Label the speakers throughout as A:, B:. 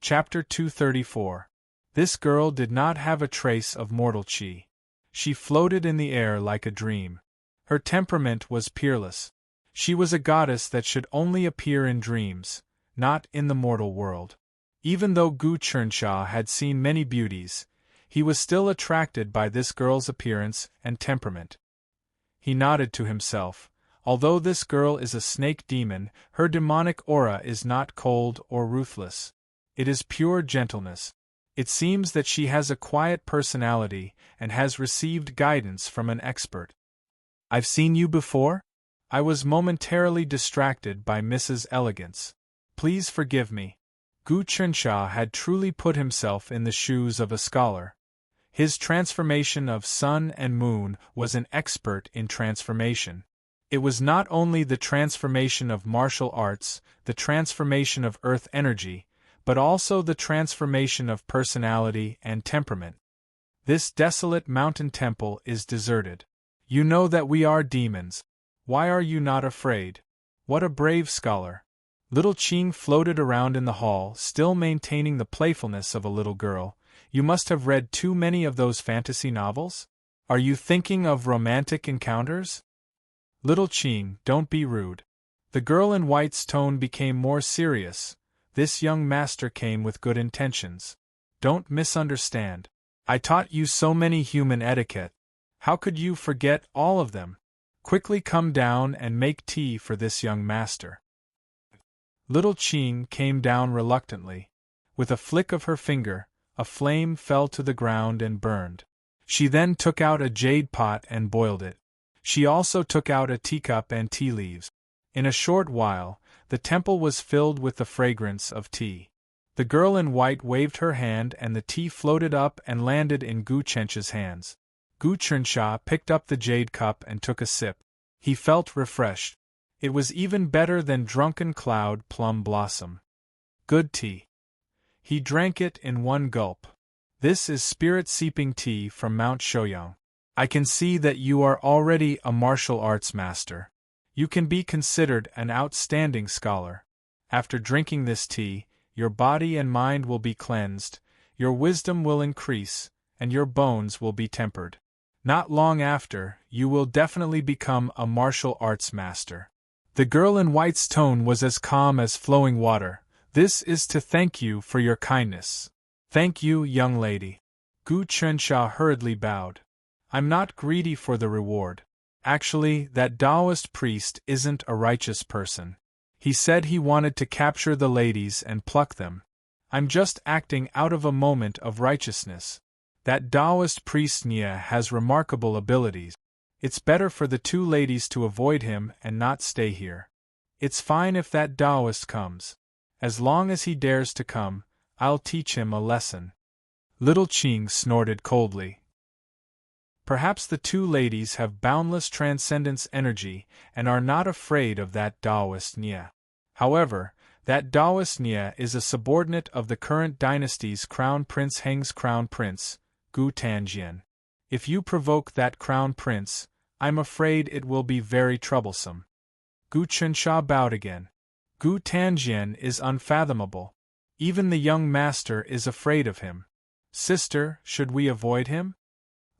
A: Chapter 234. This girl did not have a trace of mortal chi. She floated in the air like a dream. Her temperament was peerless. She was a goddess that should only appear in dreams, not in the mortal world. Even though Gu Chernsha had seen many beauties, he was still attracted by this girl's appearance and temperament. He nodded to himself. Although this girl is a snake demon, her demonic aura is not cold or ruthless. It is pure gentleness. It seems that she has a quiet personality and has received guidance from an expert. "I've seen you before?" I was momentarily distracted by Mrs. Elegance. "Please forgive me." Gu Chernsha had truly put himself in the shoes of a scholar. His transformation of sun and moon was an expert in transformation. It was not only the transformation of martial arts, the transformation of earth energy, but also the transformation of personality and temperament. This desolate mountain temple is deserted. You know that we are demons. Why are you not afraid? What a brave scholar. Little Qing floated around in the hall, still maintaining the playfulness of a little girl. You must have read too many of those fantasy novels? Are you thinking of romantic encounters? Little Qing, don't be rude. The girl in white's tone became more serious. This young master came with good intentions. Don't misunderstand. I taught you so many human etiquette. How could you forget all of them? Quickly come down and make tea for this young master. Little Qing came down reluctantly. With a flick of her finger, a flame fell to the ground and burned. She then took out a jade pot and boiled it. She also took out a teacup and tea leaves. In a short while, the temple was filled with the fragrance of tea. The girl in white waved her hand and the tea floated up and landed in Gu Chernsha's hands. Gu Chernsha picked up the jade cup and took a sip. He felt refreshed. It was even better than drunken cloud plum blossom. Good tea. He drank it in one gulp. This is spirit-seeping tea from Mount Shouyang. I can see that you are already a martial arts master. You can be considered an outstanding scholar. After drinking this tea, your body and mind will be cleansed, your wisdom will increase, and your bones will be tempered. Not long after, you will definitely become a martial arts master. The girl in white's tone was as calm as flowing water. This is to thank you for your kindness. Thank you, young lady. Gu Chernsha hurriedly bowed. I'm not greedy for the reward. Actually, that Taoist priest isn't a righteous person. He said he wanted to capture the ladies and pluck them. I'm just acting out of a moment of righteousness. That Taoist priest Nia has remarkable abilities. It's better for the two ladies to avoid him and not stay here. It's fine if that Taoist comes. As long as he dares to come, I'll teach him a lesson. Little Qing snorted coldly. Perhaps the two ladies have boundless transcendence energy and are not afraid of that Taoist Nia. However, that Taoist Nia is a subordinate of the current dynasty's crown prince Heng's crown prince, Gu Tanjian. If you provoke that crown prince, I'm afraid it will be very troublesome. Gu Chernsha bowed again. Gu Tanjian is unfathomable. Even the young master is afraid of him. Sister, should we avoid him?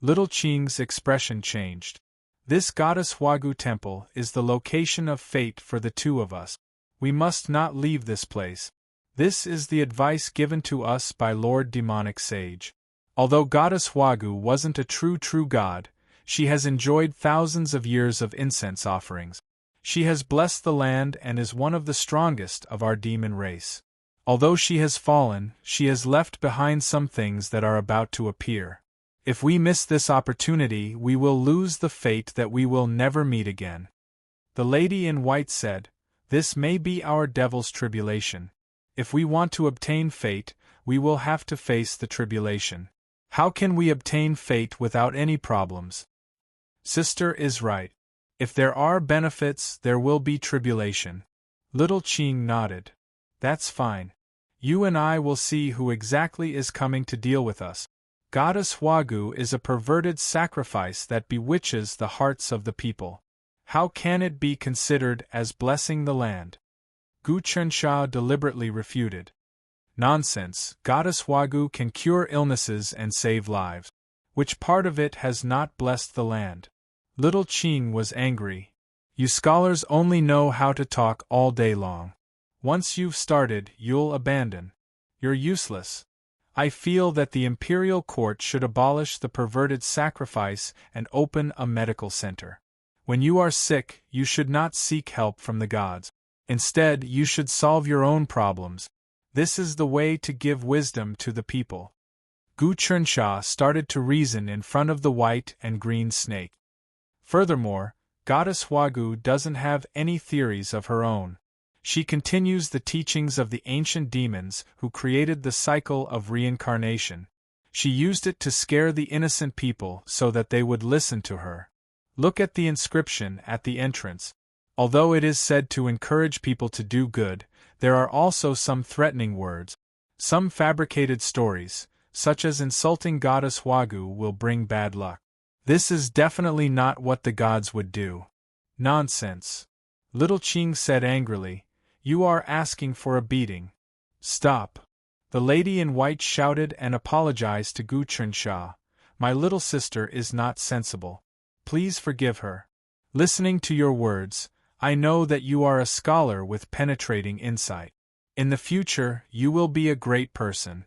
A: Little Qing's expression changed. This goddess Huagu temple is the location of fate for the two of us. We must not leave this place. This is the advice given to us by Lord Demonic Sage. Although goddess Huagu wasn't a true god, she has enjoyed thousands of years of incense offerings. She has blessed the land and is one of the strongest of our demon race. Although she has fallen, she has left behind some things that are about to appear. If we miss this opportunity, we will lose the fate that we will never meet again. The lady in white said, "This may be our devil's tribulation. If we want to obtain fate, we will have to face the tribulation. How can we obtain fate without any problems?" Sister is right. If there are benefits, there will be tribulation. Little Qing nodded. That's fine. You and I will see who exactly is coming to deal with us. Goddess Huagu is a perverted sacrifice that bewitches the hearts of the people. How can it be considered as blessing the land? Gu Chernsha deliberately refuted. Nonsense, Goddess Wagu can cure illnesses and save lives. Which part of it has not blessed the land? Little Qing was angry. You scholars only know how to talk all day long. Once you've started, you'll abandon. You're useless. I feel that the imperial court should abolish the perverted sacrifice and open a medical center. When you are sick, you should not seek help from the gods. Instead, you should solve your own problems. This is the way to give wisdom to the people. Gu Chensha started to reason in front of the white and green snake. Furthermore, Goddess Wagu doesn't have any theories of her own. She continues the teachings of the ancient demons who created the cycle of reincarnation. She used it to scare the innocent people so that they would listen to her. Look at the inscription at the entrance. Although it is said to encourage people to do good, there are also some threatening words. Some fabricated stories, such as insulting Goddess Wagu, will bring bad luck. This is definitely not what the gods would do. Nonsense. Little Qing said angrily, "You are asking for a beating." "Stop." The lady in white shouted and apologized to Gu Chensha. "My little sister is not sensible. Please forgive her. Listening to your words, I know that you are a scholar with penetrating insight. In the future, you will be a great person."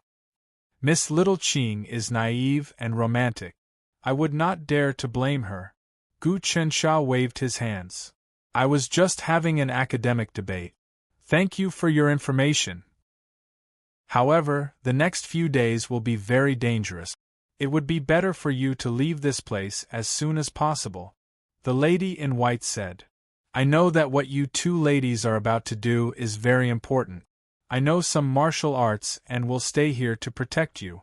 A: Miss Little Qing is naive and romantic. I would not dare to blame her. Gu Chensha waved his hands. "I was just having an academic debate. Thank you for your information. However, the next few days will be very dangerous. It would be better for you to leave this place as soon as possible," the lady in white said. "I know that what you two ladies are about to do is very important. I know some martial arts and will stay here to protect you,"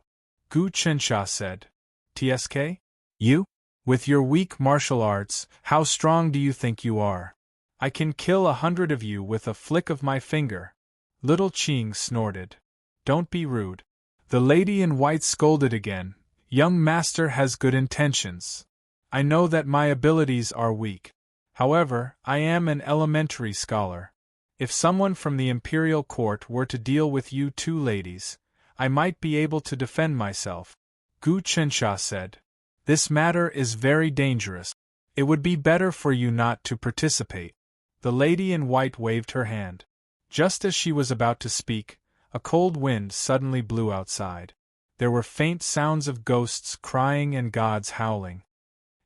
A: Gu Chensha said. "TSK? You? With your weak martial arts, how strong do you think you are? I can kill 100 of you with a flick of my finger." Little Qing snorted. "Don't be rude." The lady in white scolded again. "Young master has good intentions. I know that my abilities are weak. However, I am an elementary scholar. If someone from the imperial court were to deal with you two ladies, I might be able to defend myself," Gu Chensha said. "This matter is very dangerous. It would be better for you not to participate." The lady in white waved her hand. Just as she was about to speak, a cold wind suddenly blew outside. There were faint sounds of ghosts crying and gods howling.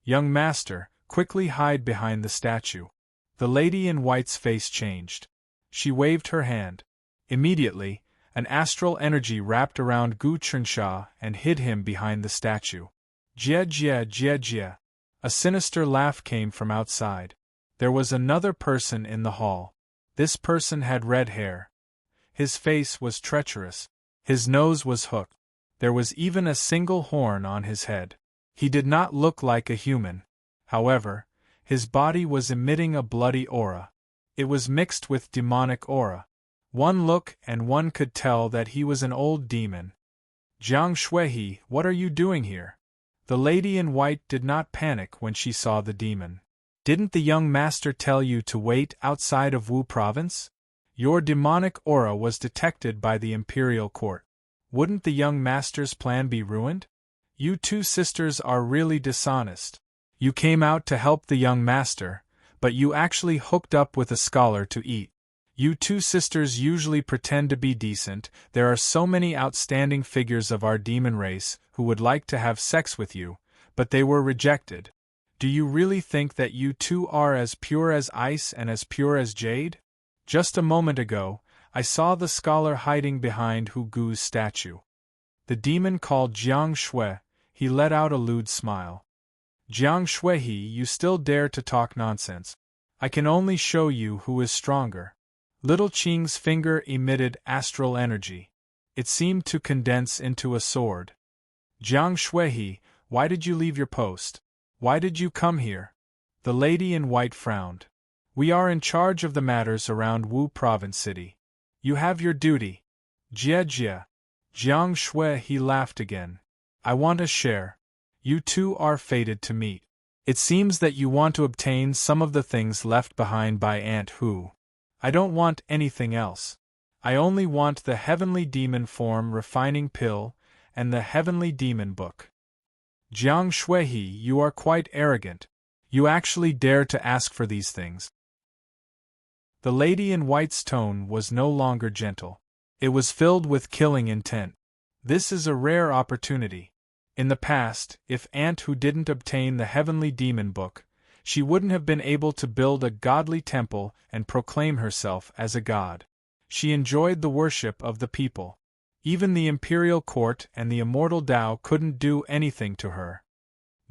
A: "Young master, quickly hide behind the statue." The lady in white's face changed. She waved her hand. Immediately, an astral energy wrapped around Gu Chensha and hid him behind the statue. "Jia jia jia jia." A sinister laugh came from outside. There was another person in the hall. This person had red hair. His face was treacherous. His nose was hooked. There was even a single horn on his head. He did not look like a human. However, his body was emitting a bloody aura. It was mixed with demonic aura. One look and one could tell that he was an old demon. "Jiang Shuihe, what are you doing here?" The lady in white did not panic when she saw the demon. "Didn't the young master tell you to wait outside of Wu province? Your demonic aura was detected by the imperial court. Wouldn't the young master's plan be ruined? You two sisters are really dishonest. You came out to help the young master, but you actually hooked up with a scholar to eat. You two sisters usually pretend to be decent. There are so many outstanding figures of our demon race who would like to have sex with you, but they were rejected. Do you really think that you two are as pure as ice and as pure as jade? Just a moment ago, I saw the scholar hiding behind Hu Gu's statue." The demon called Jiang Shui. He let out a lewd smile. "Jiang Shuihe, you still dare to talk nonsense. I can only show you who is stronger." Little Qing's finger emitted astral energy. It seemed to condense into a sword. "Jiang Shuihe, why did you leave your post? Why did you come here?" The lady in white frowned. "We are in charge of the matters around Wu Province City. You have your duty." "Jia jia." Jiang Shuihe laughed again. "I want a share. You two are fated to meet. It seems that you want to obtain some of the things left behind by Aunt Hu. I don't want anything else. I only want the heavenly demon form refining pill and the heavenly demon book. Jiang Shuihe, you are quite arrogant. You actually dare to ask for these things. The lady in white's tone was no longer gentle. It was filled with killing intent. This is a rare opportunity. In the past, if Aunt Hu didn't obtain the heavenly demon book, she wouldn't have been able to build a godly temple and proclaim herself as a god. She enjoyed the worship of the people. Even the imperial court and the immortal Tao couldn't do anything to her.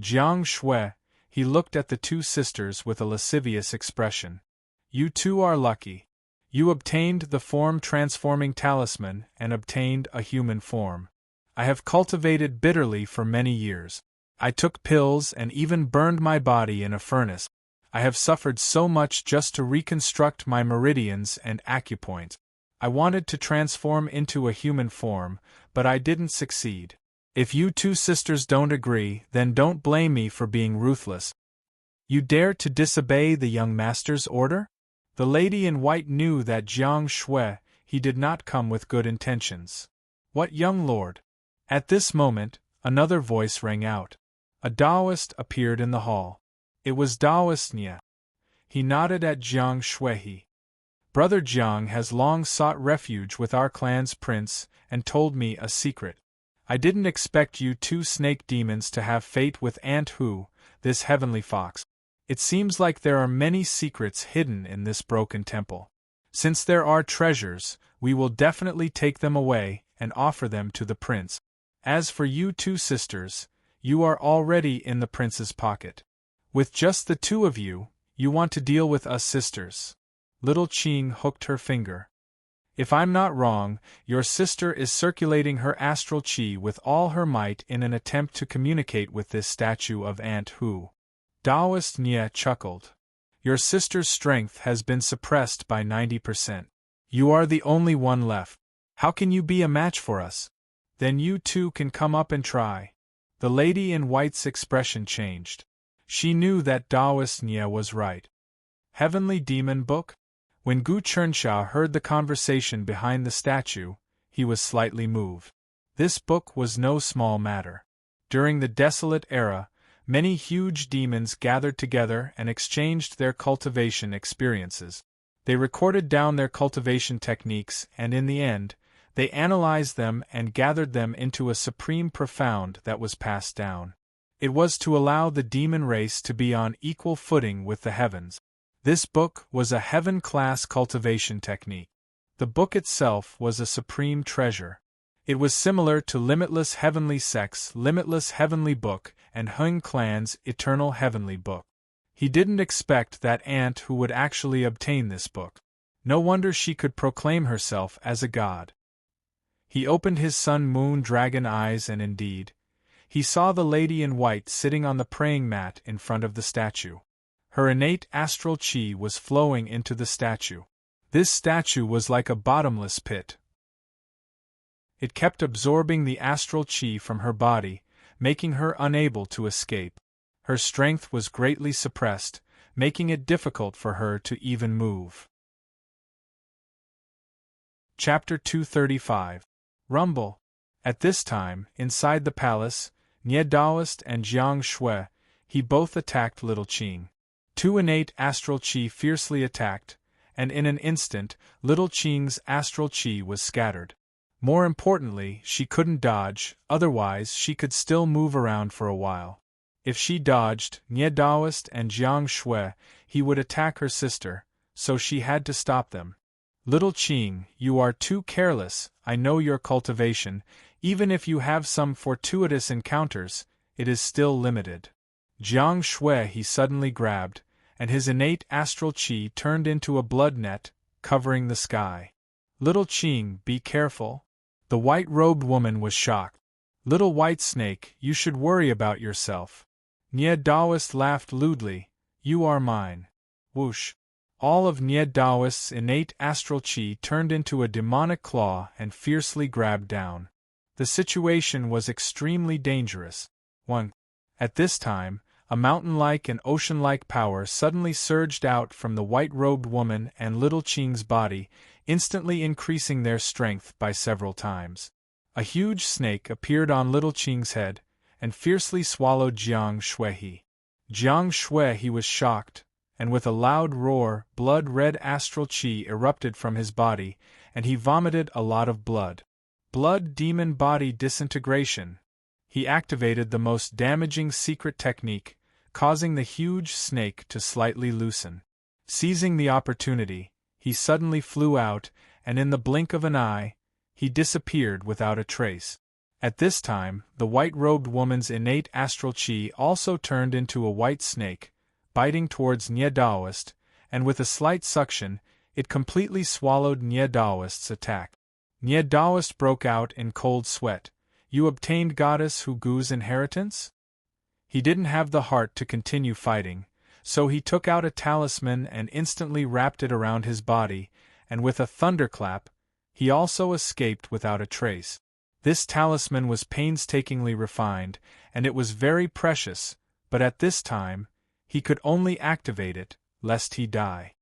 A: Jiang Shui, he looked at the two sisters with a lascivious expression. You two are lucky. You obtained the form-transforming talisman and obtained a human form. I have cultivated bitterly for many years. I took pills and even burned my body in a furnace. I have suffered so much just to reconstruct my meridians and acupoints. I wanted to transform into a human form, but I didn't succeed. If you two sisters don't agree, then don't blame me for being ruthless. You dare to disobey the young master's order? The lady in white knew that Jiang Shui, he did not come with good intentions. What young lord? At this moment, another voice rang out. A Taoist appeared in the hall. It was Taoist Nye. He nodded at Jiang Shuihe. Brother Jiang has long sought refuge with our clan's prince and told me a secret. I didn't expect you two snake demons to have fate with Aunt Hu, this heavenly fox. It seems like there are many secrets hidden in this broken temple. Since there are treasures, we will definitely take them away and offer them to the prince. As for you two sisters, you are already in the prince's pocket. With just the two of you, you want to deal with us sisters. Little Qing hooked her finger. If I'm not wrong, your sister is circulating her astral qi with all her might in an attempt to communicate with this statue of Aunt Hu. Taoist Nye chuckled. Your sister's strength has been suppressed by 90%. You are the only one left. How can you be a match for us? Then you two can come up and try. The lady in white's expression changed. She knew that Taoist Nye was right. Heavenly Demon Book? When Gu Chernxia heard the conversation behind the statue, he was slightly moved. This book was no small matter. During the desolate era, many huge demons gathered together and exchanged their cultivation experiences. They recorded down their cultivation techniques and in the end, they analyzed them and gathered them into a supreme profound that was passed down. It was to allow the demon race to be on equal footing with the heavens. This book was a heaven-class cultivation technique. The book itself was a supreme treasure. It was similar to Limitless Heavenly Sex, Limitless Heavenly Book, and Hung Clan's Eternal Heavenly Book. He didn't expect that Aunt Hu would actually obtain this book. No wonder she could proclaim herself as a god. He opened his sun-moon dragon eyes and indeed, he saw the lady in white sitting on the praying mat in front of the statue. Her innate astral qi was flowing into the statue. This statue was like a bottomless pit. It kept absorbing the astral qi from her body, making her unable to escape. Her strength was greatly suppressed, making it difficult for her to even move. Chapter 235. Rumble. At this time, inside the palace, Nye Taoist and Jiang Shui, he both attacked Little Qing. Two innate astral qi fiercely attacked, and in an instant, Little Qing's astral qi was scattered. More importantly, she couldn't dodge, otherwise she could still move around for a while. If she dodged, Nye Taoist and Jiang Shui, he would attack her sister, so she had to stop them. Little Qing, you are too careless. I know your cultivation. Even if you have some fortuitous encounters, it is still limited. Jiang Shui he suddenly grabbed, and his innate astral qi turned into a blood net, covering the sky. Little Qing, be careful. The white-robed woman was shocked. Little white snake, you should worry about yourself. Nye Taoist laughed lewdly. You are mine. Whoosh. All of Nye Taoist's innate astral qi turned into a demonic claw and fiercely grabbed down. The situation was extremely dangerous. 1. At this time, a mountain-like and ocean-like power suddenly surged out from the white-robed woman and Little Qing's body, instantly increasing their strength by several times. A huge snake appeared on Little Qing's head, and fiercely swallowed Jiang Shuihe. Jiang Shuihe was shocked, and with a loud roar, blood-red astral qi erupted from his body, and he vomited a lot of blood. Blood demon body disintegration. He activated the most damaging secret technique, causing the huge snake to slightly loosen. Seizing the opportunity, he suddenly flew out, and in the blink of an eye, he disappeared without a trace. At this time, the white-robed woman's innate astral qi also turned into a white snake, biting towards Nie Daoist, and with a slight suction, it completely swallowed Nie Daoist's attack. Nie Daoist broke out in cold sweat. You obtained Goddess Hu Gu's inheritance? He didn't have the heart to continue fighting, so he took out a talisman and instantly wrapped it around his body, and with a thunderclap, he also escaped without a trace. This talisman was painstakingly refined, and it was very precious, but at this time, he could only activate it, lest he die.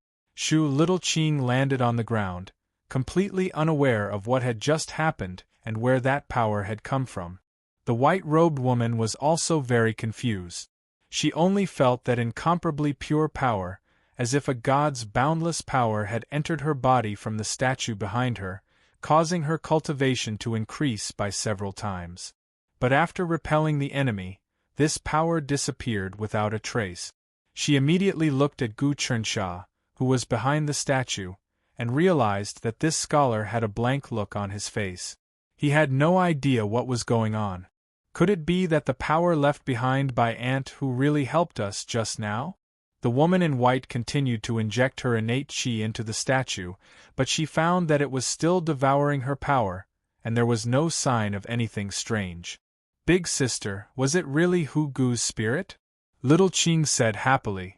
A: Little Qing landed on the ground, completely unaware of what had just happened and where that power had come from. The white-robed woman was also very confused. She only felt that incomparably pure power, as if a god's boundless power had entered her body from the statue behind her, causing her cultivation to increase by several times. But after repelling the enemy, this power disappeared without a trace. She immediately looked at Gu Chensha, who was behind the statue, and realized that this scholar had a blank look on his face. He had no idea what was going on. Could it be that the power left behind by Aunt Hu really helped us just now? The woman in white continued to inject her innate qi into the statue, but she found that it was still devouring her power, and there was no sign of anything strange. Big sister, was it really Hu Gu's spirit? Little Qing said happily.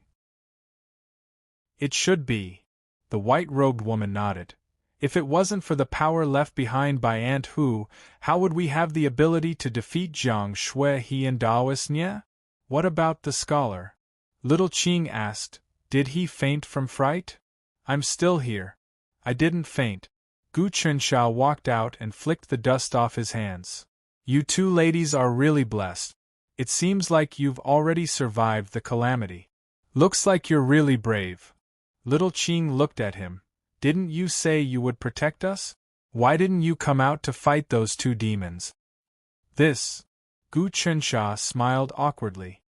A: It should be. The white-robed woman nodded. If it wasn't for the power left behind by Aunt Hu, how would we have the ability to defeat Jiang Shuihe and Daoist Nie? What about the scholar? Little Qing asked. Did he faint from fright? I'm still here. I didn't faint. Gu Chensha walked out and flicked the dust off his hands. You two ladies are really blessed. It seems like you've already survived the calamity. Looks like you're really brave. Little Qing looked at him. Didn't you say you would protect us? Why didn't you come out to fight those two demons? Gu Chensha smiled awkwardly.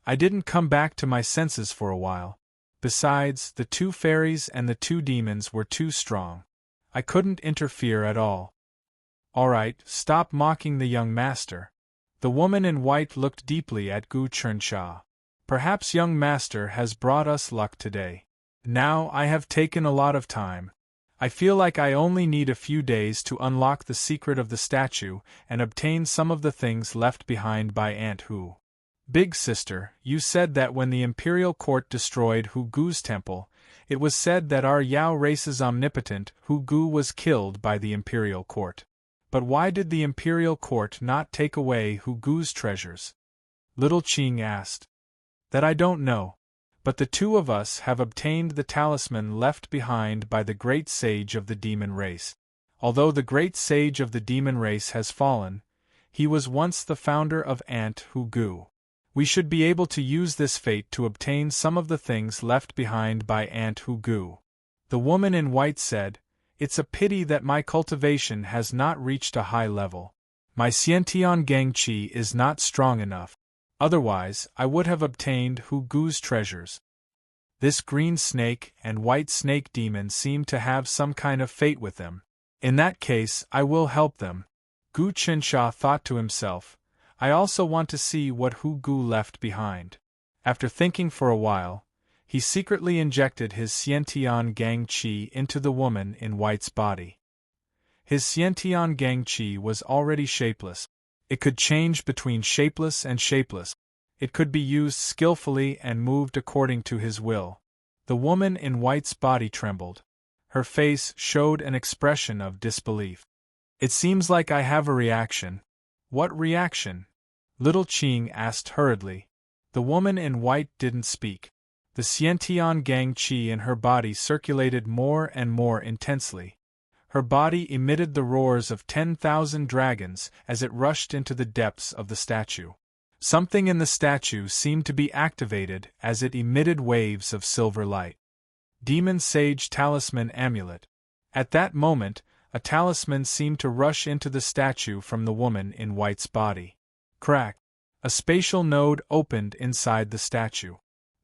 A: I didn't come back to my senses for a while. Besides, the two fairies and the two demons were too strong. I couldn't interfere at all. All right, stop mocking the young master. The woman in white looked deeply at Gu Chensha. Perhaps young master has brought us luck today. Now I have taken a lot of time. I feel like I only need a few days to unlock the secret of the statue and obtain some of the things left behind by Aunt Hu. Big sister, you said that when the imperial court destroyed Hu Gu's temple, it was said that our Yao race's omnipotent Hu Gu was killed by the imperial court. But why did the imperial court not take away Hu Gu's treasures? Little Qing asked. That I don't know. But the two of us have obtained the talisman left behind by the great sage of the demon race. Although the great sage of the demon race has fallen, he was once the founder of Aunt Hu Gu. We should be able to use this fate to obtain some of the things left behind by Aunt Hu Gu. The woman in white said, It's a pity that my cultivation has not reached a high level. My Xiantian Gang Qi is not strong enough. Otherwise, I would have obtained Hu Gu's treasures. This green snake and white snake demon seem to have some kind of fate with them. In that case, I will help them. Gu Chensha thought to himself, I also want to see what Hu Gu left behind. After thinking for a while, he secretly injected his Xiantian Gang Qi into the woman in white's body. His Xiantian Gang Qi was already shapeless. It could change between shapeless and shapeless. It could be used skillfully and moved according to his will. The woman in white's body trembled. Her face showed an expression of disbelief. It seems like I have a reaction. What reaction? Little Qing asked hurriedly. The woman in white didn't speak. The Xiantian Gang Qi in her body circulated more and more intensely. Her body emitted the roars of 10,000 dragons as it rushed into the depths of the statue. Something in the statue seemed to be activated as it emitted waves of silver light. Demon Sage Talisman Amulet. At that moment, a talisman seemed to rush into the statue from the woman in white's body. Crack! A spatial node opened inside the statue.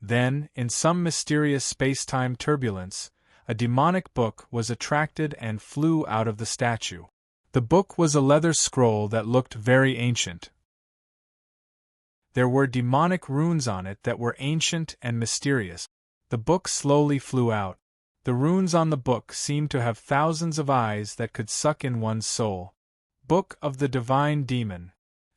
A: Then, in some mysterious space-time turbulence, a demonic book was attracted and flew out of the statue. The book was a leather scroll that looked very ancient. There were demonic runes on it that were ancient and mysterious. The book slowly flew out. The runes on the book seemed to have thousands of eyes that could suck in one's soul. Book of the Divine Demon.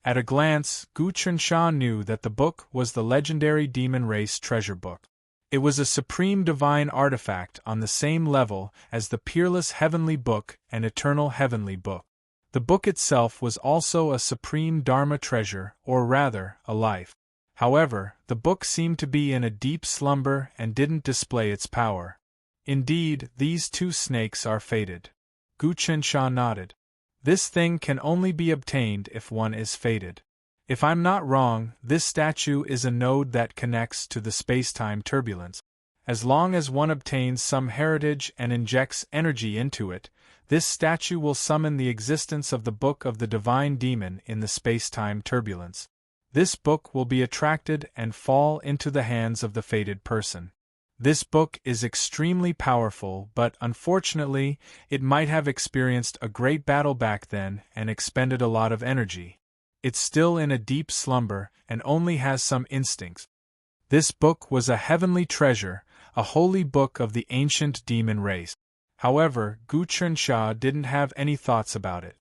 A: At a glance, Gu Chunsha knew that the book was the legendary demon race treasure book. It was a supreme divine artifact on the same level as the peerless heavenly book and eternal heavenly book. The book itself was also a supreme Dharma treasure, or rather, a life. However, the book seemed to be in a deep slumber and didn't display its power. Indeed, these two snakes are fated. Gu Chunsha nodded. This thing can only be obtained if one is fated. If I'm not wrong, this statue is a node that connects to the space-time turbulence. As long as one obtains some heritage and injects energy into it, this statue will summon the existence of the Book of the Divine Demon in the space-time turbulence. This book will be attracted and fall into the hands of the fated person. This book is extremely powerful, but unfortunately, it might have experienced a great battle back then and expended a lot of energy. It's still in a deep slumber and only has some instincts. This book was a heavenly treasure, a holy book of the ancient demon race. However, Gu Chunsha didn't have any thoughts about it.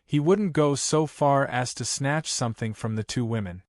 A: He wouldn't go so far as to snatch something from the two women.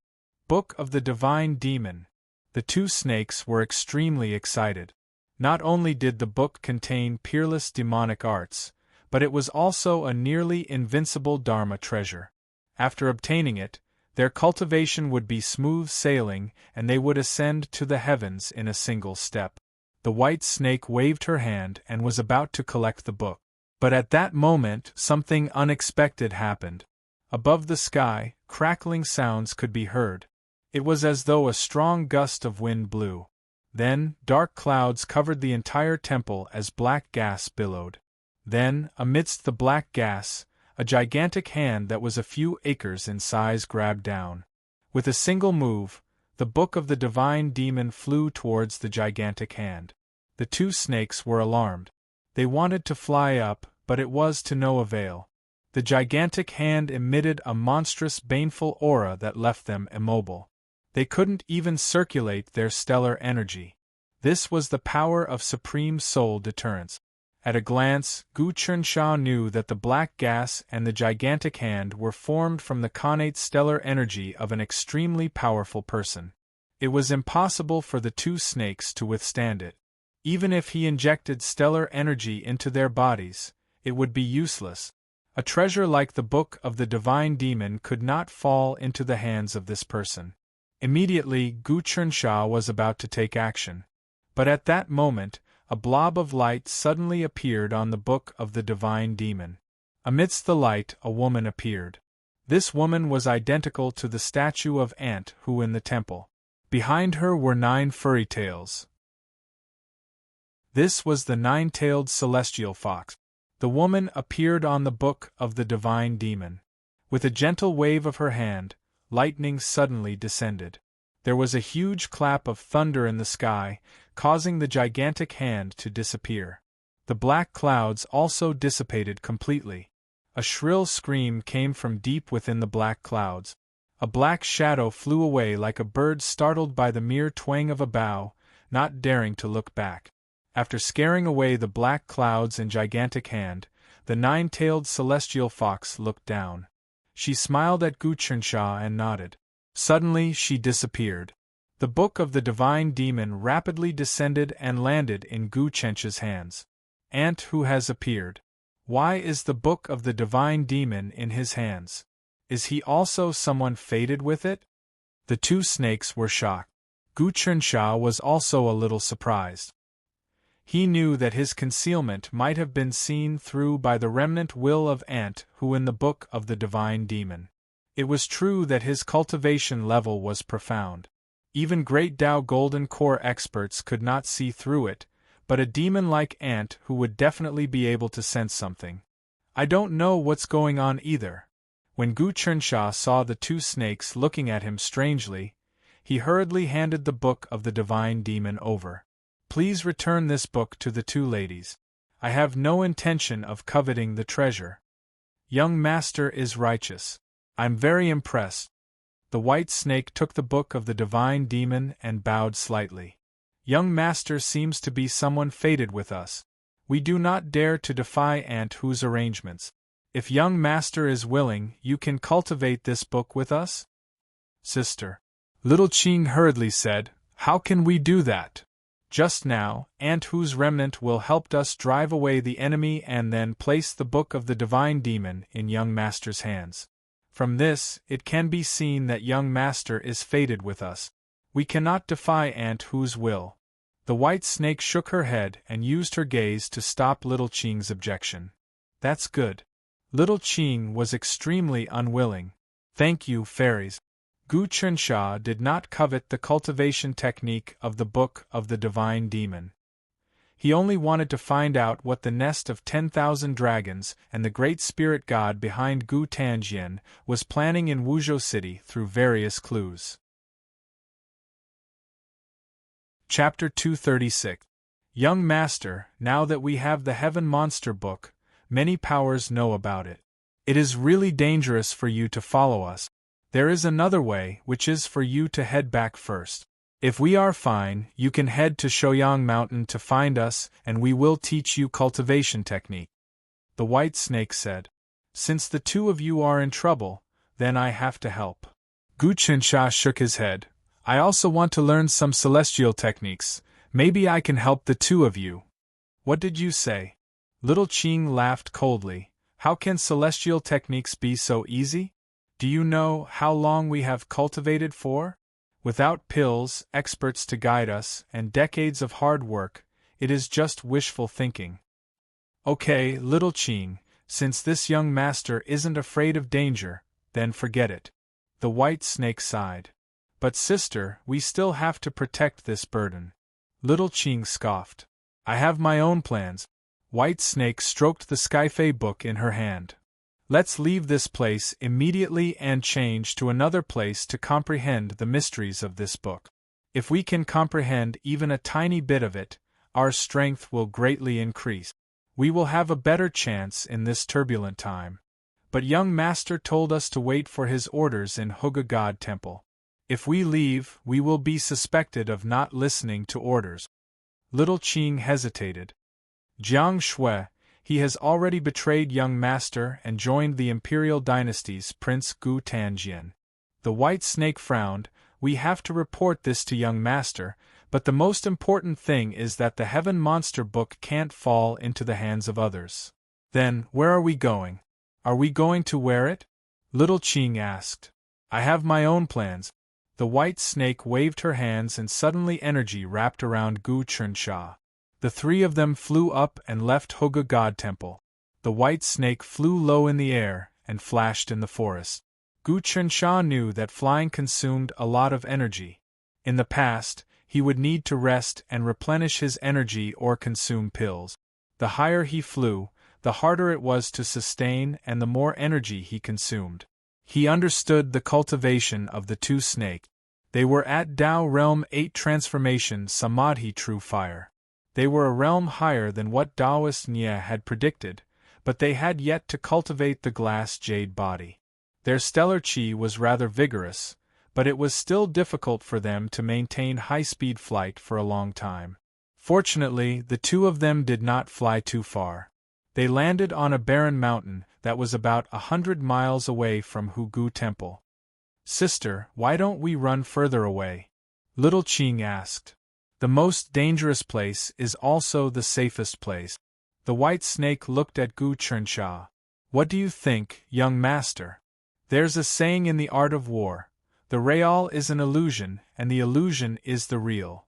A: Book of the Divine Demon. The two snakes were extremely excited. Not only did the book contain peerless demonic arts, but it was also a nearly invincible Dharma treasure. After obtaining it, their cultivation would be smooth sailing and they would ascend to the heavens in a single step. The white snake waved her hand and was about to collect the book. But at that moment, something unexpected happened. Above the sky, crackling sounds could be heard. It was as though a strong gust of wind blew. Then, dark clouds covered the entire temple as black gas billowed. Then, amidst the black gas, a gigantic hand that was a few acres in size grabbed down. With a single move, the Book of the Divine Demon flew towards the gigantic hand. The two snakes were alarmed. They wanted to fly up, but it was to no avail. The gigantic hand emitted a monstrous baneful aura that left them immobile. They couldn't even circulate their stellar energy. This was the power of supreme soul deterrence. At a glance, Gu Chunsha knew that the black gas and the gigantic hand were formed from the connate stellar energy of an extremely powerful person. It was impossible for the two snakes to withstand it. Even if he injected stellar energy into their bodies, it would be useless. A treasure like the Book of the Divine Demon could not fall into the hands of this person. Immediately, Gu Chunsha was about to take action. But at that moment, a blob of light suddenly appeared on the Book of the Divine Demon. Amidst the light, a woman appeared. This woman was identical to the statue of Ant Hu in the temple. Behind her were 9 furry tails. This was the 9-tailed celestial fox. The woman appeared on the Book of the Divine Demon. With a gentle wave of her hand, lightning suddenly descended. There was a huge clap of thunder in the sky, causing the gigantic hand to disappear. The black clouds also dissipated completely. A shrill scream came from deep within the black clouds. A black shadow flew away like a bird startled by the mere twang of a bough, not daring to look back. After scaring away the black clouds and gigantic hand, the 9-tailed celestial fox looked down. She smiled at Gu Chunsha and nodded. Suddenly she disappeared. The Book of the Divine Demon rapidly descended and landed in Gu Chunsha's hands. Ant Hu has appeared. Why is the Book of the Divine Demon in his hands? Is he also someone fated with it? The two snakes were shocked. Gu Chunsha was also a little surprised. He knew that his concealment might have been seen through by the remnant will of Ant who in the book of the divine demon. It was true that his cultivation level was profound. Even great Tao Golden Core experts could not see through it, but a demon like Ant who would definitely be able to sense something. I don't know what's going on either. When Gu Chensha saw the two snakes looking at him strangely, he hurriedly handed the book of the divine demon over. Please return this book to the two ladies. I have no intention of coveting the treasure. Young master is righteous. I'm very impressed. The white snake took the book of the divine demon and bowed slightly. Young master seems to be someone fated with us. We do not dare to defy Ant Hu's arrangements. If young master is willing, you can cultivate this book with us? Sister. Little Qing hurriedly said, how can we do that? Just now, Ant Hu's remnant will help us drive away the enemy and then place the book of the divine demon in young master's hands. From this, it can be seen that young master is fated with us. We cannot defy Ant Hu's will. The white snake shook her head and used her gaze to stop Little Qing's objection. That's good. Little Qing was extremely unwilling. Thank you, fairies. Gu Chensha did not covet the cultivation technique of the book of the divine demon. He only wanted to find out what the nest of 10,000 dragons and the great spirit god behind Gu Tanjian was planning in Wuzhou City through various clues. Chapter 236. Young Master, now that we have the Heaven Monster book, many powers know about it. It is really dangerous for you to follow us. There is another way, which is for you to head back first. If we are fine, you can head to Shouyang Mountain to find us, and we will teach you cultivation technique. The white snake said. Since the two of you are in trouble, then I have to help. Gu Chensha shook his head. I also want to learn some celestial techniques. Maybe I can help the two of you. What did you say? Little Qing laughed coldly. How can celestial techniques be so easy? Do you know how long we have cultivated for? Without pills, experts to guide us, and decades of hard work, it is just wishful thinking. Okay, Little Qing, since this young master isn't afraid of danger, then forget it. The white snake sighed. But sister, we still have to protect this burden. Little Qing scoffed. I have my own plans. White snake stroked the Skyfei book in her hand. Let's leave this place immediately and change to another place to comprehend the mysteries of this book. If we can comprehend even a tiny bit of it, our strength will greatly increase. We will have a better chance in this turbulent time. But young master told us to wait for his orders in Huga God Temple. If we leave, we will be suspected of not listening to orders. Little Qing hesitated. Jiang Shui, he has already betrayed young master and joined the imperial dynasty's Prince Gu Tanjian. The white snake frowned. We have to report this to young master, but the most important thing is that the Heaven Monster book can't fall into the hands of others. Then, where are we going? Are we going to wear it? Little Qing asked. I have my own plans. The white snake waved her hands and suddenly energy wrapped around Gu Chensha. The three of them flew up and left Huga God Temple. The white snake flew low in the air and flashed in the forest. Gu Chensha knew that flying consumed a lot of energy. In the past, he would need to rest and replenish his energy or consume pills. The higher he flew, the harder it was to sustain and the more energy he consumed. He understood the cultivation of the two snakes. They were at Tao Realm 8 Transformation Samadhi True Fire. They were a realm higher than what Taoist Nye had predicted, but they had yet to cultivate the glass jade body. Their stellar qi was rather vigorous, but it was still difficult for them to maintain high-speed flight for a long time. Fortunately, the two of them did not fly too far. They landed on a barren mountain that was about 100 miles away from Hugu Temple. Sister, why don't we run further away? Little Qing asked. The most dangerous place is also the safest place. The white snake looked at Gu Chensha. What do you think, young master? There's a saying in the art of war. The real is an illusion, and the illusion is the real.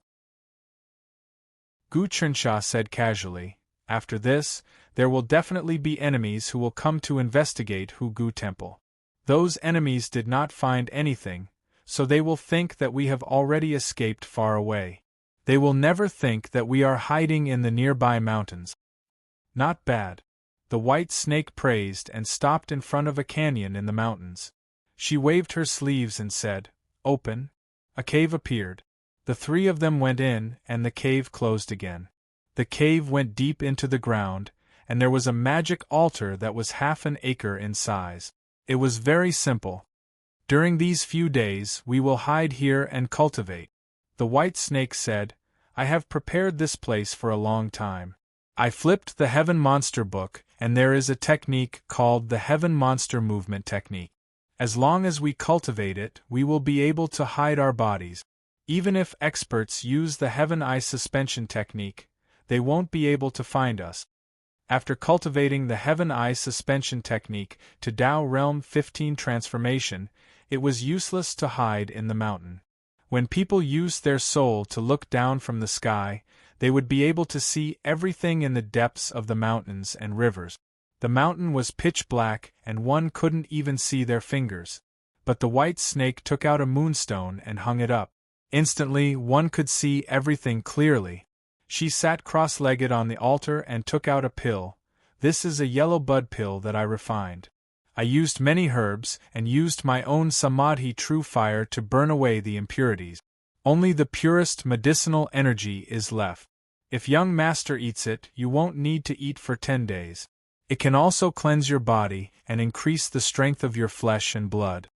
A: Gu Chunxia said casually. After this, there will definitely be enemies who will come to investigate Hu Gu Temple. Those enemies did not find anything, so they will think that we have already escaped far away. They will never think that we are hiding in the nearby mountains. Not bad. The white snake praised and stopped in front of a canyon in the mountains. She waved her sleeves and said, "Open." A cave appeared. The three of them went in, and the cave closed again. The cave went deep into the ground, and there was a magic altar that was half an acre in size. It was very simple. During these few days we will hide here and cultivate. The white snake said, "I have prepared this place for a long time. I flipped the Heaven Monster book, and there is a technique called the Heaven Monster Movement Technique. As long as we cultivate it, we will be able to hide our bodies. Even if experts use the Heaven Eye Suspension Technique, they won't be able to find us." After cultivating the Heaven Eye Suspension Technique to Tao Realm 15 transformation, it was useless to hide in the mountain. When people used their soul to look down from the sky, they would be able to see everything in the depths of the mountains and rivers. The mountain was pitch black and one couldn't even see their fingers. But the white snake took out a moonstone and hung it up. Instantly, one could see everything clearly. She sat cross-legged on the altar and took out a pill. This is a yellow bud pill that I refined. I used many herbs and used my own samadhi true fire to burn away the impurities. Only the purest medicinal energy is left. If young master eats it, you won't need to eat for 10 days. It can also cleanse your body and increase the strength of your flesh and blood.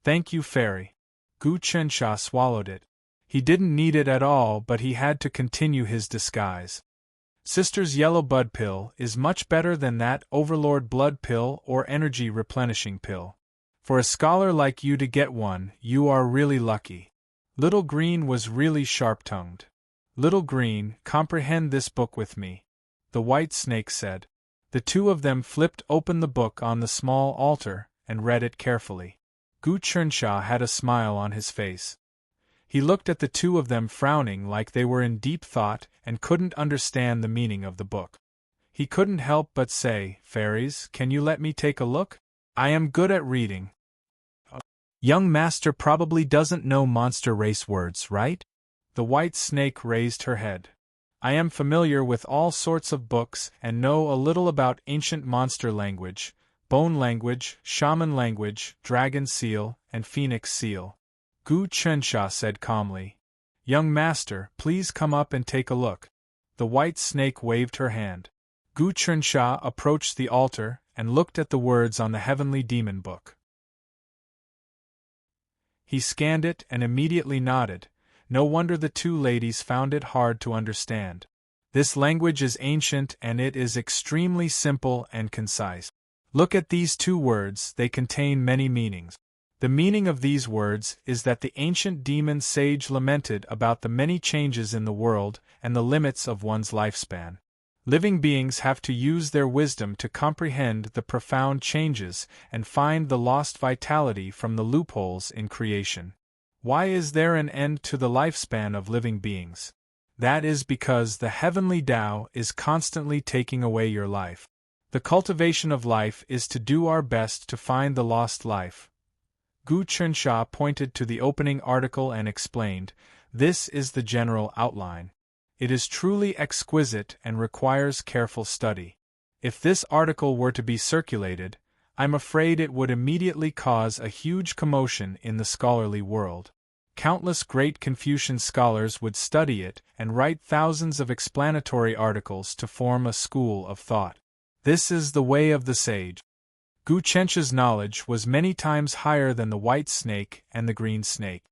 A: Thank you, fairy. Gu Chunxia swallowed it. He didn't need it at all, but he had to continue his disguise. Sister's yellow bud pill is much better than that overlord blood pill or energy replenishing pill. For a scholar like you to get one, you are really lucky. Little Green was really sharp-tongued. Little Green, comprehend this book with me, the white snake said. The two of them flipped open the book on the small altar and read it carefully. Gu Chunxia had a smile on his face. He looked at the two of them frowning like they were in deep thought and couldn't understand the meaning of the book. He couldn't help but say, "Fairies, can you let me take a look? I am good at reading." Young master probably doesn't know monster race words, right? The white snake raised her head. I am familiar with all sorts of books and know a little about ancient monster language, bone language, shaman language, dragon seal, and phoenix seal. Gu Chunxia said calmly. Young master, please come up and take a look. The white snake waved her hand. Gu Chunxia approached the altar and looked at the words on the heavenly demon book. He scanned it and immediately nodded. No wonder the two ladies found it hard to understand. This language is ancient and it is extremely simple and concise. Look at these two words, they contain many meanings. The meaning of these words is that the ancient demon sage lamented about the many changes in the world and the limits of one's lifespan. Living beings have to use their wisdom to comprehend the profound changes and find the lost vitality from the loopholes in creation. Why is there an end to the lifespan of living beings? That is because the heavenly Tao is constantly taking away your life. The cultivation of life is to do our best to find the lost life. Gu Chunxia pointed to the opening article and explained, "This is the general outline. It is truly exquisite and requires careful study. If this article were to be circulated, I'm afraid it would immediately cause a huge commotion in the scholarly world. Countless great Confucian scholars would study it and write thousands of explanatory articles to form a school of thought. This is the way of the sage." Gu Chunxia's knowledge was many times higher than the white snake and the green snake.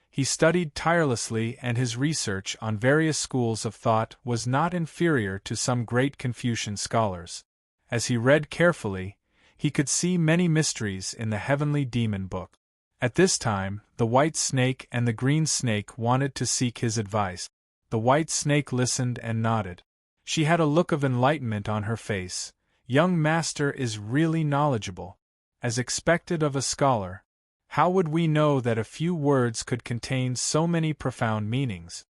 A: He studied tirelessly and his research on various schools of thought was not inferior to some great Confucian scholars. As he read carefully, he could see many mysteries in the heavenly demon book. At this time, the white snake and the green snake wanted to seek his advice. The white snake listened and nodded. She had a look of enlightenment on her face. Young master is really knowledgeable. As expected of a scholar. How would we know that a few words could contain so many profound meanings?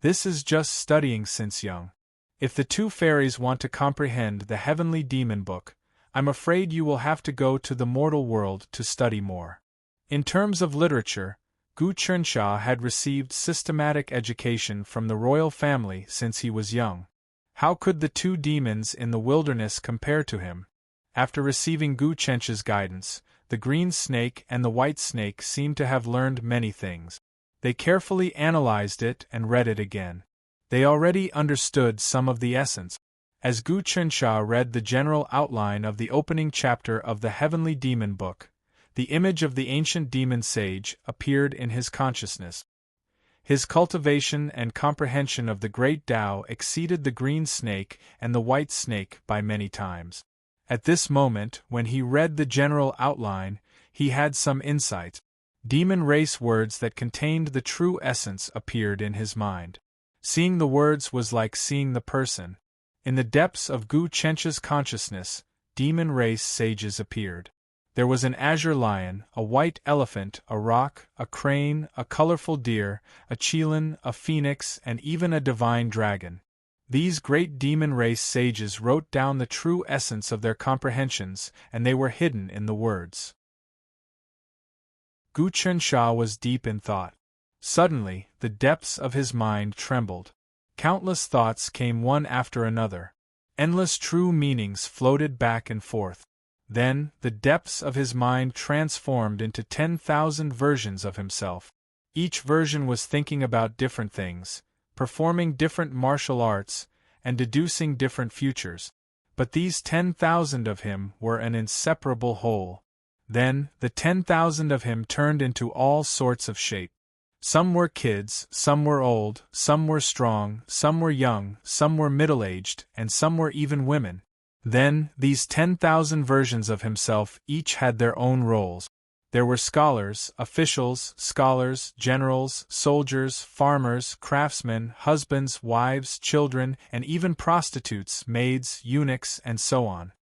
A: This is just studying since young. If the two fairies want to comprehend the heavenly demon book, I'm afraid you will have to go to the mortal world to study more. In terms of literature, Gu Qinsha had received systematic education from the royal family since he was young. How could the two demons in the wilderness compare to him? After receiving Gu Qinsha's guidance, the green snake and the white snake seemed to have learned many things. They carefully analyzed it and read it again. They already understood some of the essence. As Gu Qinsha read the general outline of the opening chapter of the Heavenly Demon Book, the image of the ancient demon sage appeared in his consciousness. His cultivation and comprehension of the great Tao exceeded the green snake and the white snake by many times. At this moment, when he read the general outline, he had some insight. Demon race words that contained the true essence appeared in his mind. Seeing the words was like seeing the person. In the depths of Gu Qinsha's consciousness, demon race sages appeared. There was an azure lion, a white elephant, a roc, a crane, a colorful deer, a qilin, a phoenix, and even a divine dragon. These great demon race sages wrote down the true essence of their comprehensions, and they were hidden in the words. Gu Qinsha was deep in thought. Suddenly, the depths of his mind trembled. Countless thoughts came one after another. Endless true meanings floated back and forth. Then, the depths of his mind transformed into 10,000 versions of himself. Each version was thinking about different things, performing different martial arts, and deducing different futures. But these 10,000 of him were an inseparable whole. Then, the 10,000 of him turned into all sorts of shape. Some were kids, some were old, some were strong, some were young, some were middle-aged, and some were even women. Then, these 10,000 versions of himself each had their own roles. There were scholars, officials, generals, soldiers, farmers, craftsmen, husbands, wives, children, and even prostitutes, maids, eunuchs, and so on.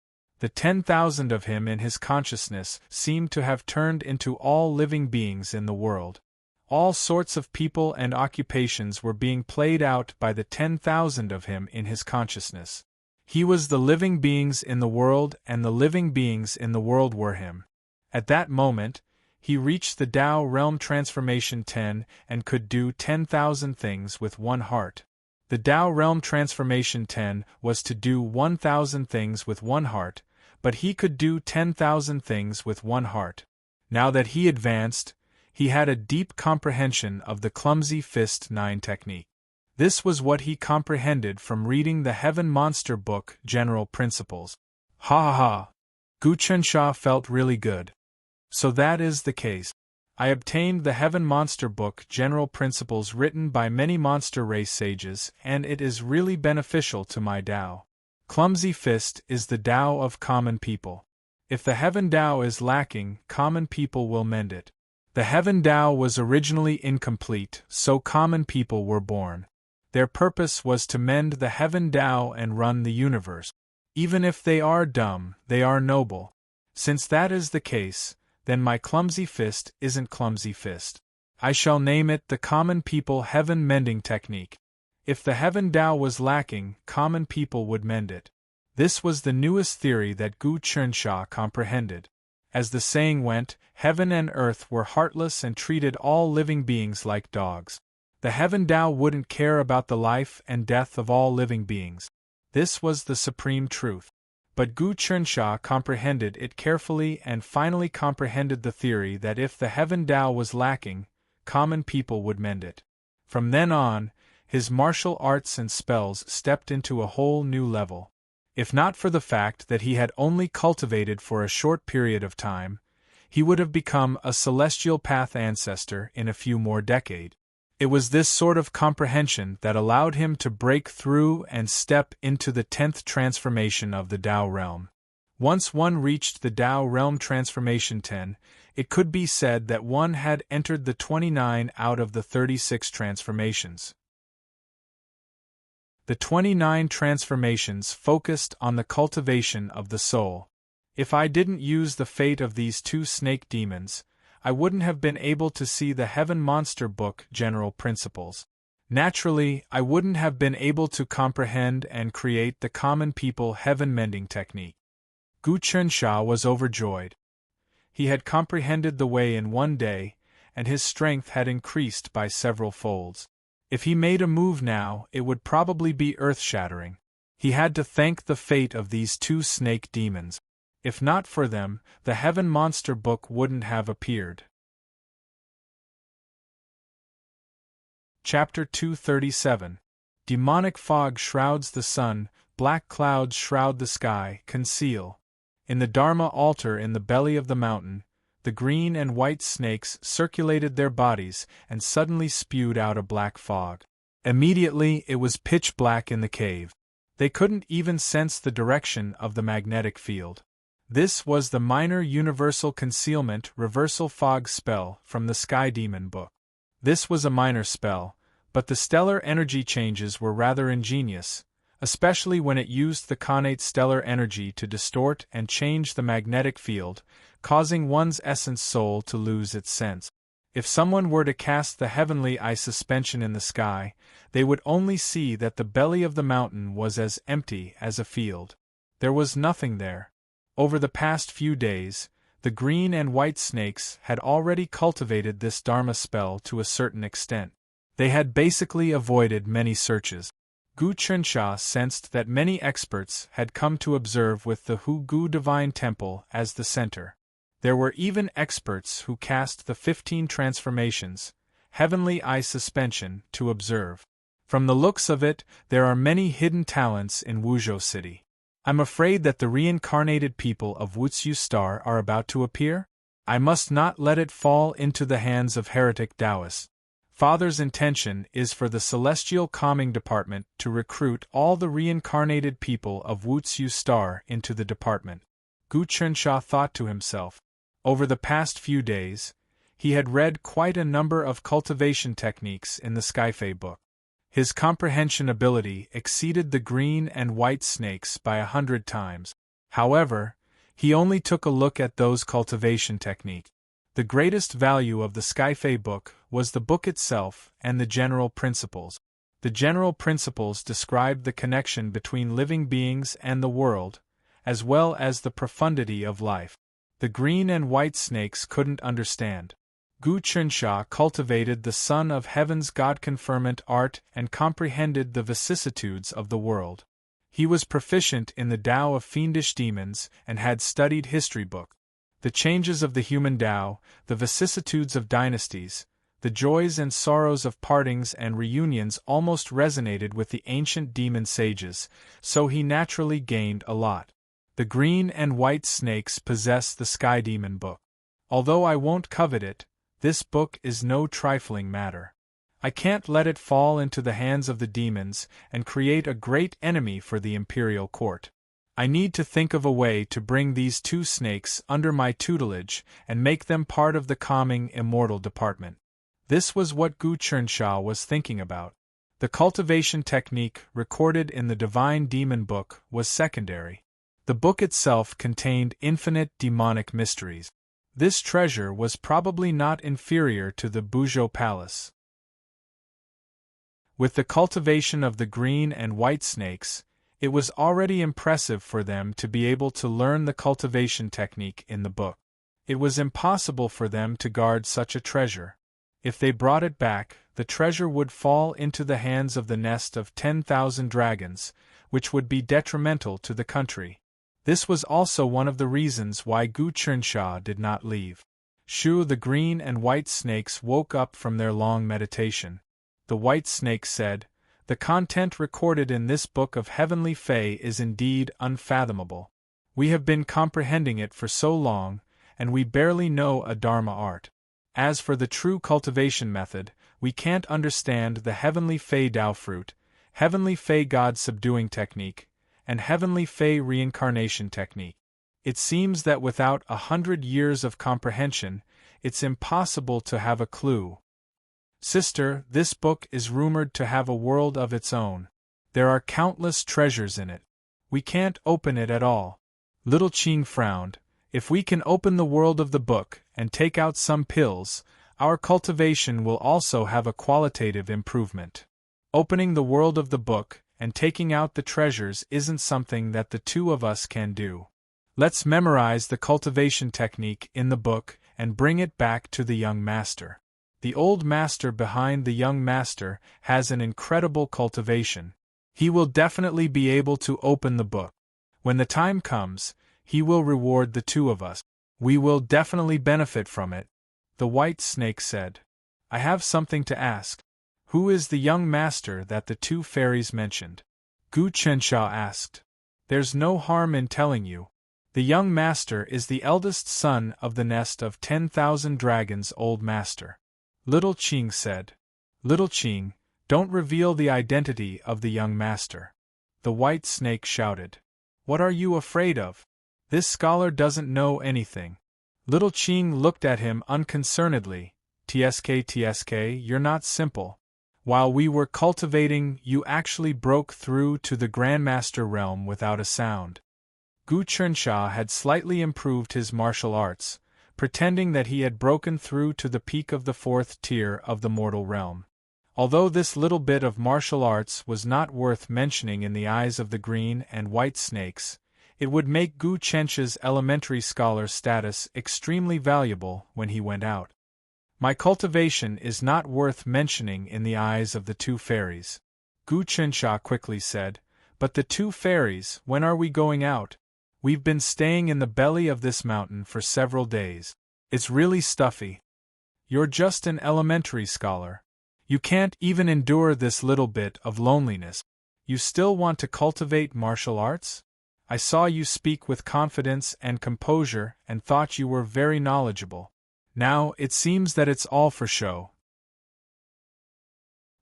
A: The 10,000 of him in his consciousness seemed to have turned into all living beings in the world. All sorts of people and occupations were being played out by the 10,000 of him in his consciousness. He was the living beings in the world, and the living beings in the world were him. At that moment, he reached the Tao Realm Transformation 10 and could do 10,000 things with one heart. The Tao Realm Transformation 10 was to do 1,000 things with one heart, but he could do 10,000 things with one heart. Now that he advanced, he had a deep comprehension of the Clumsy Fist 9 technique. This was what he comprehended from reading the Heaven Monster Book General Principles. Ha ha ha! Gu Qinsha felt really good. So that is the case. I obtained the Heaven Monster Book General Principles written by many monster race sages, and it is really beneficial to my Tao. Clumsy Fist is the Tao of common people. If the Heaven Tao is lacking, common people will mend it. The Heaven Tao was originally incomplete, so common people were born. Their purpose was to mend the Heaven Tao and run the universe. Even if they are dumb, they are noble. Since that is the case, then my Clumsy Fist isn't Clumsy Fist. I shall name it the Common People Heaven Mending Technique. If the Heaven Tao was lacking, common people would mend it. This was the newest theory that Gu Qinsha comprehended. As the saying went, heaven and earth were heartless and treated all living beings like dogs. The Heaven Tao wouldn't care about the life and death of all living beings. This was the supreme truth. But Gu Qinsha comprehended it carefully and finally comprehended the theory that if the Heaven Tao was lacking, common people would mend it. From then on, his martial arts and spells stepped into a whole new level. If not for the fact that he had only cultivated for a short period of time, he would have become a celestial path ancestor in a few more decades. It was this sort of comprehension that allowed him to break through and step into the 10th transformation of the Tao realm. Once one reached the Tao realm transformation 10, it could be said that one had entered the 29 out of the 36 transformations. The 29 transformations focused on the cultivation of the soul. If I didn't use the fate of these two snake demons, I wouldn't have been able to see the Heaven Monster Book General Principles. Naturally, I wouldn't have been able to comprehend and create the common people heaven-mending technique. Gu Chensha was overjoyed. He had comprehended the way in one day, and his strength had increased by several folds. If he made a move now, it would probably be earth-shattering. He had to thank the fate of these two snake demons. If not for them, the Heaven Monster book wouldn't have appeared. Chapter 237. Demonic fog shrouds the sun, black clouds shroud the sky, conceal. In the Dharma altar in the belly of the mountain, the green and white snakes circulated their bodies and suddenly spewed out a black fog. Immediately it was pitch black in the cave. They couldn't even sense the direction of the magnetic field. This was the minor universal concealment reversal fog spell from the Sky Demon book. This was a minor spell, but the stellar energy changes were rather ingenious, especially when it used the connate stellar energy to distort and change the magnetic field, causing one's essence soul to lose its sense. If someone were to cast the heavenly eye suspension in the sky, they would only see that the belly of the mountain was as empty as a field. There was nothing there. Over the past few days, the green and white snakes had already cultivated this Dharma spell to a certain extent. They had basically avoided many searches. Gu Chensha sensed that many experts had come to observe with the Hu Gu Divine Temple as the center. There were even experts who cast the 15 transformations, heavenly eye suspension, to observe. From the looks of it, there are many hidden talents in Wuzhou City. I'm afraid that the reincarnated people of Wutsu Star are about to appear? I must not let it fall into the hands of heretic Taoists. Father's intention is for the Celestial Calming Department to recruit all the reincarnated people of Wutsu Star into the department. Gu Chensha thought to himself. Over the past few days, he had read quite a number of cultivation techniques in the Skyfei book. His comprehension ability exceeded the green and white snakes by 100 times. However, he only took a look at those cultivation techniques. The greatest value of the Skyfei book was the book itself and the general principles. The general principles described the connection between living beings and the world, as well as the profundity of life. The green and white snakes couldn't understand. Gu Chensha cultivated the Son of Heaven's God-conferment art and comprehended the vicissitudes of the world. He was proficient in the Tao of fiendish demons and had studied history book. The changes of the human Tao, the vicissitudes of dynasties, the joys and sorrows of partings and reunions almost resonated with the ancient demon sages, so he naturally gained a lot. The green and white snakes possess the Sky Demon book. Although I won't covet it, this book is no trifling matter. I can't let it fall into the hands of the demons and create a great enemy for the imperial court. I need to think of a way to bring these two snakes under my tutelage and make them part of the calming immortal department. This was what Gu Chensha was thinking about. The cultivation technique recorded in the Divine Demon book was secondary. The book itself contained infinite demonic mysteries. This treasure was probably not inferior to the Buzhou Palace. With the cultivation of the green and white snakes, it was already impressive for them to be able to learn the cultivation technique in the book. It was impossible for them to guard such a treasure. If they brought it back, the treasure would fall into the hands of the nest of 10,000 dragons, which would be detrimental to the country. This was also one of the reasons why Gu Chensha did not leave. Shu, the green and white snakes, woke up from their long meditation. The white snake said, "The content recorded in this book of heavenly Fei is indeed unfathomable. We have been comprehending it for so long, and we barely know a Dharma art. As for the true cultivation method, we can't understand the heavenly Fei Tao fruit, heavenly Fei God subduing technique, and heavenly Fei reincarnation technique. It seems that without 100 years of comprehension, it's impossible to have a clue. Sister, this book is rumored to have a world of its own. There are countless treasures in it. We can't open it at all." Little Qing frowned. "If we can open the world of the book and take out some pills, our cultivation will also have a qualitative improvement." Opening the world of the book and taking out the treasures isn't something that the two of us can do. Let's memorize the cultivation technique in the book and bring it back to the young master. The old master behind the young master has an incredible cultivation. He will definitely be able to open the book. When the time comes, he will reward the two of us. We will definitely benefit from it. The white snake said, I have something to ask. Who is the young master that the two fairies mentioned? Gu Chensha asked. There's no harm in telling you. The young master is the eldest son of the nest of 10,000 dragons' old master. Little Qing said. Little Qing, don't reveal the identity of the young master. The white snake shouted. What are you afraid of? This scholar doesn't know anything. Little Qing looked at him unconcernedly. TSK, you're not simple. While we were cultivating, you actually broke through to the Grandmaster realm without a sound. Gu Chensha had slightly improved his martial arts, pretending that he had broken through to the peak of the 4th tier of the mortal realm. Although this little bit of martial arts was not worth mentioning in the eyes of the green and white snakes, it would make Gu Chensha's elementary scholar status extremely valuable when he went out. My cultivation is not worth mentioning in the eyes of the two fairies. Gu Chensha quickly said, but the two fairies, when are we going out? We've been staying in the belly of this mountain for several days. It's really stuffy. You're just an elementary scholar. You can't even endure this little bit of loneliness. You still want to cultivate martial arts? I saw you speak with confidence and composure and thought you were very knowledgeable. Now, it seems that it's all for show.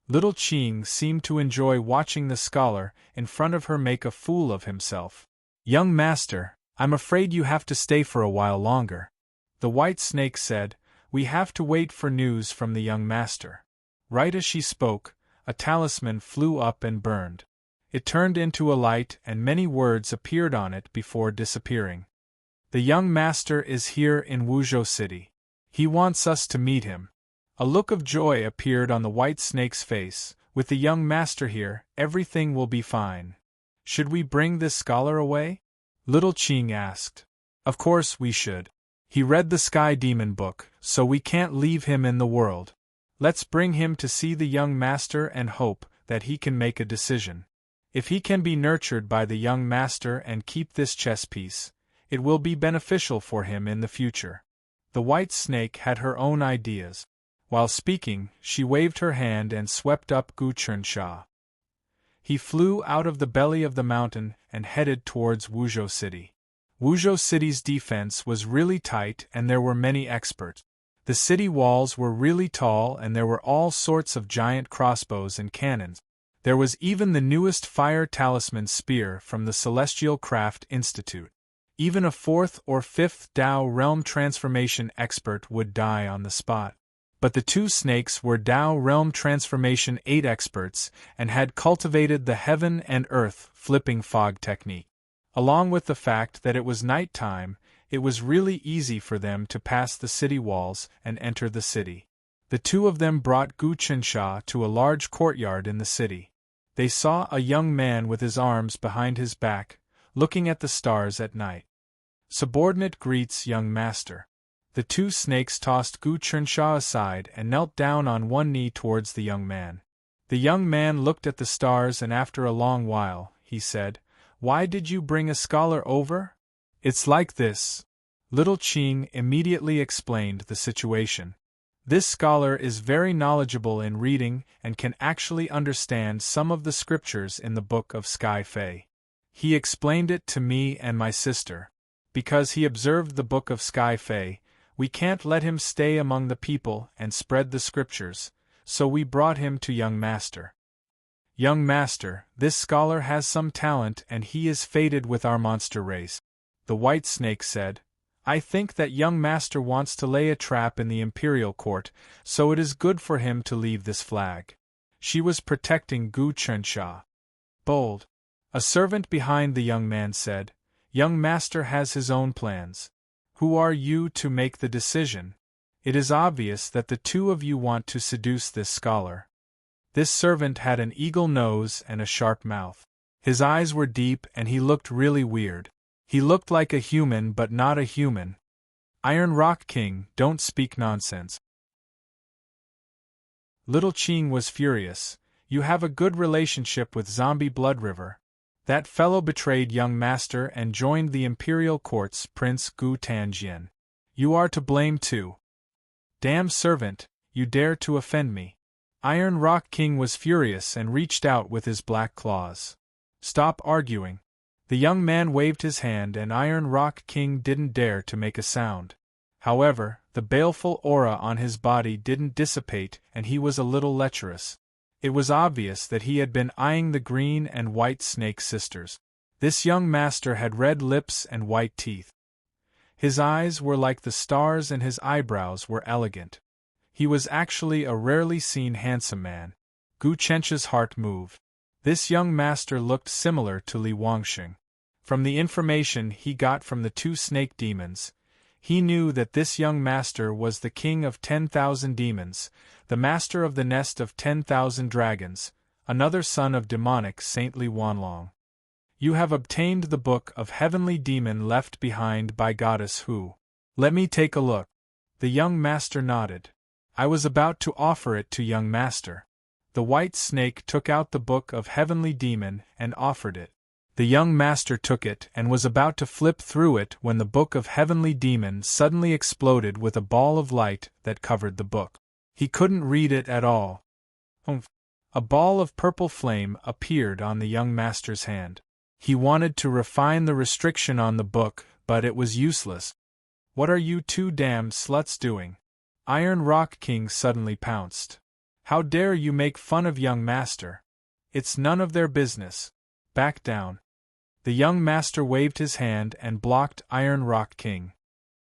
A: Little Qing seemed to enjoy watching the scholar in front of her make a fool of himself. Young master, I'm afraid you have to stay for a while longer. The white snake said, we have to wait for news from the young master. Right as she spoke, a talisman flew up and burned. It turned into a light and many words appeared on it before disappearing. The young master is here in Wuzhou City. He wants us to meet him. A look of joy appeared on the white snake's face. With the young master here, everything will be fine. Should we bring this scholar away? Little Qing asked. Of course we should. He read the Sky Demon book, so we can't leave him in the world. Let's bring him to see the young master and hope that he can make a decision. If he can be nurtured by the young master and keep this chess piece, it will be beneficial for him in the future. The white snake had her own ideas. While speaking, she waved her hand and swept up Gu Chensha. He flew out of the belly of the mountain and headed towards Wuzhou City. Wuzhou City's defense was really tight and there were many experts. The city walls were really tall and there were all sorts of giant crossbows and cannons. There was even the newest fire talisman spear from the Celestial Craft Institute. Even a 4th or 5th Dao Realm Transformation expert would die on the spot. But the two snakes were Dao Realm Transformation 8 experts and had cultivated the heaven and earth flipping fog technique. Along with the fact that it was night time, it was really easy for them to pass the city walls and enter the city. The two of them brought Gu Chensha to a large courtyard in the city. They saw a young man with his arms behind his back, looking at the stars at night. Subordinate greets young master. The two snakes tossed Gu Chensha aside and knelt down on one knee towards the young man. The young man looked at the stars and after a long while, he said, Why did you bring a scholar over? It's like this. Little Qing immediately explained the situation. This scholar is very knowledgeable in reading and can actually understand some of the scriptures in the Book of Sky Fae. He explained it to me and my sister. Because he observed the Book of Sky Fae, we can't let him stay among the people and spread the scriptures, so we brought him to young master. Young master, this scholar has some talent and he is fated with our monster race. The white snake said, I think that young master wants to lay a trap in the imperial court, so it is good for him to leave this flag. She was protecting Gu Chensha. Bold. A servant behind the young man said, Young master has his own plans. Who are you to make the decision? It is obvious that the two of you want to seduce this scholar. This servant had an eagle nose and a sharp mouth. His eyes were deep and he looked really weird. He looked like a human but not a human. Iron Rock King, don't speak nonsense. Little Ching was furious. You have a good relationship with Zombie Blood River. That fellow betrayed young master and joined the imperial courts, Prince Gu Tanjian. You are to blame too. Damn servant, you dare to offend me. Iron Rock King was furious and reached out with his black claws. Stop arguing. The young man waved his hand and Iron Rock King didn't dare to make a sound. However, the baleful aura on his body didn't dissipate and he was a little lecherous. It was obvious that he had been eyeing the green and white snake sisters. This young master had red lips and white teeth. His eyes were like the stars and his eyebrows were elegant. He was actually a rarely seen handsome man. Gu Chencha's heart moved. This young master looked similar to Li Wangxing. From the information he got from the two snake demons, he knew that this young master was the king of 10,000 demons, the master of the nest of 10,000 dragons, another son of demonic Saint Li Wanlong. You have obtained the book of heavenly demon left behind by Goddess Hu. Let me take a look. The young master nodded. I was about to offer it to young master. The white snake took out the book of heavenly demon and offered it. The young master took it and was about to flip through it when the book of heavenly demon suddenly exploded with a ball of light that covered the book. He couldn't read it at all. Humph! A ball of purple flame appeared on the young master's hand. He wanted to refine the restriction on the book, but it was useless. What are you two damned sluts doing? Iron Rock King suddenly pounced. How dare you make fun of young master? It's none of their business. Back down. The young master waved his hand and blocked Iron Rock King.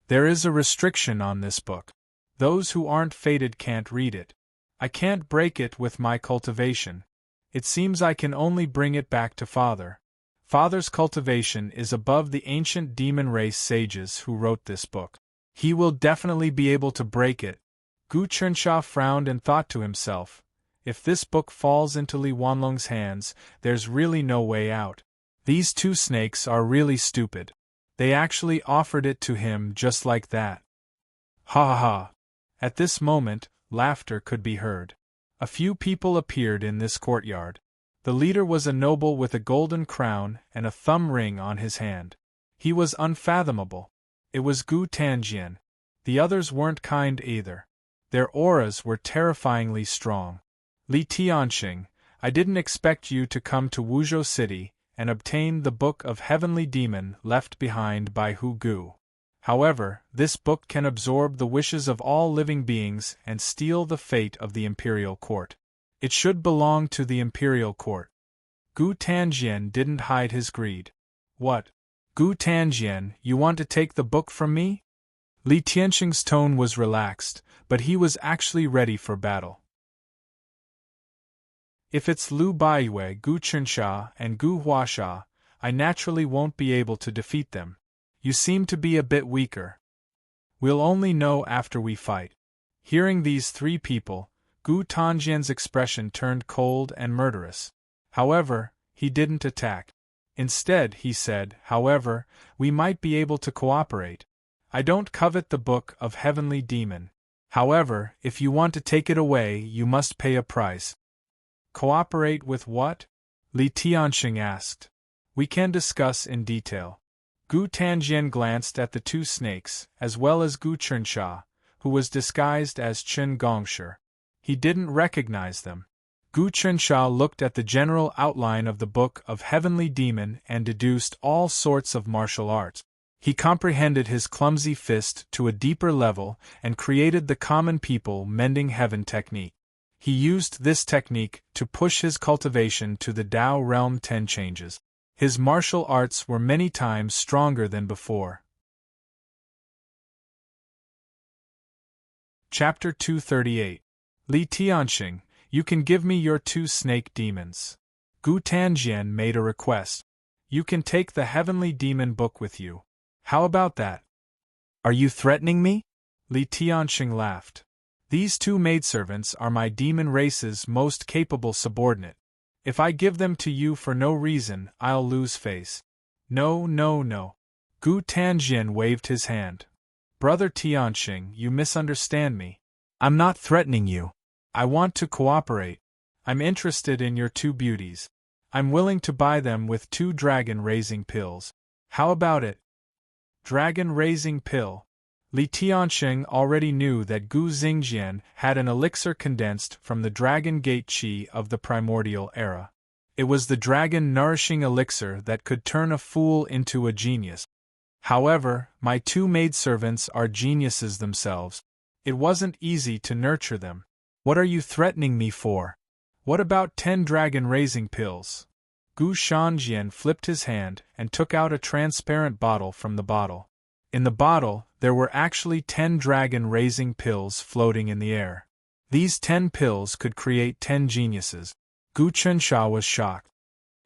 A: There is a restriction on this book. Those who aren't fated can't read it. I can't break it with my cultivation. It seems I can only bring it back to Father. Father's cultivation is above the ancient demon race sages who wrote this book. He will definitely be able to break it. Gu Chensha frowned and thought to himself, if this book falls into Li Wanlong's hands, there's really no way out. These two snakes are really stupid. They actually offered it to him just like that. Ha ha ha. At this moment, laughter could be heard. A few people appeared in this courtyard. The leader was a noble with a golden crown and a thumb ring on his hand. He was unfathomable. It was Gu Tanjian. The others weren't kind either. Their auras were terrifyingly strong. Li Tianxing, I didn't expect you to come to Wuzhou City and obtain the book of heavenly demon left behind by Hu Gu. However, this book can absorb the wishes of all living beings and steal the fate of the imperial court. It should belong to the imperial court. Gu Tanjian didn't hide his greed. What? Gu Tanjian, you want to take the book from me? Li Tianxing's tone was relaxed, but he was actually ready for battle. If it's Lu Baiyue, Gu Chensha, and Gu Huasha, I naturally won't be able to defeat them. You seem to be a bit weaker. We'll only know after we fight. Hearing these three people, Gu Tanjian's expression turned cold and murderous. However, he didn't attack. Instead, he said, however, we might be able to cooperate. I don't covet the book of heavenly demon. However, if you want to take it away, you must pay a price. Cooperate with what? Li Tianxing asked. We can discuss in detail. Gu Tanjian glanced at the two snakes, as well as Gu Chensha, who was disguised as Chen Gongshi. He didn't recognize them. Gu Chensha looked at the general outline of the book of heavenly demon and deduced all sorts of martial arts. He comprehended his clumsy fist to a deeper level and created the common people mending heaven technique. He used this technique to push his cultivation to the Tao realm 10 changes. His martial arts were many times stronger than before. Chapter 238. Li Tianxing, you can give me your two snake demons. Gu Tanjian made a request. You can take the heavenly demon book with you. How about that? Are you threatening me? Li Tianxing laughed. These two maidservants are my demon race's most capable subordinate. If I give them to you for no reason, I'll lose face. No, no, no. Gu Tanjian waved his hand. Brother Tianxing, you misunderstand me. I'm not threatening you. I want to cooperate. I'm interested in your two beauties. I'm willing to buy them with 2 dragon-raising pills. How about it? Dragon-raising pill. Li Tianxing already knew that Gu Xingjian had an elixir condensed from the Dragon Gate Qi of the primordial era. It was the dragon-nourishing elixir that could turn a fool into a genius. However, my 2 maidservants are geniuses themselves. It wasn't easy to nurture them. What are you threatening me for? What about 10 dragon-raising pills? Gu Shanjian flipped his hand and took out a transparent bottle from the bottle. In the bottle, there were actually 10 dragon-raising pills floating in the air. These 10 pills could create 10 geniuses. Gu Chensha was shocked.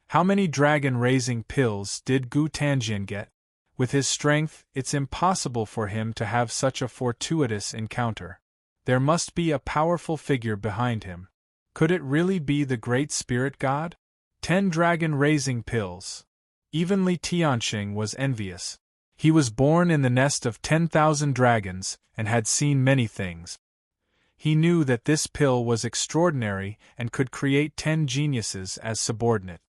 A: How many dragon-raising pills did Gu Tanjian get? With his strength, it's impossible for him to have such a fortuitous encounter. There must be a powerful figure behind him. Could it really be the great spirit god? 10 dragon-raising pills. Even Li Tianxing was envious. He was born in the nest of 10,000 dragons and had seen many things. He knew that this pill was extraordinary and could create 10 geniuses as subordinate.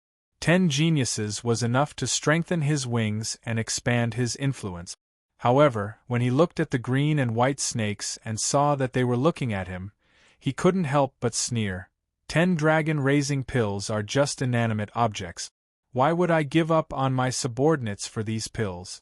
A: 10 geniuses was enough to strengthen his wings and expand his influence. However, when he looked at the green and white snakes and saw that they were looking at him, he couldn't help but sneer. 10 dragon-raising pills are just inanimate objects. Why would I give up on my subordinates for these pills?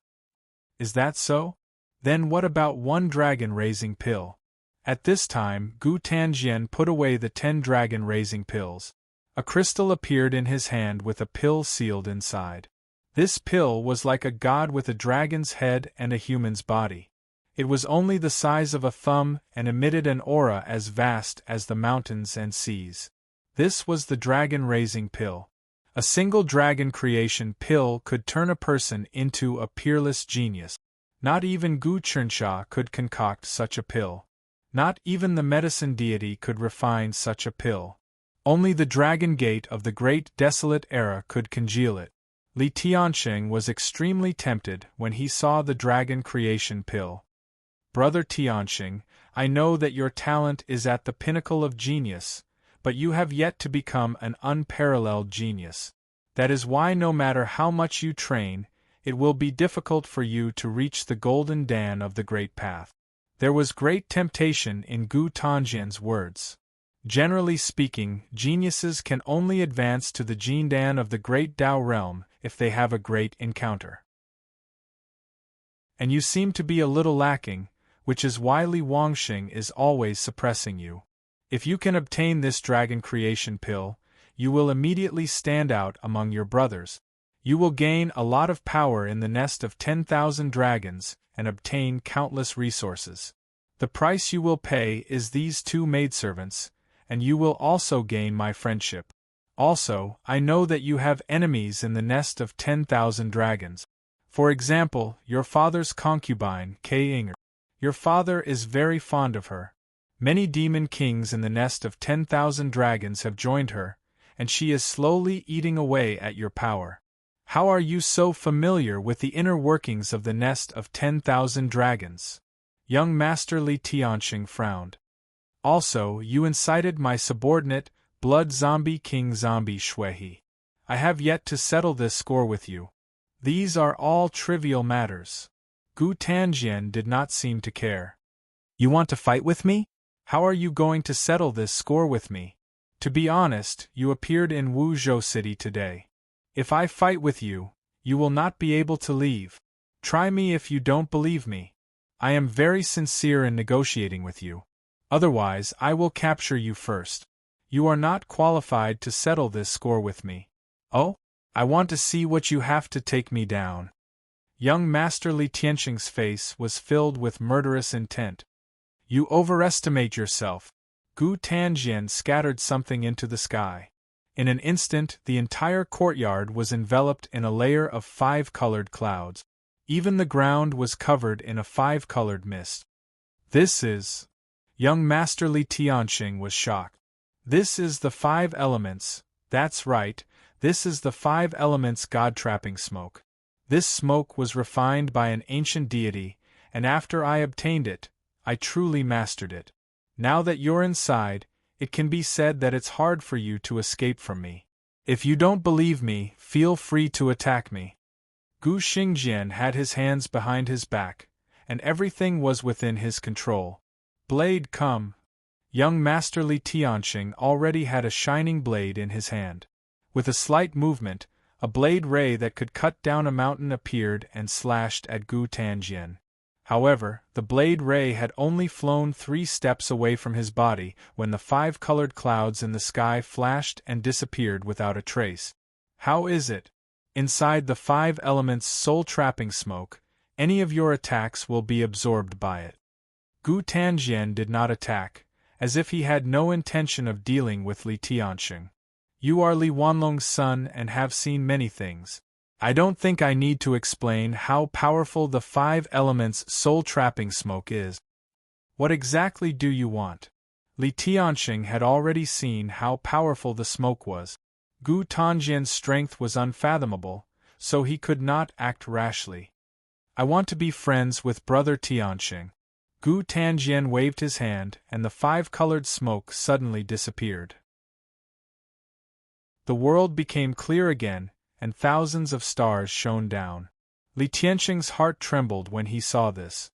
A: Is that so? Then what about 1 dragon-raising pill? At this time, Gu Tanjian put away the 10 dragon-raising pills. A crystal appeared in his hand with a pill sealed inside. This pill was like a god with a dragon's head and a human's body. It was only the size of a thumb and emitted an aura as vast as the mountains and seas. This was the dragon-raising pill. A single dragon creation pill could turn a person into a peerless genius. Not even Gu Chensha could concoct such a pill. Not even the medicine deity could refine such a pill. Only the Dragon Gate of the Great Desolate Era could congeal it. Li Tianxing was extremely tempted when he saw the dragon creation pill. Brother Tianxing, I know that your talent is at the pinnacle of genius, but you have yet to become an unparalleled genius. That is why no matter how much you train, it will be difficult for you to reach the golden Dan of the Great Path. There was great temptation in Gu Tanjian's words. Generally speaking, geniuses can only advance to the Jindan of the Great Tao realm if they have a great encounter. And you seem to be a little lacking, which is why Li Wangxing is always suppressing you. If you can obtain this dragon creation pill, you will immediately stand out among your brothers. You will gain a lot of power in the nest of 10,000 dragons and obtain countless resources. The price you will pay is these 2 maidservants, and you will also gain my friendship. Also, I know that you have enemies in the nest of 10,000 dragons. For example, your father's concubine, Kei Inger. Your father is very fond of her. Many demon kings in the nest of 10,000 dragons have joined her, and she is slowly eating away at your power. How are you so familiar with the inner workings of the nest of 10,000 dragons? Young Master Li Tianxing frowned. Also, you incited my subordinate, Blood Zombie King Zombie Shuihe. I have yet to settle this score with you. These are all trivial matters. Gu Tanjian did not seem to care. You want to fight with me? How are you going to settle this score with me? To be honest, you appeared in Wuzhou City today. If I fight with you, you will not be able to leave. Try me if you don't believe me. I am very sincere in negotiating with you. Otherwise, I will capture you first. You are not qualified to settle this score with me. Oh? I want to see what you have to take me down. Young Master Li Tianxing's face was filled with murderous intent. You overestimate yourself. Gu Tanjian scattered something into the sky. In an instant, the entire courtyard was enveloped in a layer of 5-colored clouds. Even the ground was covered in a 5-colored mist. This is... Young Master Li Tianxing was shocked. This is the 5 elements, that's right, this is the 5 elements god-trapping smoke. This smoke was refined by an ancient deity, and after I obtained it, I truly mastered it. Now that you're inside, it can be said that it's hard for you to escape from me. If you don't believe me, feel free to attack me. Gu Xingjian had his hands behind his back, and everything was within his control. Blade, come! Young Master Li Tianxing already had a shining blade in his hand. With a slight movement, a blade ray that could cut down a mountain appeared and slashed at Gu Tanjian. However, the blade ray had only flown 3 steps away from his body when the 5 colored clouds in the sky flashed and disappeared without a trace. How is it? Inside the 5 elements soul-trapping smoke, any of your attacks will be absorbed by it. Gu Tanjian did not attack, as if he had no intention of dealing with Li Tianxing. You are Li Wanlong's son and have seen many things. I don't think I need to explain how powerful the 5 elements soul-trapping smoke is. What exactly do you want? Li Tianxing had already seen how powerful the smoke was. Gu Tanjian's strength was unfathomable, so he could not act rashly. I want to be friends with Brother Tianxing. Gu Tanjian waved his hand, and the 5-colored smoke suddenly disappeared. The world became clear again, and thousands of stars shone down. Li Tianxing's heart trembled when he saw this.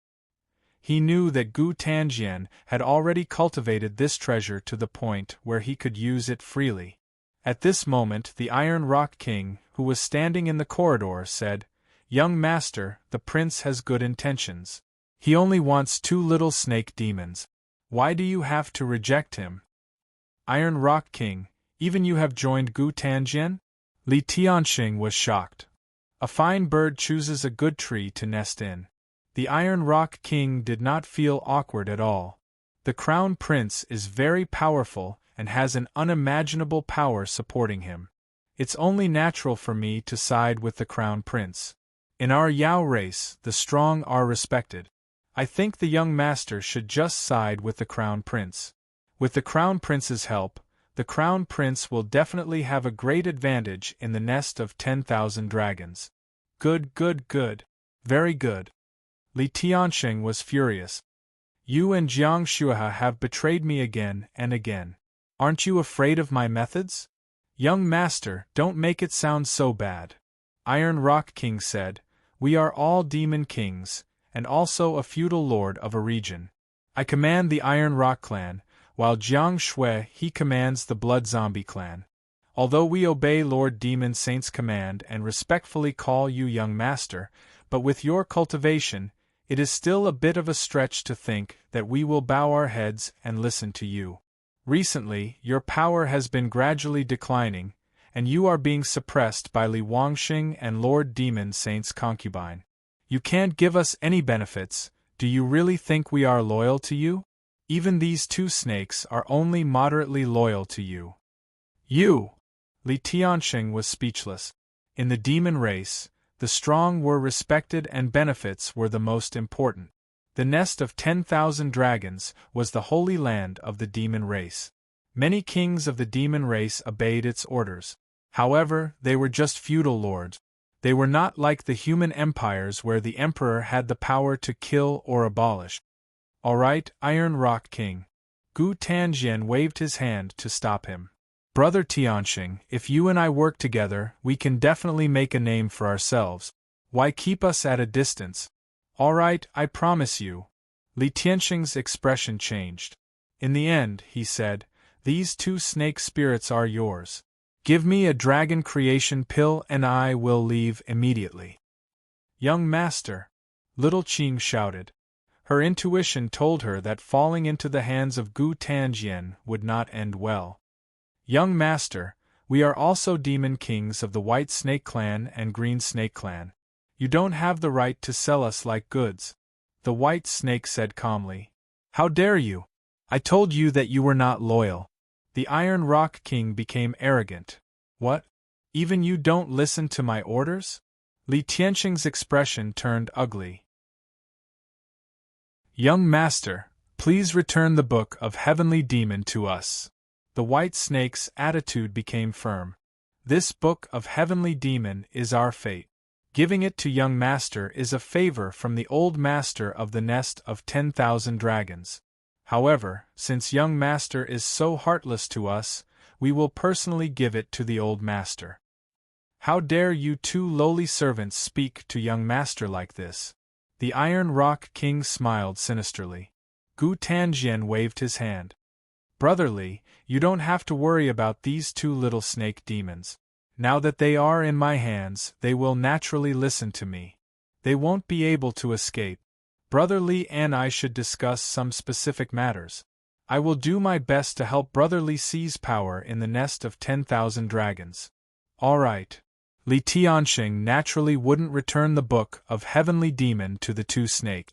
A: He knew that Gu Tanjian had already cultivated this treasure to the point where he could use it freely. At this moment the Iron Rock King, who was standing in the corridor, said, "Young master, the prince has good intentions. He only wants 2 little snake demons. Why do you have to reject him?" Iron Rock King, even you have joined Gu Tanjian? Li Tianxing was shocked. A fine bird chooses a good tree to nest in. The Iron Rock King did not feel awkward at all. The Crown Prince is very powerful and has an unimaginable power supporting him. It's only natural for me to side with the Crown Prince. In our Yao race, the strong are respected. I think the young master should just side with the Crown Prince. With the Crown Prince's help, the Crown Prince will definitely have a great advantage in the nest of 10,000 dragons. Good, good, good. Very good. Li Tianxing was furious. You and Jiang Shuihe have betrayed me again and again. Aren't you afraid of my methods? Young master, don't make it sound so bad. Iron Rock King said, "We are all demon kings, and also a feudal lord of a region. I command the Iron Rock clan, while Jiang Shui he commands the Blood Zombie clan. Although we obey Lord Demon Saint's command and respectfully call you young master, but with your cultivation, it is still a bit of a stretch to think that we will bow our heads and listen to you. Recently, your power has been gradually declining, and you are being suppressed by Li Wangxing and Lord Demon Saint's concubine. You can't give us any benefits. Do you really think we are loyal to you? Even these 2 snakes are only moderately loyal to you." You! Li Tianxing was speechless. In the demon race, the strong were respected and benefits were the most important. The nest of 10,000 dragons was the holy land of the demon race. Many kings of the demon race obeyed its orders. However, they were just feudal lords. They were not like the human empires where the emperor had the power to kill or abolish. All right, Iron Rock King. Gu Tanjian waved his hand to stop him. Brother Tianxing, if you and I work together, we can definitely make a name for ourselves. Why keep us at a distance? All right, I promise you. Li Tianxing's expression changed. In the end, he said, these 2 snake spirits are yours. Give me a dragon creation pill and I will leave immediately. Young master! Little Qing shouted. Her intuition told her that falling into the hands of Gu Tanjian would not end well. Young master, we are also demon kings of the White Snake Clan and Green Snake Clan. You don't have the right to sell us like goods. The White Snake said calmly. How dare you? I told you that you were not loyal. The Iron Rock King became arrogant. What? Even you don't listen to my orders? Li Tianxing's expression turned ugly. Young master, Please return the Book of Heavenly Demon to us. The white snake's attitude became firm. This Book of Heavenly Demon is our fate. Giving it to young master is a favor from the old master of the nest of 10,000 dragons. However, since young master is so heartless to us, we will personally give it to the old master. How dare you two lowly servants speak to young master like this? The Iron Rock King smiled sinisterly. Gu Tanjian waved his hand. Brother Li, you don't have to worry about these two little snake demons. Now that they are in my hands, they will naturally listen to me. They won't be able to escape. Brother Li and I should discuss some specific matters. I will do my best to help Brother Li seize power in the nest of 10,000 dragons. All right. Li Tianxing naturally wouldn't return the Book of Heavenly Demon to the two snakes.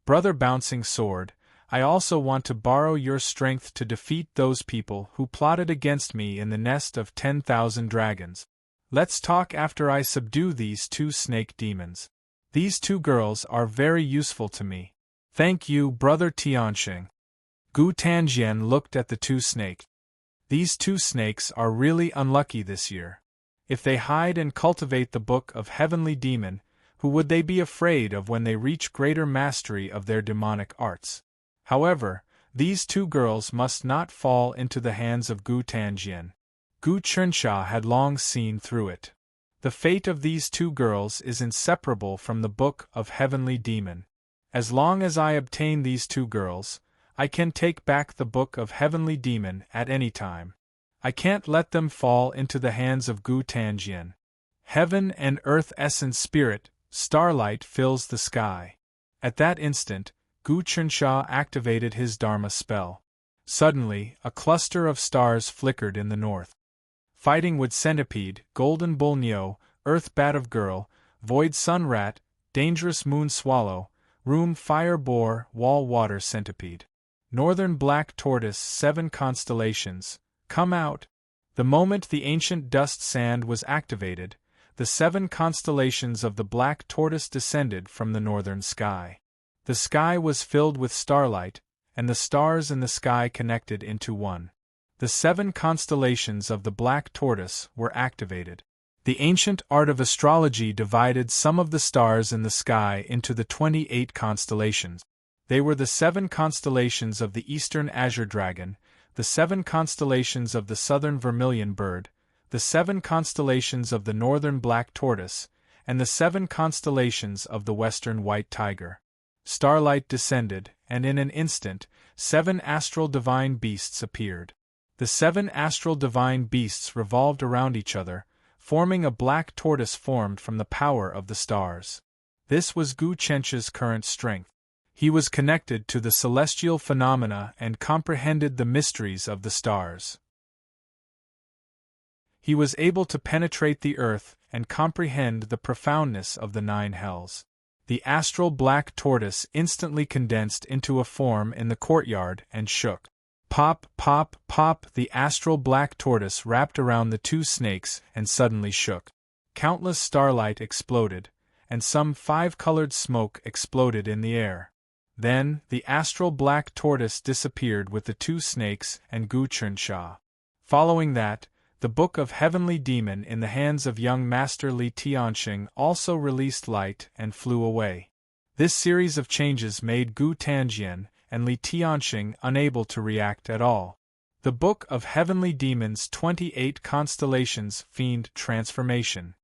A: Brother Bouncing Sword, I also want to borrow your strength to defeat those people who plotted against me in the nest of 10,000 dragons. Let's talk after I subdue these two snake demons. These two girls are very useful to me. Thank you, Brother Tianxing. Gu Tanjian looked at the two snakes. These two snakes are really unlucky this year. If they hide and cultivate the Book of Heavenly Demon, who would they be afraid of when they reach greater mastery of their demonic arts? However, these two girls must not fall into the hands of Gu Tanjian. Gu Chunxia had long seen through it. The fate of these two girls is inseparable from the Book of Heavenly Demon. As long as I obtain these two girls, I can take back the Book of Heavenly Demon at any time. I can't let them fall into the hands of Gu Tanjian. Heaven and earth essence spirit, starlight fills the sky. At that instant, Gu Chunxia activated his Dharma spell. Suddenly, a cluster of stars flickered in the north. Fighting Wood Centipede, Golden Bull Neo, Earth Bat of Girl, Void Sun Rat, Dangerous Moon Swallow, Room Fire Boar, Wall Water Centipede. Northern Black Tortoise 7 constellations, come out! The moment the ancient dust sand was activated, the 7 constellations of the Black Tortoise descended from the northern sky. The sky was filled with starlight, and the stars in the sky connected into one. The 7 constellations of the Black Tortoise were activated. The ancient art of astrology divided some of the stars in the sky into the 28 constellations. They were the 7 constellations of the Eastern Azure Dragon, the 7 constellations of the Southern Vermilion Bird, the 7 constellations of the Northern Black Tortoise, and the 7 constellations of the Western White Tiger. Starlight descended, and in an instant, 7 astral divine beasts appeared. The 7 astral divine beasts revolved around each other, forming a black tortoise formed from the power of the stars. This was Gu Chencha's current strength. He was connected to the celestial phenomena and comprehended the mysteries of the stars. He was able to penetrate the earth and comprehend the profoundness of the 9 hells. The astral black tortoise instantly condensed into a form in the courtyard and shook. Pop, pop, pop! The astral black tortoise wrapped around the 2 snakes and suddenly shook. Countless starlight exploded, and some 5-colored smoke exploded in the air. Then, the astral black tortoise disappeared with the 2 snakes and Gu Chunxia. Following that, the Book of Heavenly Demon in the hands of young Master Li Tianxing also released light and flew away. This series of changes made Gu Tanjian and Li Tianxing unable to react at all. The Book of Heavenly Demon's 28 constellations feigned transformation.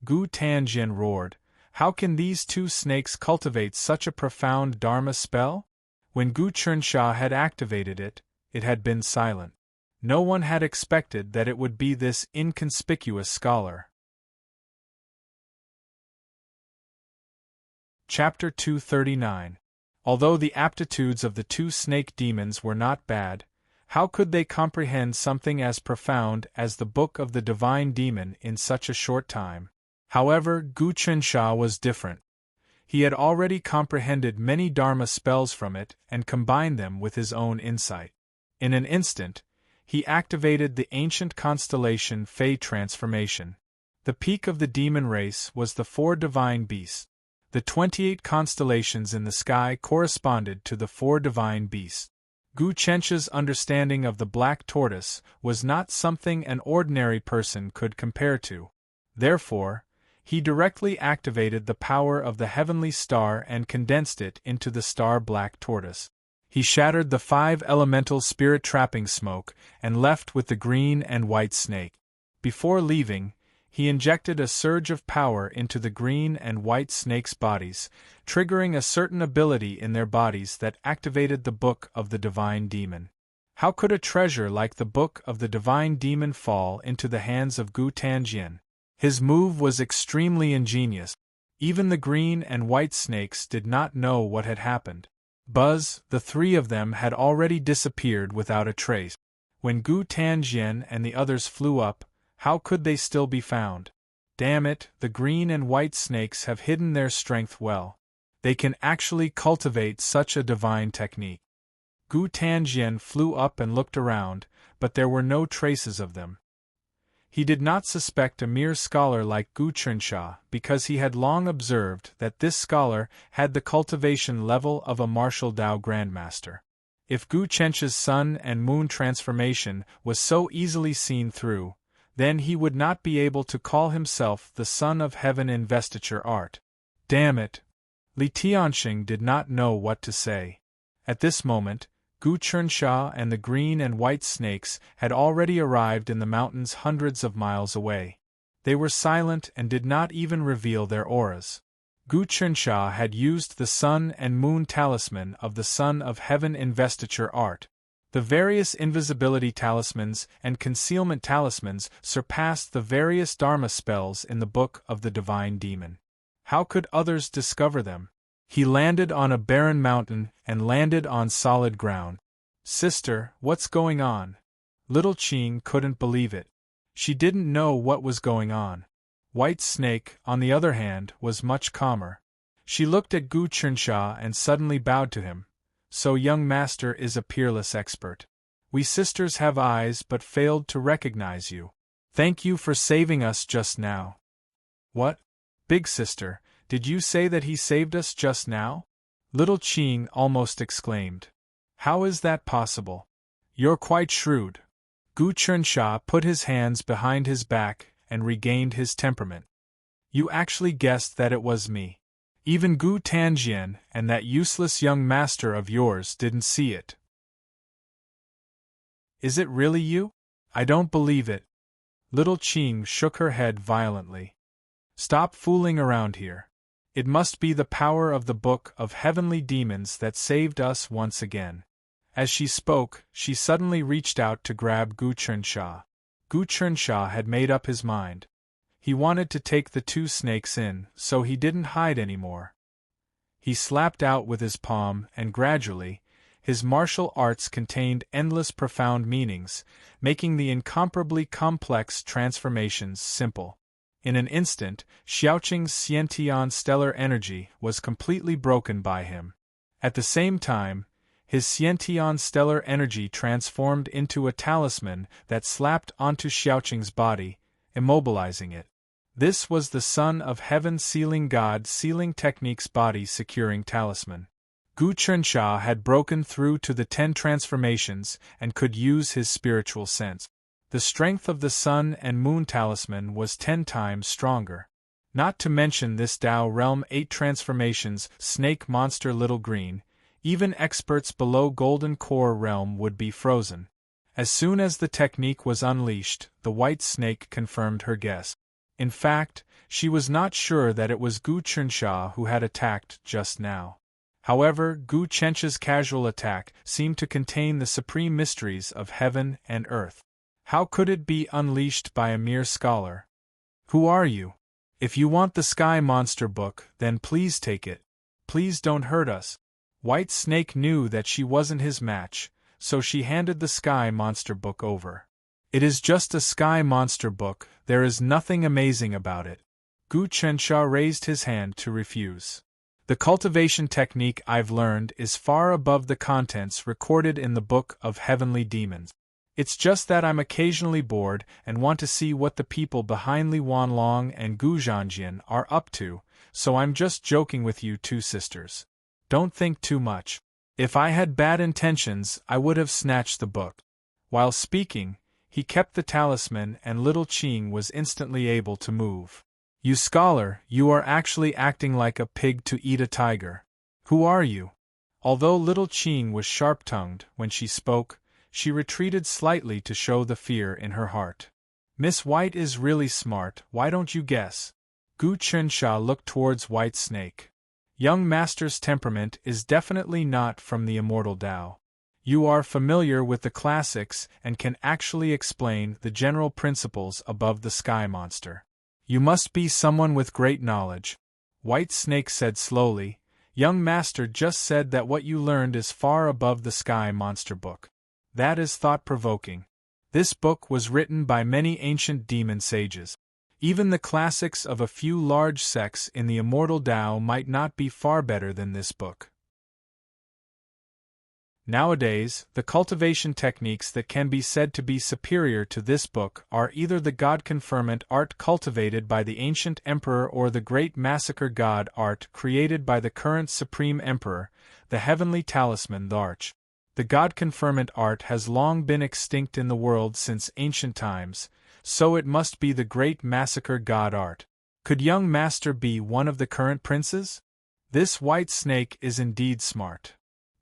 A: Gu Tanjian roared, "How can these 2 snakes cultivate such a profound Dharma spell?" When Gu Chunxia had activated it, it had been silent. No one had expected that it would be this inconspicuous scholar. Chapter 239. Although the aptitudes of the 2 snake demons were not bad, how could they comprehend something as profound as the Book of the Divine Demon in such a short time? However, Gu Chunxia was different. He had already comprehended many Dharma spells from it and combined them with his own insight. In an instant, he activated the ancient constellation Fei transformation. The peak of the demon race was the 4 divine beasts. The 28 constellations in the sky corresponded to the 4 divine beasts. Gu Chencha's understanding of the black tortoise was not something an ordinary person could compare to. Therefore, he directly activated the power of the heavenly star and condensed it into the star black tortoise. He shattered the 5 elemental spirit trapping smoke and left with the green and white snake. Before leaving, he injected a surge of power into the green and white snake's bodies, triggering a certain ability in their bodies that activated the Book of the Divine Demon. How could a treasure like the Book of the Divine Demon fall into the hands of Gu Tanjian? His move was extremely ingenious. Even the green and white snakes did not know what had happened. Buzz, the 3 of them had already disappeared without a trace. When Gu Tanjian and the others flew up, how could they still be found? Damn it, the green and white snakes have hidden their strength well. They can actually cultivate such a divine technique. Gu Tanjian flew up and looked around, but there were no traces of them. He did not suspect a mere scholar like Gu Chensha because he had long observed that this scholar had the cultivation level of a martial Dao grandmaster. If Gu Chensha's sun and moon transformation was so easily seen through, then he would not be able to call himself the son of heaven investiture art. Damn it! Li Tianxing did not know what to say. At this moment, Gu Chensha and the green and white snakes had already arrived in the mountains hundreds of miles away. They were silent and did not even reveal their auras. Gu Chensha had used the sun and moon talisman of the son of heaven investiture art. The various invisibility talismans and concealment talismans surpassed the various Dharma spells in the Book of the Divine Demon. How could others discover them? He landed on a barren mountain and landed on solid ground. Sister, what's going on? Little Qing couldn't believe it. She didn't know what was going on. White Snake, on the other hand, was much calmer. She looked at Gu Chensha and suddenly bowed to him. So young master is a peerless expert. We sisters have eyes but failed to recognize you. Thank you for saving us just now. What? Big sister, did you say that he saved us just now? Little Qing almost exclaimed. How is that possible? You're quite shrewd. Gu Chensha put his hands behind his back and regained his temperament. You actually guessed that it was me. Even Gu Tanjian and that useless young master of yours didn't see it. Is it really you? I don't believe it. Little Qing shook her head violently. Stop fooling around here. It must be the power of the Book of Heavenly Demons that saved us once again. As she spoke, she suddenly reached out to grab Gu Chensha. Gu Chensha had made up his mind. He wanted to take the 2 snakes in, so he didn't hide anymore. He slapped out with his palm, and gradually, his martial arts contained endless profound meanings, making the incomparably complex transformations simple. In an instant, Xiaoqing's Xiantian stellar energy was completely broken by him. At the same time, his Xiantian stellar energy transformed into a talisman that slapped onto Xiaoqing's body, immobilizing it. This was the Son of Heaven Sealing God Sealing Technique's body securing talisman. Gu Chensha had broken through to the 10 transformations and could use his spiritual sense. The strength of the Sun and Moon talisman was 10 times stronger. Not to mention this Tao Realm 8 transformations, Snake Monster Little Green, even experts below Golden Core Realm would be frozen. As soon as the technique was unleashed, the White Snake confirmed her guess. In fact, she was not sure that it was Gu Chensha who had attacked just now. However, Gu Chensha's casual attack seemed to contain the supreme mysteries of heaven and earth. How could it be unleashed by a mere scholar? Who are you? If you want the Sky Monster book, then please take it. Please don't hurt us. White Snake knew that she wasn't his match, so she handed the Sky Monster book over. It is just a Sky Monster book, there is nothing amazing about it. Gu Chensha raised his hand to refuse. The cultivation technique I've learned is far above the contents recorded in the Book of Heavenly Demons. It's just that I'm occasionally bored and want to see what the people behind Li Wanlong and Gu Zhanjian are up to, so I'm just joking with you two sisters. Don't think too much. If I had bad intentions, I would have snatched the book. While speaking, he kept the talisman and little Ching was instantly able to move. You scholar, you are actually acting like a pig to eat a tiger. Who are you? Although little Ching was sharp-tongued when she spoke, she retreated slightly to show the fear in her heart. Miss White is really smart, why don't you guess? Gu Chunsha looked towards White Snake. Young Master's temperament is definitely not from the immortal Tao. You are familiar with the classics and can actually explain the general principles above the sky monster. You must be someone with great knowledge. White Snake said slowly. Young Master just said that what you learned is far above the sky monster book. That is thought-provoking. This book was written by many ancient demon sages. Even the classics of a few large sects in the immortal Tao might not be far better than this book. Nowadays, the cultivation techniques that can be said to be superior to this book are either the God-conferment art cultivated by the ancient emperor or the great massacre god art created by the current supreme emperor, the heavenly talisman the arch. The God-conferment art has long been extinct in the world since ancient times, so it must be the great massacre god art. Could young Master be one of the current princes? This White Snake is indeed smart.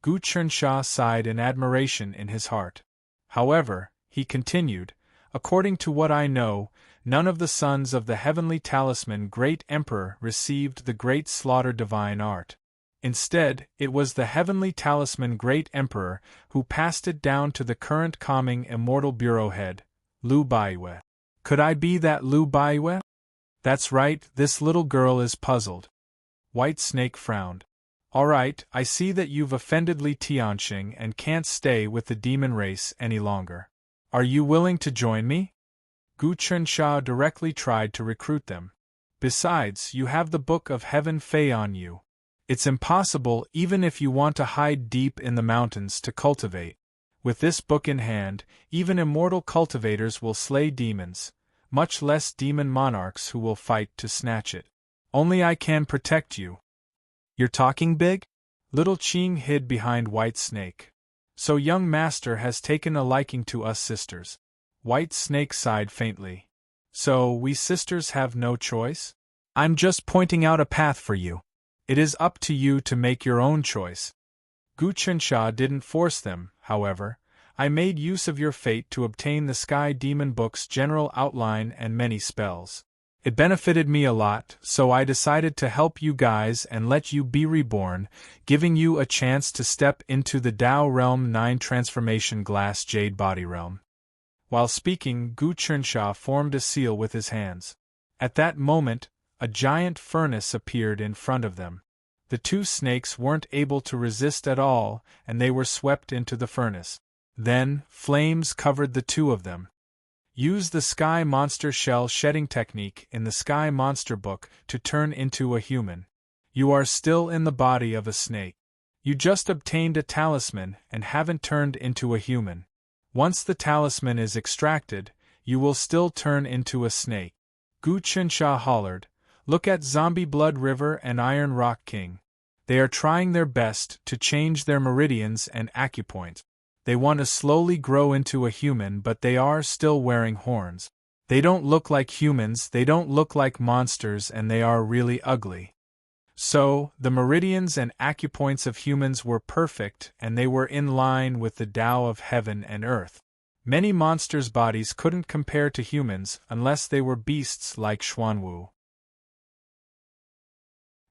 A: Gu Chunsha sighed in admiration in his heart. However, he continued, according to what I know, none of the sons of the heavenly talisman great emperor received the great slaughter divine art. Instead, it was the heavenly talisman great emperor who passed it down to the current calming immortal bureau head, Lu Baiwe. Could I be that Lu Baiwe? That's right, this little girl is puzzled. White Snake frowned. All right, I see that you've offended Li Tianxing and can't stay with the demon race any longer. Are you willing to join me? Gu Chunsha directly tried to recruit them. Besides, you have the Book of Heaven Fei on you. It's impossible, even if you want to hide deep in the mountains, to cultivate. With this book in hand, even immortal cultivators will slay demons, much less demon monarchs who will fight to snatch it. Only I can protect you. You're talking big? Little Ching hid behind White Snake. So young Master has taken a liking to us sisters. White Snake sighed faintly. So we sisters have no choice? I'm just pointing out a path for you. It is up to you to make your own choice. Gu Chunsha didn't force them, however. I made use of your fate to obtain the Sky Demon Book's general outline and many spells. It benefited me a lot, so I decided to help you guys and let you be reborn, giving you a chance to step into the Tao Realm 9 Transformation Glass Jade Body Realm. While speaking, Gu Chunsha formed a seal with his hands. At that moment, a giant furnace appeared in front of them. The two snakes weren't able to resist at all, and they were swept into the furnace. Then, flames covered the two of them. Use the Sky Monster Shell Shedding Technique in the Sky Monster Book to turn into a human. You are still in the body of a snake. You just obtained a talisman and haven't turned into a human. Once the talisman is extracted, you will still turn into a snake. Gu Chunsha hollered, Look at Zombie Blood River and Iron Rock King. They are trying their best to change their meridians and acupoints. They want to slowly grow into a human, but they are still wearing horns. They don't look like humans, they don't look like monsters, and they are really ugly. So, the meridians and acupoints of humans were perfect, and they were in line with the Tao of heaven and earth. Many monsters' bodies couldn't compare to humans unless they were beasts like Xuanwu.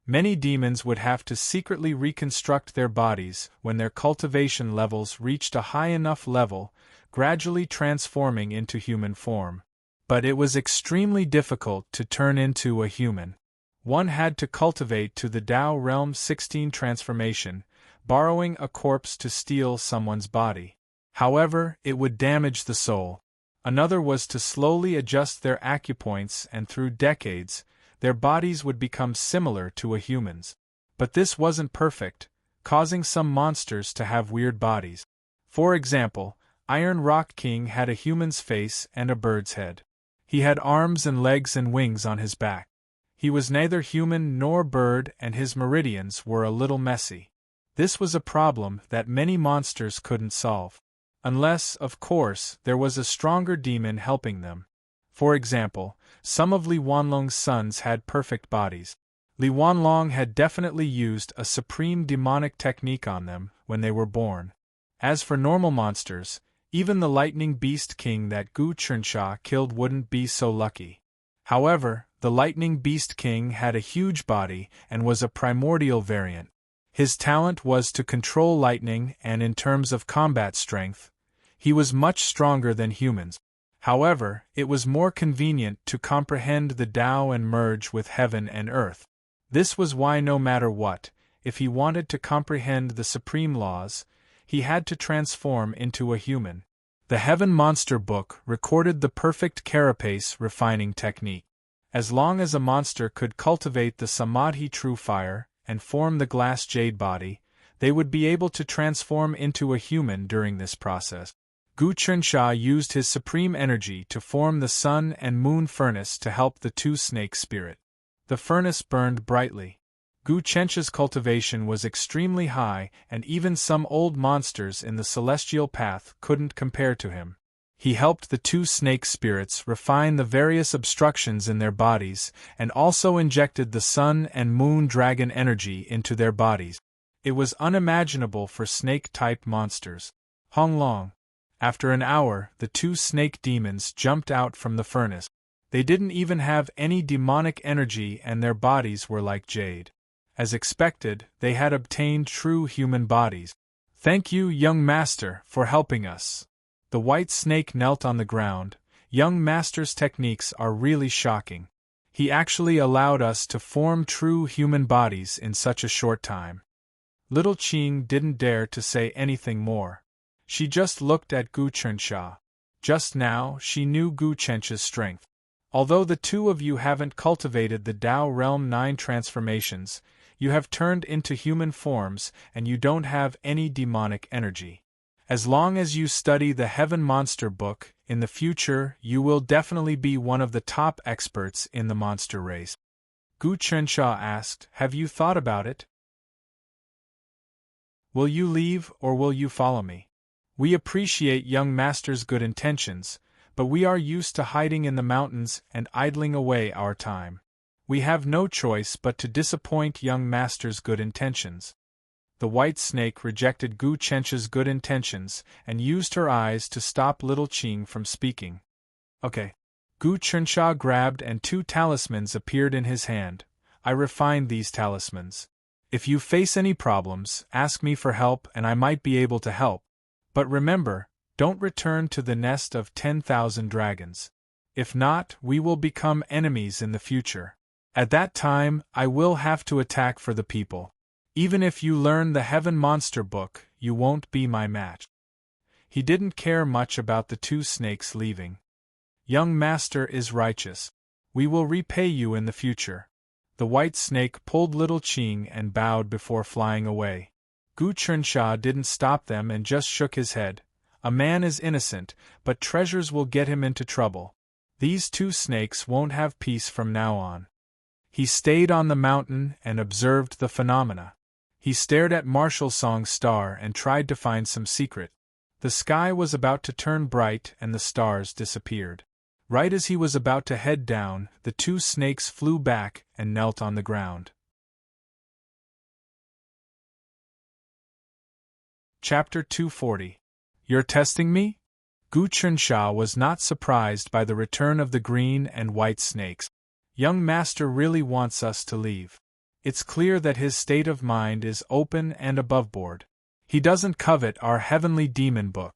A: Many demons would have to secretly reconstruct their bodies when their cultivation levels reached a high enough level, gradually transforming into human form. But it was extremely difficult to turn into a human. One had to cultivate to the Tao Realm 16 transformation, borrowing a corpse to steal someone's body. However, it would damage the soul. Another was to slowly adjust their acupoints, and through decades, their bodies would become similar to a human's. But this wasn't perfect, causing some monsters to have weird bodies. For example, Iron Rock King had a human's face and a bird's head. He had arms and legs and wings on his back. He was neither human nor bird, and his meridians were a little messy. This was a problem that many monsters couldn't solve. Unless, of course, there was a stronger demon helping them. For example, some of Li Wanlong's sons had perfect bodies. Li Wanlong had definitely used a supreme demonic technique on them when they were born. As for normal monsters, even the lightning beast king that Gu Chunxia killed wouldn't be so lucky. However, the lightning beast king had a huge body and was a primordial variant. His talent was to control lightning, and in terms of combat strength, he was much stronger than humans. However, it was more convenient to comprehend the Tao and merge with heaven and earth. This was why no matter what, if he wanted to comprehend the supreme laws, he had to transform into a human. The Heaven Monster Book recorded the perfect carapace refining technique. As long as a monster could cultivate the Samadhi true fire and form the glass jade body, they would be able to transform into a human during this process. Gu Chunxia used his supreme energy to form the sun and moon furnace to help the two snake spirit. The furnace burned brightly. Gu Chenxia's cultivation was extremely high, and even some old monsters in the celestial path couldn't compare to him. He helped the two snake spirits refine the various obstructions in their bodies, and also injected the sun and moon dragon energy into their bodies. It was unimaginable for snake-type monsters. Honglong. After an hour, the two snake demons jumped out from the furnace. They didn't even have any demonic energy, and their bodies were like jade. As expected, they had obtained true human bodies. "Thank you, young master, for helping us." The white snake knelt on the ground. "Young master's techniques are really shocking. He actually allowed us to form true human bodies in such a short time." Little Qing didn't dare to say anything more. She just looked at Gu Chunxia. Just now, she knew Gu Chenxia's strength. Although the two of you haven't cultivated the Tao Realm 9 transformations, you have turned into human forms, and you don't have any demonic energy. As long as you study the Heaven Monster Book, in the future you will definitely be one of the top experts in the monster race. Gu Chunxia asked, "Have you thought about it? Will you leave, or will you follow me? We appreciate young master's good intentions, but we are used to hiding in the mountains and idling away our time. We have no choice but to disappoint young master's good intentions." The white snake rejected Gu Chenxia's good intentions and used her eyes to stop little Qing from speaking. "Okay." Gu Chunxia grabbed, and two talismans appeared in his hand. "I refined these talismans. If you face any problems, ask me for help and I might be able to help. But remember, don't return to the nest of 10,000 dragons. If not, we will become enemies in the future. At that time, I will have to attack for the people. Even if you learn the Heaven Monster Book, you won't be my match." He didn't care much about the two snakes leaving. "Young master is righteous. We will repay you in the future." The white snake pulled little Qing and bowed before flying away. Gu Chunxia didn't stop them and just shook his head. "A man is innocent, but treasures will get him into trouble. These two snakes won't have peace from now on." He stayed on the mountain and observed the phenomena. He stared at Marshall Song's star and tried to find some secret. The sky was about to turn bright and the stars disappeared. Right as he was about to head down, the two snakes flew back and knelt on the ground. Chapter 240. You're testing me? Gu Chunxia was not surprised by the return of the green and white snakes. Young master really wants us to leave. It's clear that his state of mind is open and aboveboard. He doesn't covet our heavenly demon book.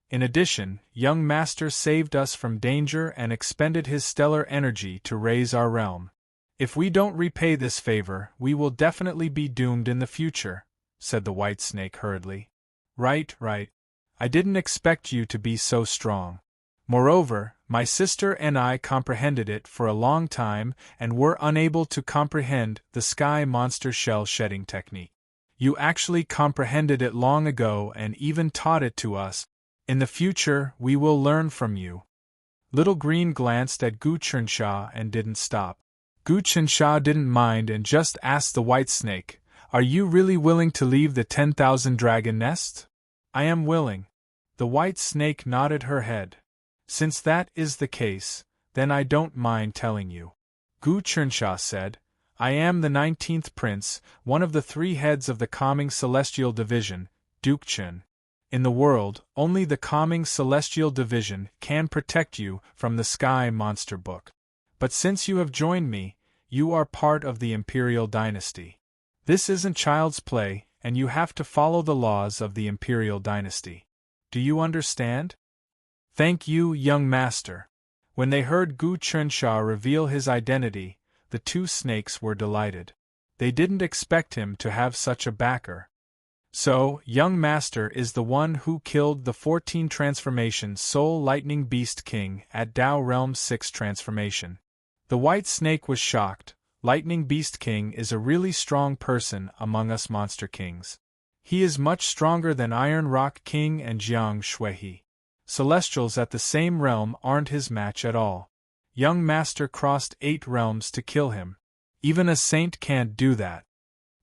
A: In addition, young master saved us from danger and expended his stellar energy to raise our realm. If we don't repay this favor, we will definitely be doomed in the future, said the white snake hurriedly. Right. I didn't expect you to be so strong. Moreover, my sister and I comprehended it for a long time and were unable to comprehend the sky monster shell shedding technique. You actually comprehended it long ago and even taught it to us. In the future, we will learn from you. Little Green glanced at Gu Chunxia and didn't stop. Gu Qinsha didn't mind and just asked the white snake, "Are you really willing to leave the 10,000 dragon nest?" "I am willing." The white snake nodded her head. "Since that is the case, then I don't mind telling you," Gu Qinsha said. "I am the 19th prince, one of the 3 heads of the calming celestial division, Duke Qin. In the world, only the calming celestial division can protect you from the sky monster book. But since you have joined me, you are part of the imperial dynasty. This isn't child's play, and you have to follow the laws of the imperial dynasty. Do you understand?" "Thank you, young master." When they heard Gu Qinsha reveal his identity, the 2 snakes were delighted. They didn't expect him to have such a backer. "So, young master is the one who killed the 14 transformation Soul Lightning Beast King at Tao Realm's 6th transformation." The white snake was shocked. Lightning Beast King is a really strong person among us monster kings. He is much stronger than Iron Rock King and Jiang Shuihe. Celestials at the same realm aren't his match at all. Young master crossed 8 realms to kill him. Even a saint can't do that.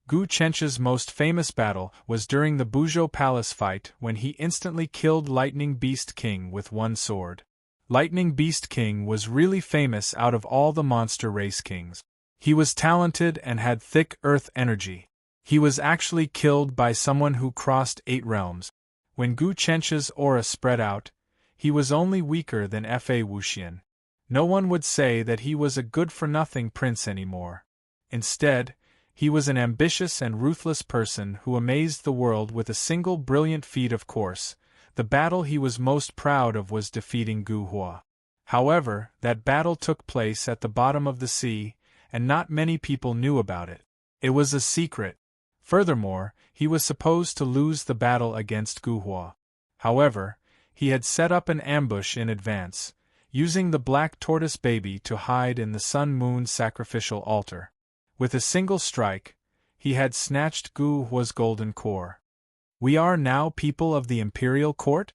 A: Gu Qinsha's most famous battle was during the Buzhou Palace fight when he instantly killed Lightning Beast King with 1 sword. Lightning Beast King was really famous out of all the monster race kings. He was talented and had thick earth energy. He was actually killed by someone who crossed 8 realms. When Gu Qinsha's aura spread out, he was only weaker than Fa Wuxian. No one would say that he was a good-for-nothing prince anymore. Instead, he was an ambitious and ruthless person who amazed the world with a single brilliant feat. Of course, the battle he was most proud of was defeating Gu Hua. However, that battle took place at the bottom of the sea, and not many people knew about it. It was a secret. Furthermore, he was supposed to lose the battle against Gu Hua. However, he had set up an ambush in advance, using the black tortoise baby to hide in the sun-moon sacrificial altar. With a single strike, he had snatched Gu Hua's golden core. "We are now people of the imperial court?"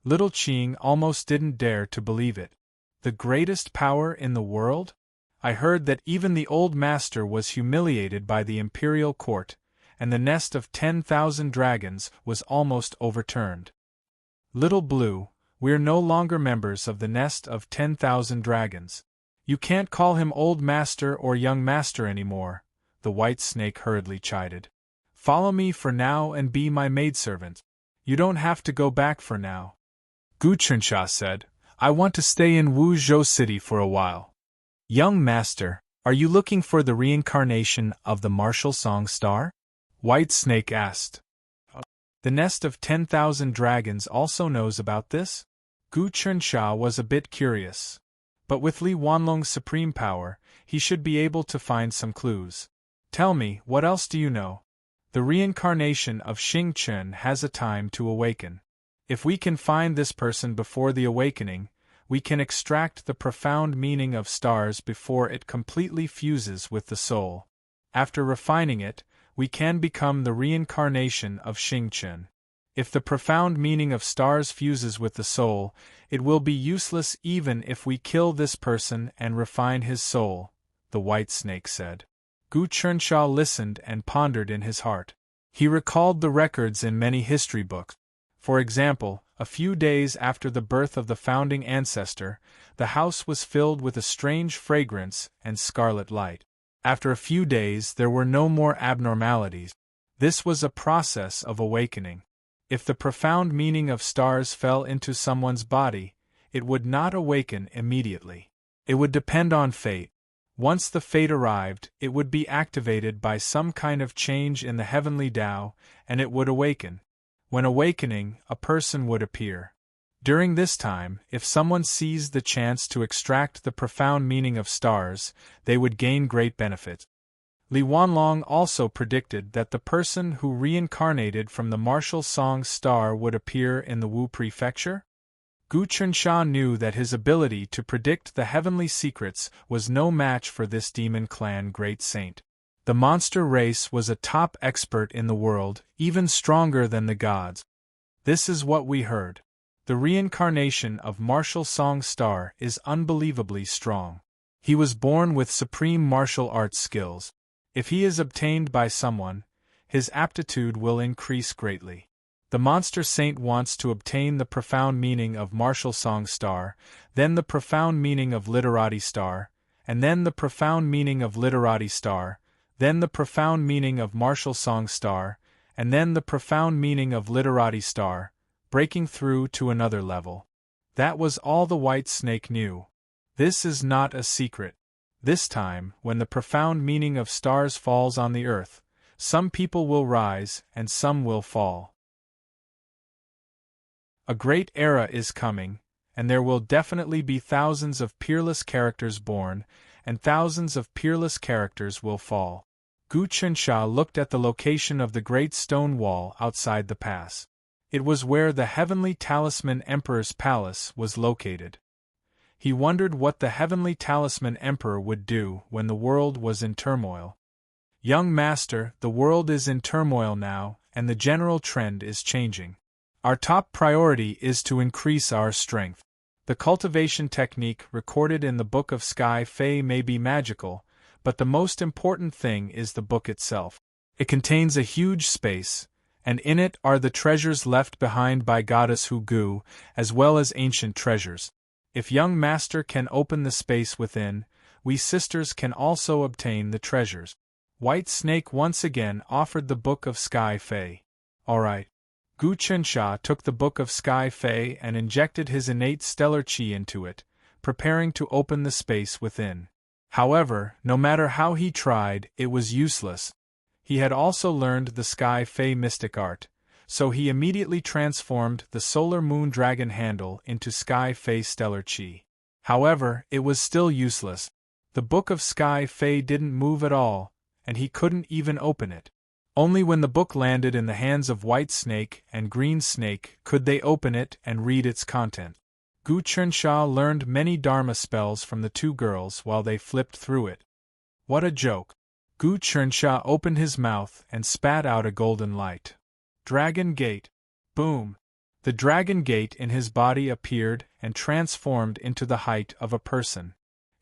A: Little Qing almost didn't dare to believe it. The greatest power in the world? I heard that even the old master was humiliated by the imperial court, and the nest of 10,000 dragons was almost overturned. "Little Blue, we're no longer members of the nest of 10,000 dragons. You can't call him old master or young master anymore," the white snake hurriedly chided. "Follow me for now and be my maidservant. You don't have to go back for now." Gu Qinsha said, "I want to stay in Wuzhou City for a while." "Young master, are you looking for the reincarnation of the martial song star?" White Snake asked. "The nest of 10,000 dragons also knows about this?" Gu Qinsha was a bit curious. But with Li Wanlong's supreme power, he should be able to find some clues. "Tell me, what else do you know?" "The reincarnation of Xing Chen has a time to awaken. If we can find this person before the awakening, we can extract the profound meaning of stars before it completely fuses with the soul. After refining it, we can become the reincarnation of Xing Chen. If the profound meaning of stars fuses with the soul, it will be useless even if we kill this person and refine his soul," the white snake said. Gu Qinsha listened and pondered in his heart. He recalled the records in many history books. For example, a few days after the birth of the founding ancestor, the house was filled with a strange fragrance and scarlet light. After a few days there were no more abnormalities. This was a process of awakening. If the profound meaning of stars fell into someone's body, it would not awaken immediately. It would depend on fate. Once the fate arrived, it would be activated by some kind of change in the heavenly Tao, and it would awaken. When awakening, a person would appear. During this time, if someone seized the chance to extract the profound meaning of stars, they would gain great benefits. Li Wanlong also predicted that the person who reincarnated from the martial song star would appear in the Wu prefecture. Gu Qinsha knew that his ability to predict the heavenly secrets was no match for this demon clan great saint. The monster race was a top expert in the world, even stronger than the gods. This is what we heard. The reincarnation of martial song star is unbelievably strong. He was born with supreme martial arts skills. If he is obtained by someone, his aptitude will increase greatly. The monster saint wants to obtain the profound meaning of martial song star, then the profound meaning of literati star, and then the profound meaning of literati star, then the profound meaning of martial song star, and then the profound meaning of literati star, breaking through to another level. That was all the white snake knew. This is not a secret. This time, when the profound meaning of stars falls on the earth, some people will rise and some will fall. A great era is coming, and there will definitely be thousands of peerless characters born, and thousands of peerless characters will fall. Gu Chunsha looked at the location of the great stone wall outside the pass. It was where the heavenly talisman emperor's palace was located. He wondered what the heavenly talisman emperor would do when the world was in turmoil. Young master, the world is in turmoil now, and the general trend is changing. Our top priority is to increase our strength. The cultivation technique recorded in the Book of Sky Fae may be magical, but the most important thing is the book itself. It contains a huge space, and in it are the treasures left behind by Goddess Hugu, as well as ancient treasures. If young master can open the space within, we sisters can also obtain the treasures. White Snake once again offered the Book of Sky Fae. Alright. Gu Chunsha took the Book of Sky Fae and injected his innate stellar chi into it, preparing to open the space within. However, no matter how he tried, it was useless. He had also learned the Sky Fae mystic art, so he immediately transformed the solar moon dragon handle into Sky Fae stellar chi. However, it was still useless. The Book of Sky Fae didn't move at all, and he couldn't even open it. Only when the book landed in the hands of White Snake and Green Snake could they open it and read its content. Gu Chunsha learned many Dharma spells from the two girls while they flipped through it. What a joke! Gu Chunsha opened his mouth and spat out a golden light. Dragon Gate. Boom! The dragon gate in his body appeared and transformed into the height of a person.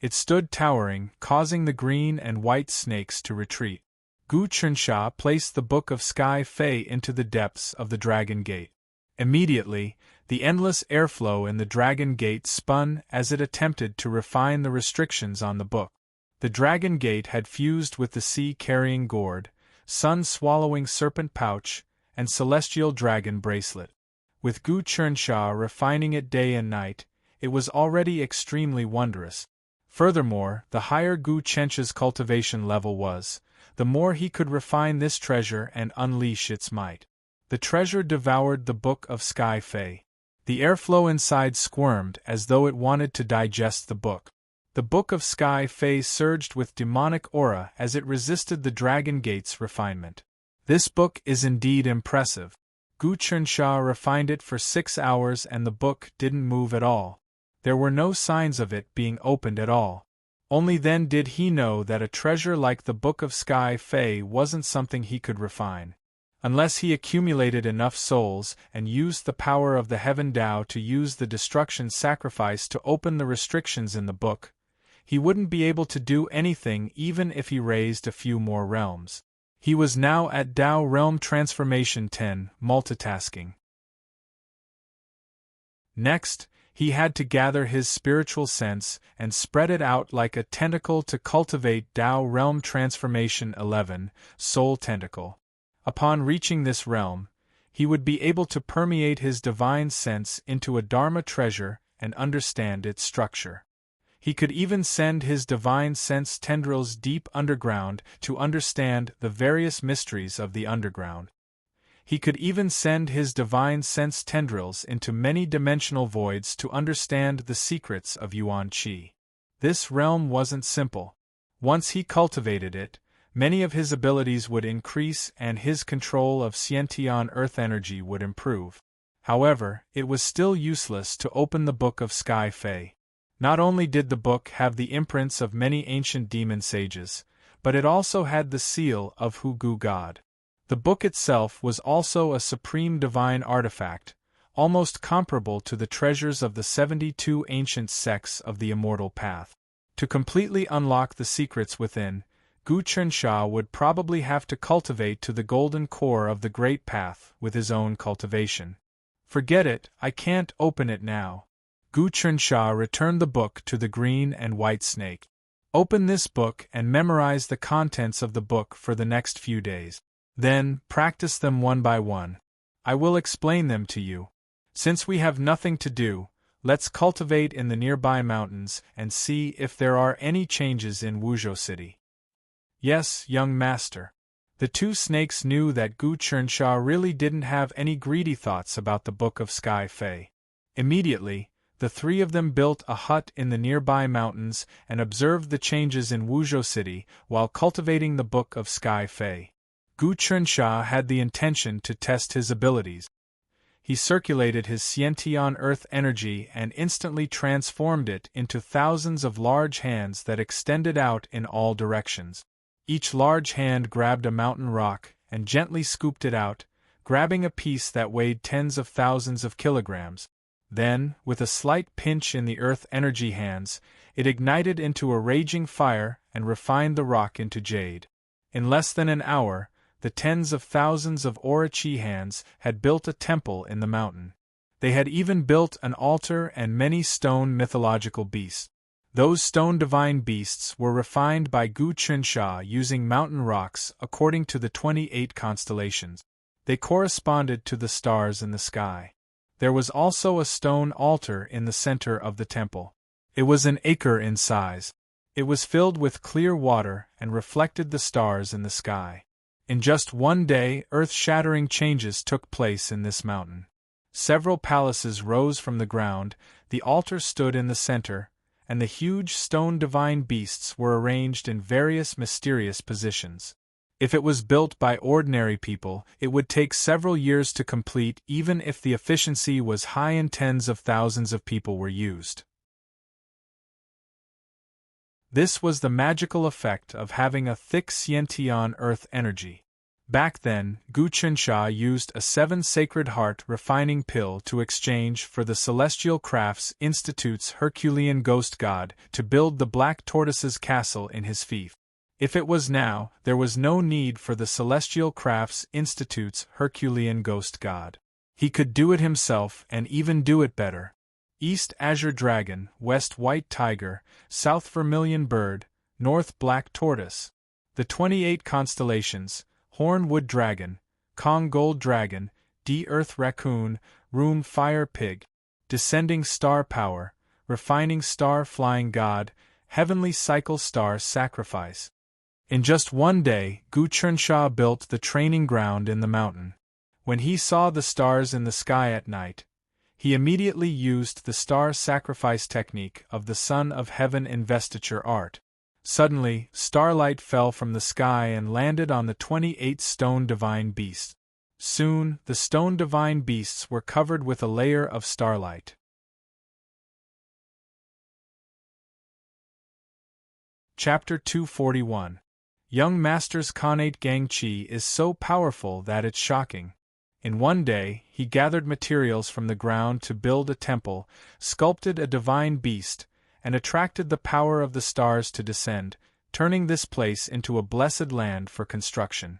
A: It stood towering, causing the green and white snakes to retreat. Gu Chunsha placed the Book of Sky Fae into the depths of the Dragon Gate. Immediately, the endless airflow in the Dragon Gate spun as it attempted to refine the restrictions on the book. The Dragon Gate had fused with the sea-carrying gourd, sun-swallowing serpent pouch, and celestial dragon bracelet. With Gu Chunsha refining it day and night, it was already extremely wondrous. Furthermore, the higher Gu Chunsha's cultivation level was, the more he could refine this treasure and unleash its might. The treasure devoured the Book of Sky Fae. The airflow inside squirmed as though it wanted to digest the book. The Book of Sky Fae surged with demonic aura as it resisted the Dragon Gate's refinement. This book is indeed impressive. Gu Chunsha refined it for 6 hours and the book didn't move at all. There were no signs of it being opened at all. Only then did he know that a treasure like the Book of Sky Fae wasn't something he could refine. Unless he accumulated enough souls and used the power of the Heaven Tao to use the destruction sacrifice to open the restrictions in the book, he wouldn't be able to do anything even if he raised a few more realms. He was now at Tao Realm Transformation 10, multitasking. Next, he had to gather his spiritual sense and spread it out like a tentacle to cultivate Tao Realm Transformation 11, Soul Tentacle. Upon reaching this realm, he would be able to permeate his divine sense into a Dharma treasure and understand its structure. He could even send his divine sense tendrils deep underground to understand the various mysteries of the underground. He could even send his divine sense tendrils into many-dimensional voids to understand the secrets of Yuan Qi. This realm wasn't simple. Once he cultivated it, many of his abilities would increase and his control of Xiantian earth energy would improve. However, it was still useless to open the Book of Sky Fae. Not only did the book have the imprints of many ancient demon sages, but it also had the seal of Hugu God. The book itself was also a supreme divine artifact, almost comparable to the treasures of the 72 ancient sects of the Immortal Path. To completely unlock the secrets within, Gu Chensha would probably have to cultivate to the golden core of the Great Path with his own cultivation. Forget it, I can't open it now. Gu Chensha returned the book to the green and white snake. Open this book and memorize the contents of the book for the next few days. Then, practice them one by one. I will explain them to you. Since we have nothing to do, let's cultivate in the nearby mountains and see if there are any changes in Wuzhou City. Yes, young master. The two snakes knew that Gu Chensha really didn't have any greedy thoughts about the Book of Sky Fei. Immediately, the three of them built a hut in the nearby mountains and observed the changes in Wuzhou City while cultivating the Book of Sky Fei. Gu Chensha had the intention to test his abilities. He circulated his Xiantian earth energy and instantly transformed it into thousands of large hands that extended out in all directions. Each large hand grabbed a mountain rock and gently scooped it out, grabbing a piece that weighed tens of thousands of kilograms. Then, with a slight pinch in the earth energy hands, it ignited into a raging fire and refined the rock into jade. In less than an hour, the tens of thousands of Orochi hands had built a temple in the mountain. They had even built an altar and many stone mythological beasts. Those stone divine beasts were refined by Gu Chensha using mountain rocks according to the 28 constellations. They corresponded to the stars in the sky. There was also a stone altar in the center of the temple. It was an acre in size. It was filled with clear water and reflected the stars in the sky. In just one day, earth-shattering changes took place in this mountain. Several palaces rose from the ground, the altar stood in the center, and the huge stone divine beasts were arranged in various mysterious positions. If it was built by ordinary people, it would take several years to complete even if the efficiency was high and tens of thousands of people were used. This was the magical effect of having a thick Xiantian earth energy. Back then, Gu Chensha used a 7 Sacred Heart refining pill to exchange for the Celestial Crafts Institute's Herculean ghost god to build the Black Tortoise's castle in his fief. If it was now, there was no need for the Celestial Crafts Institute's Herculean ghost god. He could do it himself and even do it better. East Azure Dragon, West White Tiger, South Vermilion Bird, North Black Tortoise. The 28 constellations, Horn Wood Dragon, Kong Gold Dragon, D Earth Raccoon, Room Fire Pig, Descending Star Power, Refining Star Flying God, Heavenly Cycle Star Sacrifice. In just one day, Gu Chensha built the training ground in the mountain. When he saw the stars in the sky at night, he immediately used the star sacrifice technique of the Son of Heaven investiture art. Suddenly, starlight fell from the sky and landed on the 28 stone divine beasts. Soon, the stone divine beasts were covered with a layer of starlight. Chapter 241. Young Master's Khanate Gangchi is so powerful that it's shocking. In one day, he gathered materials from the ground to build a temple, sculpted a divine beast, and attracted the power of the stars to descend, turning this place into a blessed land for construction.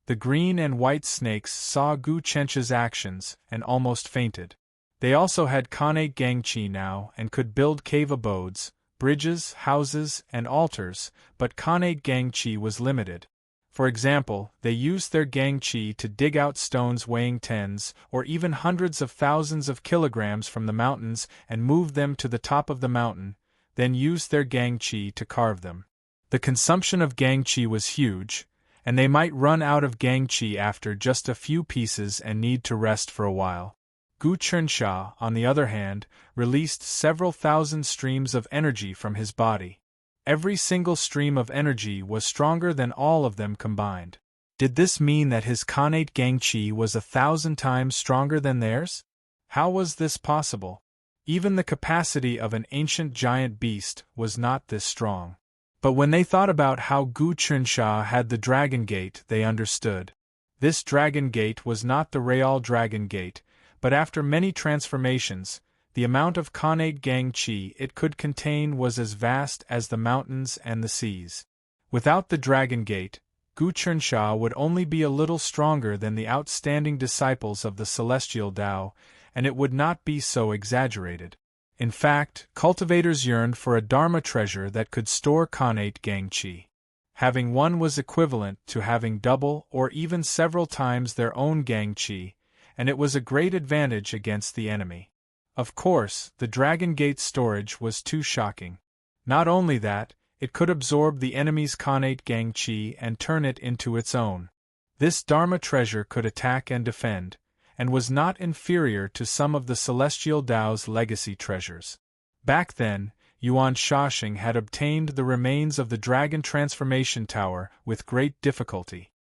A: The green and white snakes saw Gu Chensha's actions and almost fainted. They also had Khanate Gangchi now and could build cave abodes, bridges, houses, and altars, but Khanate Gangchi was limited. For example, they used their Gangchi to dig out stones weighing tens or even hundreds of thousands of kilograms from the mountains and move them to the top of the mountain, then used their Gangchi to carve them. The consumption of Gangchi was huge, and they might run out of Gangchi after just a few pieces and need to rest for a while. Gu Chensha, on the other hand, released several thousand streams of energy from his body. Every single stream of energy was stronger than all of them combined. Did this mean that his Khanate Gangchi was 1,000 times stronger than theirs? How was this possible? Even the capacity of an ancient giant beast was not this strong. But when they thought about how Gu Chensha had the Dragon Gate, they understood. This Dragon Gate was not the Real Dragon Gate, But after many transformations, the amount of connate gang chi it could contain was as vast as the mountains and the seas. Without the Dragon Gate, Gu Chunxia would only be a little stronger than the outstanding disciples of the Celestial Tao, and it would not be so exaggerated. In fact, cultivators yearned for a Dharma treasure that could store connate gang chi. Having one was equivalent to having double or even several times their own gang chi, and it was a great advantage against the enemy. Of course, the Dragon Gate storage was too shocking. Not only that, it could absorb the enemy's connate gang chi and turn it into its own. This Dharma treasure could attack and defend, and was not inferior to some of the Celestial Tao's legacy treasures. Back then, Yuan Shashing had obtained the remains of the Dragon Transformation Tower with great difficulty.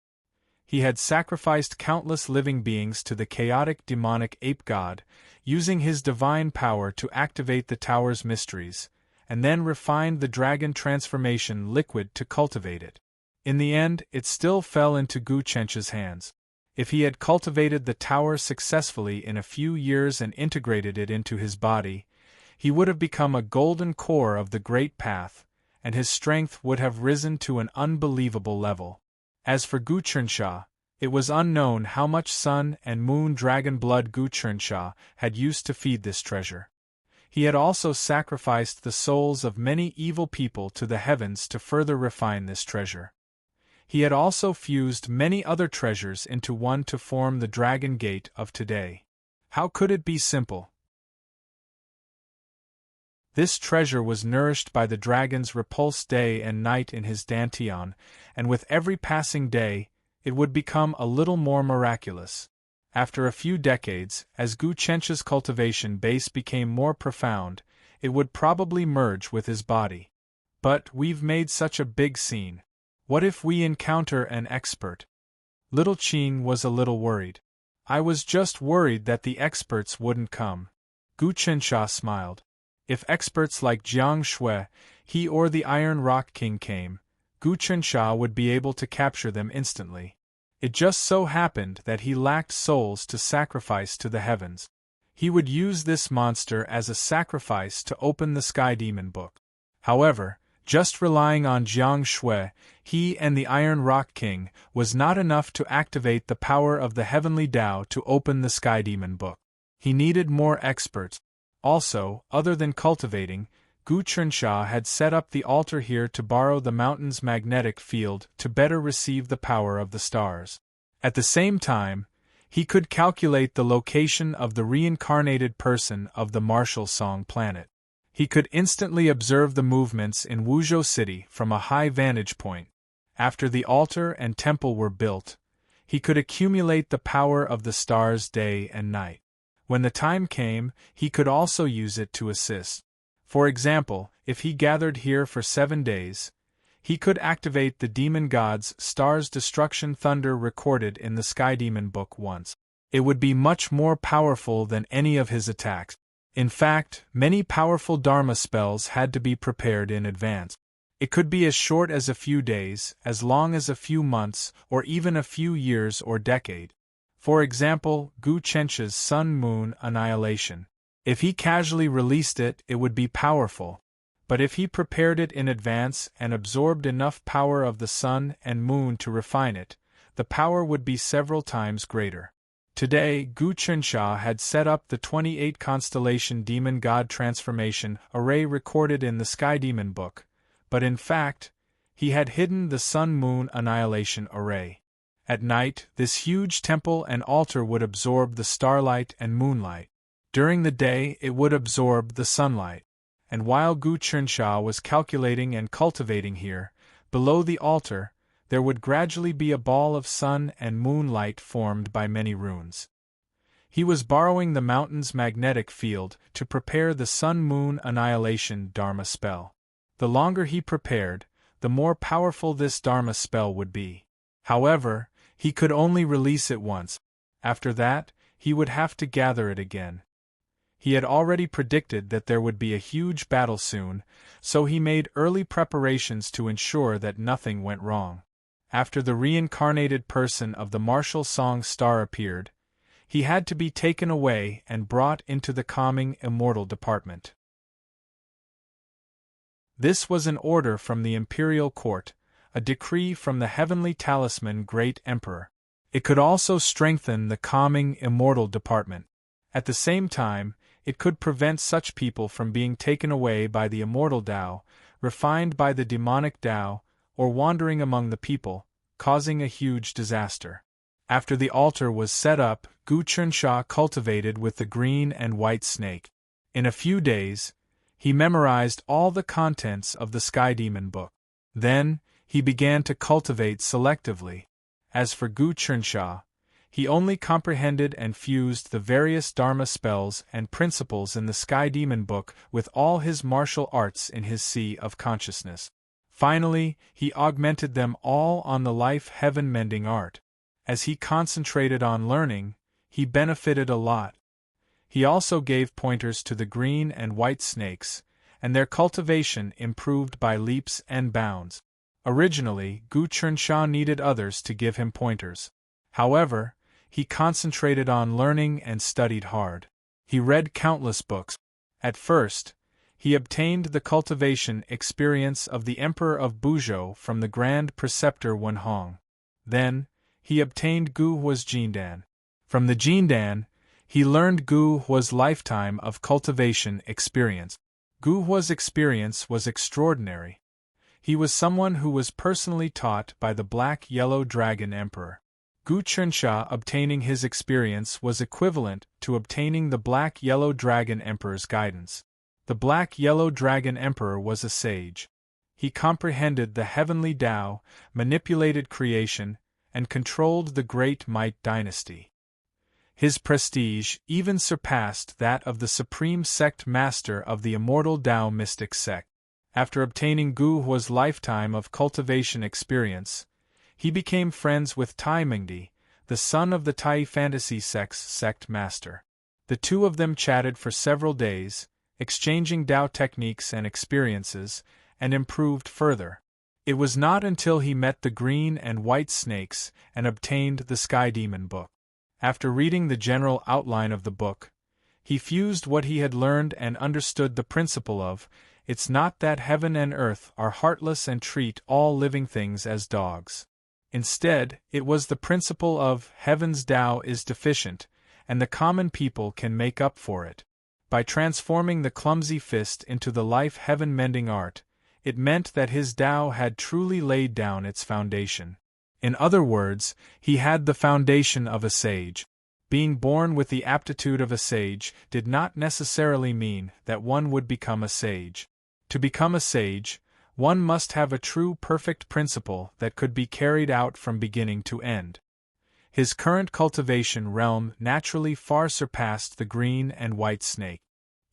A: He had sacrificed countless living beings to the chaotic demonic ape god, using his divine power to activate the tower's mysteries, and then refined the dragon transformation liquid to cultivate it. In the end, it still fell into Gu Chencha's hands. If he had cultivated the tower successfully in a few years and integrated it into his body, he would have become a golden core of the Great Path, and his strength would have risen to an unbelievable level. As for Gu Chunxia, it was unknown how much sun and moon dragon blood Gu Chunxia had used to feed this treasure. He had also sacrificed the souls of many evil people to the heavens to further refine this treasure. He had also fused many other treasures into one to form the Dragon Gate of today. How could it be simple? This treasure was nourished by the dragon's repulse day and night in his dantian, and with every passing day, it would become a little more miraculous. After a few decades, as Gu Chencha's cultivation base became more profound, it would probably merge with his body. But we've made such a big scene. What if we encounter an expert? Little Qing was a little worried. I was just worried that the experts wouldn't come. Gu Chunxia smiled. If experts like Jiang Shui, he or the Iron Rock King came, Gu Chunxia would be able to capture them instantly. It just so happened that he lacked souls to sacrifice to the heavens. He would use this monster as a sacrifice to open the Sky Demon Book. However, just relying on Jiang Shui, he and the Iron Rock King, was not enough to activate the power of the Heavenly Tao to open the Sky Demon Book. He needed more experts. Also, other than cultivating, Gu Chunxia had set up the altar here to borrow the mountain's magnetic field to better receive the power of the stars. At the same time, he could calculate the location of the reincarnated person of the martial song planet. He could instantly observe the movements in Wuzhou City from a high vantage point. After the altar and temple were built, he could accumulate the power of the stars day and night. When the time came, he could also use it to assist. For example, if he gathered here for 7 days, he could activate the demon god's star's destruction thunder recorded in the Sky Demon Book once. It would be much more powerful than any of his attacks. In fact, many powerful Dharma spells had to be prepared in advance. It could be as short as a few days, as long as a few months, or even a few years or decade. For example, Gu Chencha's Sun-Moon Annihilation. If he casually released it, it would be powerful. But if he prepared it in advance and absorbed enough power of the sun and moon to refine it, the power would be several times greater. Today, Gu Chunxia had set up the 28 constellation demon god transformation array recorded in the Sky Demon Book, but in fact, he had hidden the sun-moon annihilation array. At night, this huge temple and altar would absorb the starlight and moonlight. During the day, it would absorb the sunlight. And while Gu Chunxia was calculating and cultivating here, below the altar, there would gradually be a ball of sun and moonlight formed by many runes. He was borrowing the mountain's magnetic field to prepare the sun-moon annihilation Dharma spell. The longer he prepared, the more powerful this Dharma spell would be. However, he could only release it once. After that, he would have to gather it again. He had already predicted that there would be a huge battle soon, so he made early preparations to ensure that nothing went wrong. After the reincarnated person of the martial song star appeared, He had to be taken away and brought into the calming immortal department. This was an order from the imperial court, a decree from the heavenly talisman great emperor. It could also strengthen the calming immortal department. At the same time, it could prevent such people from being taken away by the immortal Tao, refined by the demonic Tao, or wandering among the people, causing a huge disaster. After the altar was set up, Gu Chensha cultivated with the green and white snake. In a few days, he memorized all the contents of the Sky Demon book. Then, he began to cultivate selectively. As for Gu Chensha, he only comprehended and fused the various Dharma spells and principles in the Sky Demon book with all his martial arts in his sea of consciousness. Finally, he augmented them all on the life heaven-mending art. As he concentrated on learning, he benefited a lot. He also gave pointers to the green and white snakes, and their cultivation improved by leaps and bounds. Originally, Gu Chensha needed others to give him pointers. However, he concentrated on learning and studied hard. He read countless books. At first, he obtained the cultivation experience of the Emperor of Buzhou from the Grand Preceptor Wenhong. Then, he obtained Gu Hua's Jindan. From the Jindan, he learned Gu Hua's lifetime of cultivation experience. Gu Hua's experience was extraordinary. He was someone who was personally taught by the Black-Yellow Dragon Emperor. Gu Chensha obtaining his experience was equivalent to obtaining the Black-Yellow Dragon Emperor's guidance. The Black-Yellow Dragon Emperor was a sage. He comprehended the heavenly Tao, manipulated creation, and controlled the Great Might dynasty. His prestige even surpassed that of the Supreme Sect Master of the Immortal Tao Mystic Sect. After obtaining Gu Hua's lifetime of cultivation experience, he became friends with Tai Mingdi, the son of the Tai Fantasy Sect's sect master. The two of them chatted for several days, exchanging Tao techniques and experiences, and improved further. It was not until he met the green and white snakes and obtained the Sky Demon book. After reading the general outline of the book, he fused what he had learned and understood the principle of, "It's not that heaven and earth are heartless and treat all living things as dogs. Instead, it was the principle of heaven's Tao is deficient, and the common people can make up for it." By transforming the clumsy fist into the life heaven-mending art, it meant that his Tao had truly laid down its foundation. In other words, he had the foundation of a sage. Being born with the aptitude of a sage did not necessarily mean that one would become a sage. To become a sage, one must have a true perfect principle that could be carried out from beginning to end. His current cultivation realm naturally far surpassed the green and white snake.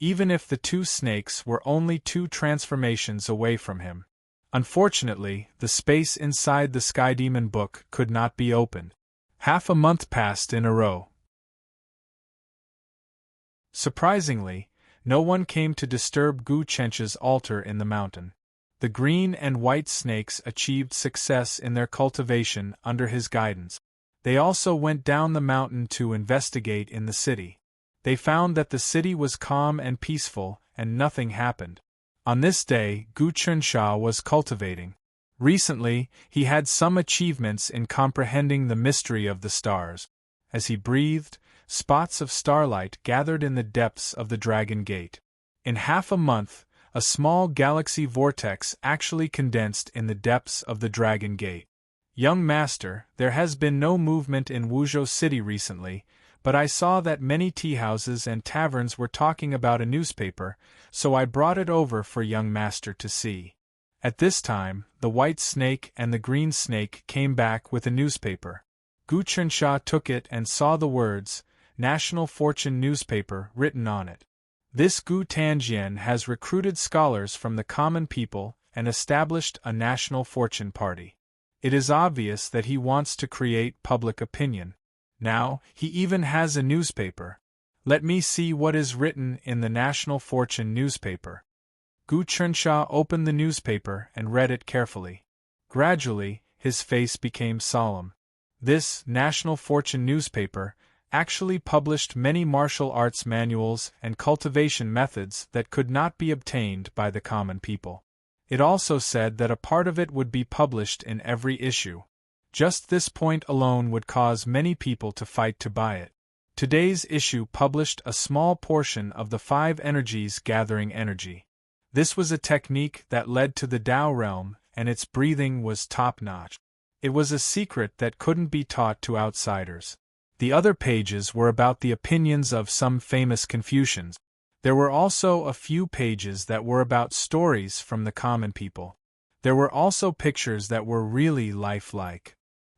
A: Even if the two snakes were only 2 transformations away from him. Unfortunately, the space inside the Sky Demon book could not be opened. Half a month passed in a row. Surprisingly, no one came to disturb Gu Chensha's altar in the mountain. The green and white snakes achieved success in their cultivation under his guidance. They also went down the mountain to investigate in the city. They found that the city was calm and peaceful, and nothing happened. On this day, Gu Chensha was cultivating. Recently, he had some achievements in comprehending the mystery of the stars. As he breathed, spots of starlight gathered in the depths of the Dragon Gate. In half a month, a small galaxy vortex actually condensed in the depths of the Dragon Gate. "Young master, there has been no movement in Wuzhou City recently, but I saw that many tea-houses and taverns were talking about a newspaper, so I brought it over for young master to see." At this time, the white snake and the green snake came back with a newspaper. Gu Chensha took it and saw the words, "National Fortune Newspaper," written on it. This Gu Tanjian has recruited scholars from the common people and established a national fortune party. It is obvious that he wants to create public opinion. Now, he even has a newspaper. Let me see what is written in the National Fortune newspaper. Gu Chensha opened the newspaper and read it carefully. Gradually, his face became solemn. This National Fortune newspaper actually published many martial arts manuals and cultivation methods that could not be obtained by the common people. It also said that a part of it would be published in every issue. Just this point alone would cause many people to fight to buy it. Today's issue published a small portion of the 5 energies gathering energy. This was a technique that led to the Tao realm, and its breathing was top-notch. It was a secret that couldn't be taught to outsiders. The other pages were about the opinions of some famous Confucians. There were also a few pages that were about stories from the common people. There were also pictures that were really lifelike.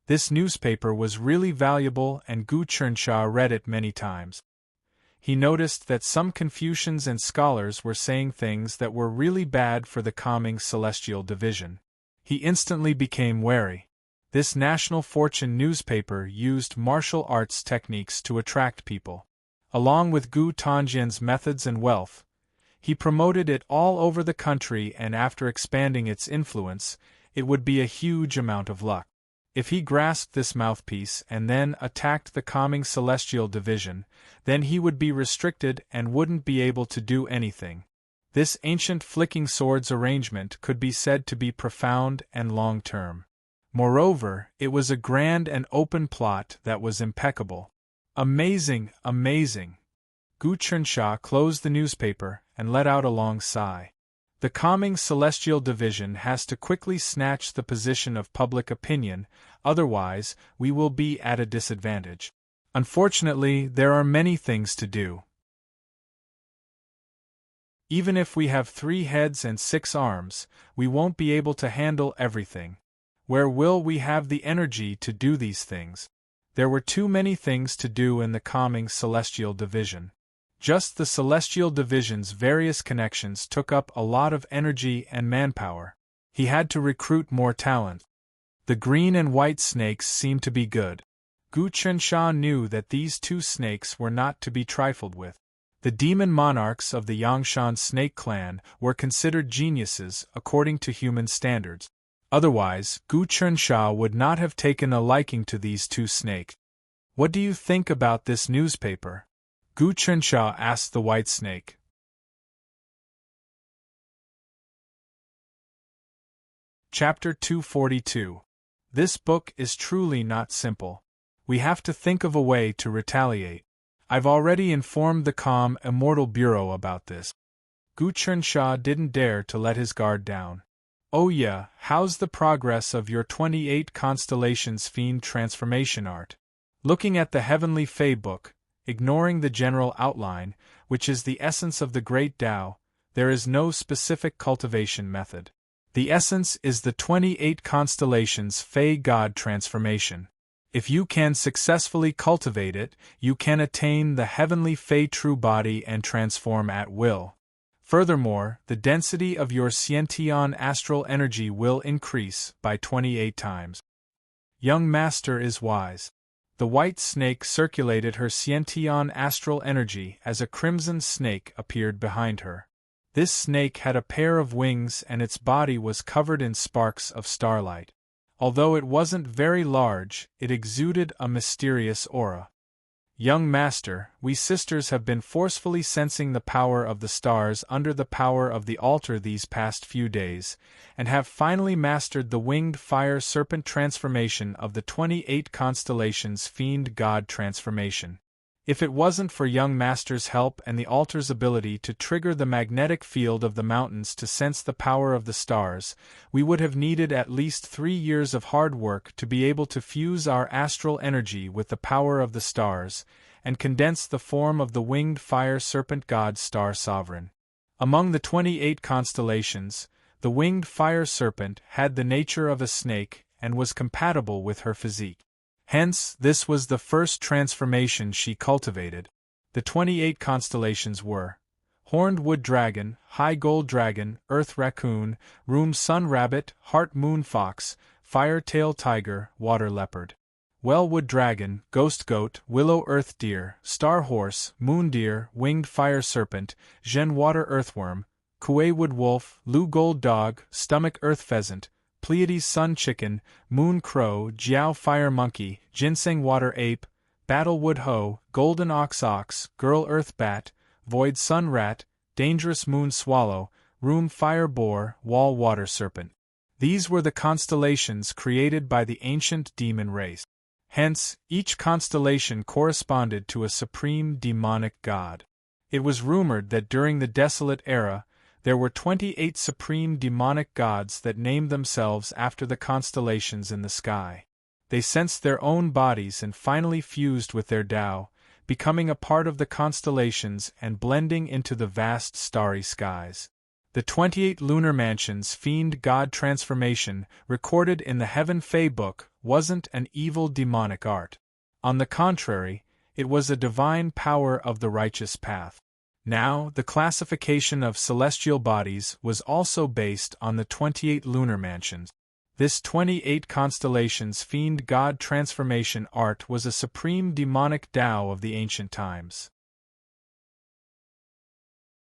A: This newspaper was really valuable, and Gu Chernsha read it many times. He noticed that some Confucians and scholars were saying things that were really bad for the coming celestial division. He instantly became wary. This national fortune newspaper used martial arts techniques to attract people. Along with Gu Tongjian's methods and wealth, he promoted it all over the country, and after expanding its influence, it would be a huge amount of luck. If he grasped this mouthpiece and then attacked the coming celestial division, then he would be restricted and wouldn't be able to do anything. This ancient flicking swords arrangement could be said to be profound and long-term. Moreover, it was a grand and open plot that was impeccable. Amazing, amazing! Gu Chernsha closed the newspaper and let out a long sigh. The coming celestial division has to quickly snatch the position of public opinion, otherwise we will be at a disadvantage. Unfortunately, there are many things to do. Even if we have 3 heads and 6 arms, we won't be able to handle everything. Where will we have the energy to do these things? There were too many things to do in the coming celestial division. Just the celestial division's various connections took up a lot of energy and manpower. He had to recruit more talent. The green and white snakes seemed to be good. Gu Chernsha knew that these 2 snakes were not to be trifled with. The demon monarchs of the Yangshan snake clan were considered geniuses according to human standards. Otherwise, Gu Chernsha would not have taken a liking to these 2 snakes. "What do you think about this newspaper?" Gu Chernsha asked the white snake. Chapter 242. This book is truly not simple. We have to think of a way to retaliate. I've already informed the Calm Immortal Bureau about this. Gu Chernsha didn't dare to let his guard down. "Oh yeah, how's the progress of your 28 Constellations Fiend transformation art?" Looking at the Heavenly Fey book, ignoring the general outline, which is the essence of the Great Tao, there is no specific cultivation method. The essence is the 28 Constellations Fey God transformation. If you can successfully cultivate it, you can attain the Heavenly Fey true body and transform at will. Furthermore, the density of your Xiantian astral energy will increase by 28 times. Young Master is wise. The white snake circulated her Xiantian astral energy as a crimson snake appeared behind her. This snake had a pair of wings and its body was covered in sparks of starlight. Although it wasn't very large, it exuded a mysterious aura. Young Master, we sisters have been forcefully sensing the power of the stars under the power of the altar these past few days, and have finally mastered the winged fire serpent transformation of the 28 Constellations Fiend God transformation. If it wasn't for Young Master's help and the altar's ability to trigger the magnetic field of the mountains to sense the power of the stars, we would have needed at least 3 years of hard work to be able to fuse our astral energy with the power of the stars, and condense the form of the winged fire serpent god Star Sovereign. Among the 28 constellations, the winged fire serpent had the nature of a snake and was compatible with her physique. Hence, this was the first transformation she cultivated. The 28 constellations were Horned Wood Dragon, High Gold Dragon, Earth Raccoon, Room Sun Rabbit, Heart Moon Fox, Fire Tail Tiger, Water Leopard, Wellwood Dragon, Ghost Goat, Willow Earth Deer, Star Horse, Moon Deer, Winged Fire Serpent, Zhen Water Earthworm, Kuei Wood Wolf, Lu Gold Dog, Stomach Earth Pheasant, Pleiades Sun Chicken, Moon Crow, Jiao Fire Monkey, Ginseng Water Ape, Battlewood Hoe, Golden Ox, Girl Earth Bat, Void Sun Rat, Dangerous Moon Swallow, Room Fire Boar, Wall Water Serpent. These were the constellations created by the ancient demon race. Hence, each constellation corresponded to a supreme demonic god. It was rumored that during the Desolate Era, there were 28 supreme demonic gods that named themselves after the constellations in the sky. They sensed their own bodies and finally fused with their Tao, becoming a part of the constellations and blending into the vast starry skies. The 28 lunar mansions fiend god transformation recorded in the Heaven Fae book wasn't an evil demonic art. On the contrary, it was a divine power of the righteous path. Now, the classification of celestial bodies was also based on the 28 lunar mansions. This 28 constellations fiend god transformation art was a supreme demonic Tao of the ancient times.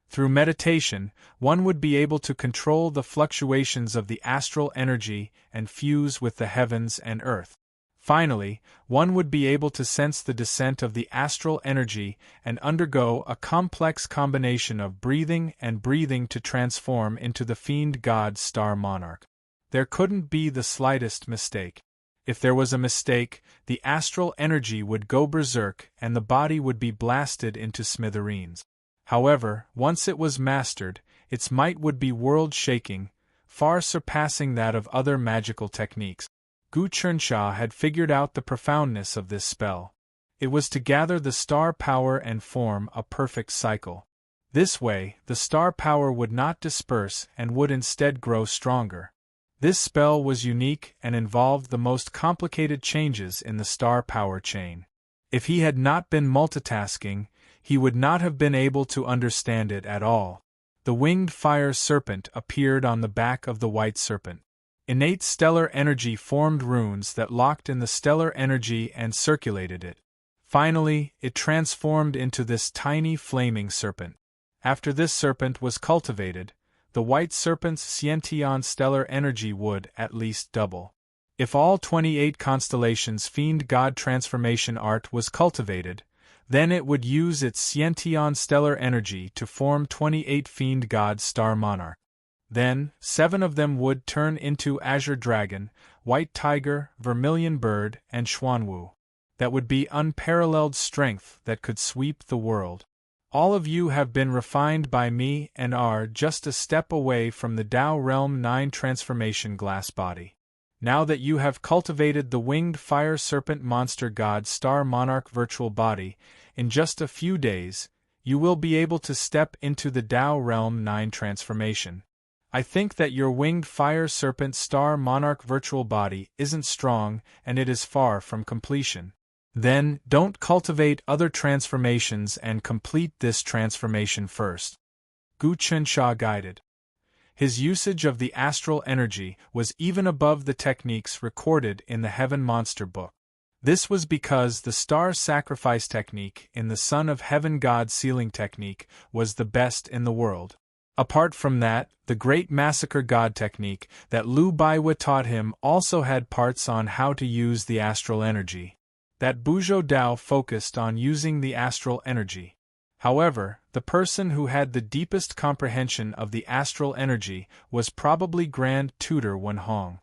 A: Through meditation, one would be able to control the fluctuations of the astral energy and fuse with the heavens and earth. Finally, one would be able to sense the descent of the astral energy and undergo a complex combination of breathing and breathing to transform into the fiend god star monarch. There couldn't be the slightest mistake. If there was a mistake, the astral energy would go berserk and the body would be blasted into smithereens. However, once it was mastered, its might would be world-shaking, far surpassing that of other magical techniques. Gu Chernsha had figured out the profoundness of this spell. It was to gather the star power and form a perfect cycle. This way, the star power would not disperse and would instead grow stronger. This spell was unique and involved the most complicated changes in the star power chain. If he had not been multitasking, he would not have been able to understand it at all. The winged fire serpent appeared on the back of the white serpent. Innate stellar energy formed runes that locked in the stellar energy and circulated it. Finally, it transformed into this tiny flaming serpent. After this serpent was cultivated, the white serpent's Sciention stellar energy would at least double. If all 28 constellations fiend god transformation art was cultivated, then it would use its Sciention stellar energy to form 28 fiend god star monarch. Then, 7 of them would turn into Azure Dragon, White Tiger, Vermilion Bird, and Xuanwu. That would be unparalleled strength that could sweep the world. All of you have been refined by me and are just a step away from the Tao Realm 9 transformation glass body. Now that you have cultivated the winged fire serpent monster god star monarch virtual body, in just a few days, you will be able to step into the Tao Realm 9 transformation. I think that your winged fire serpent star monarch virtual body isn't strong and it is far from completion. Then, don't cultivate other transformations and complete this transformation first. Gu Chernsha guided. His usage of the astral energy was even above the techniques recorded in the Heaven Monster book. This was because the star sacrifice technique in the Son of Heaven God sealing technique was the best in the world. Apart from that, the Great Massacre God technique that Lu Baiwa taught him also had parts on how to use the astral energy. That Buzhou Dao focused on using the astral energy. However, the person who had the deepest comprehension of the astral energy was probably Grand Tutor Wen Hong.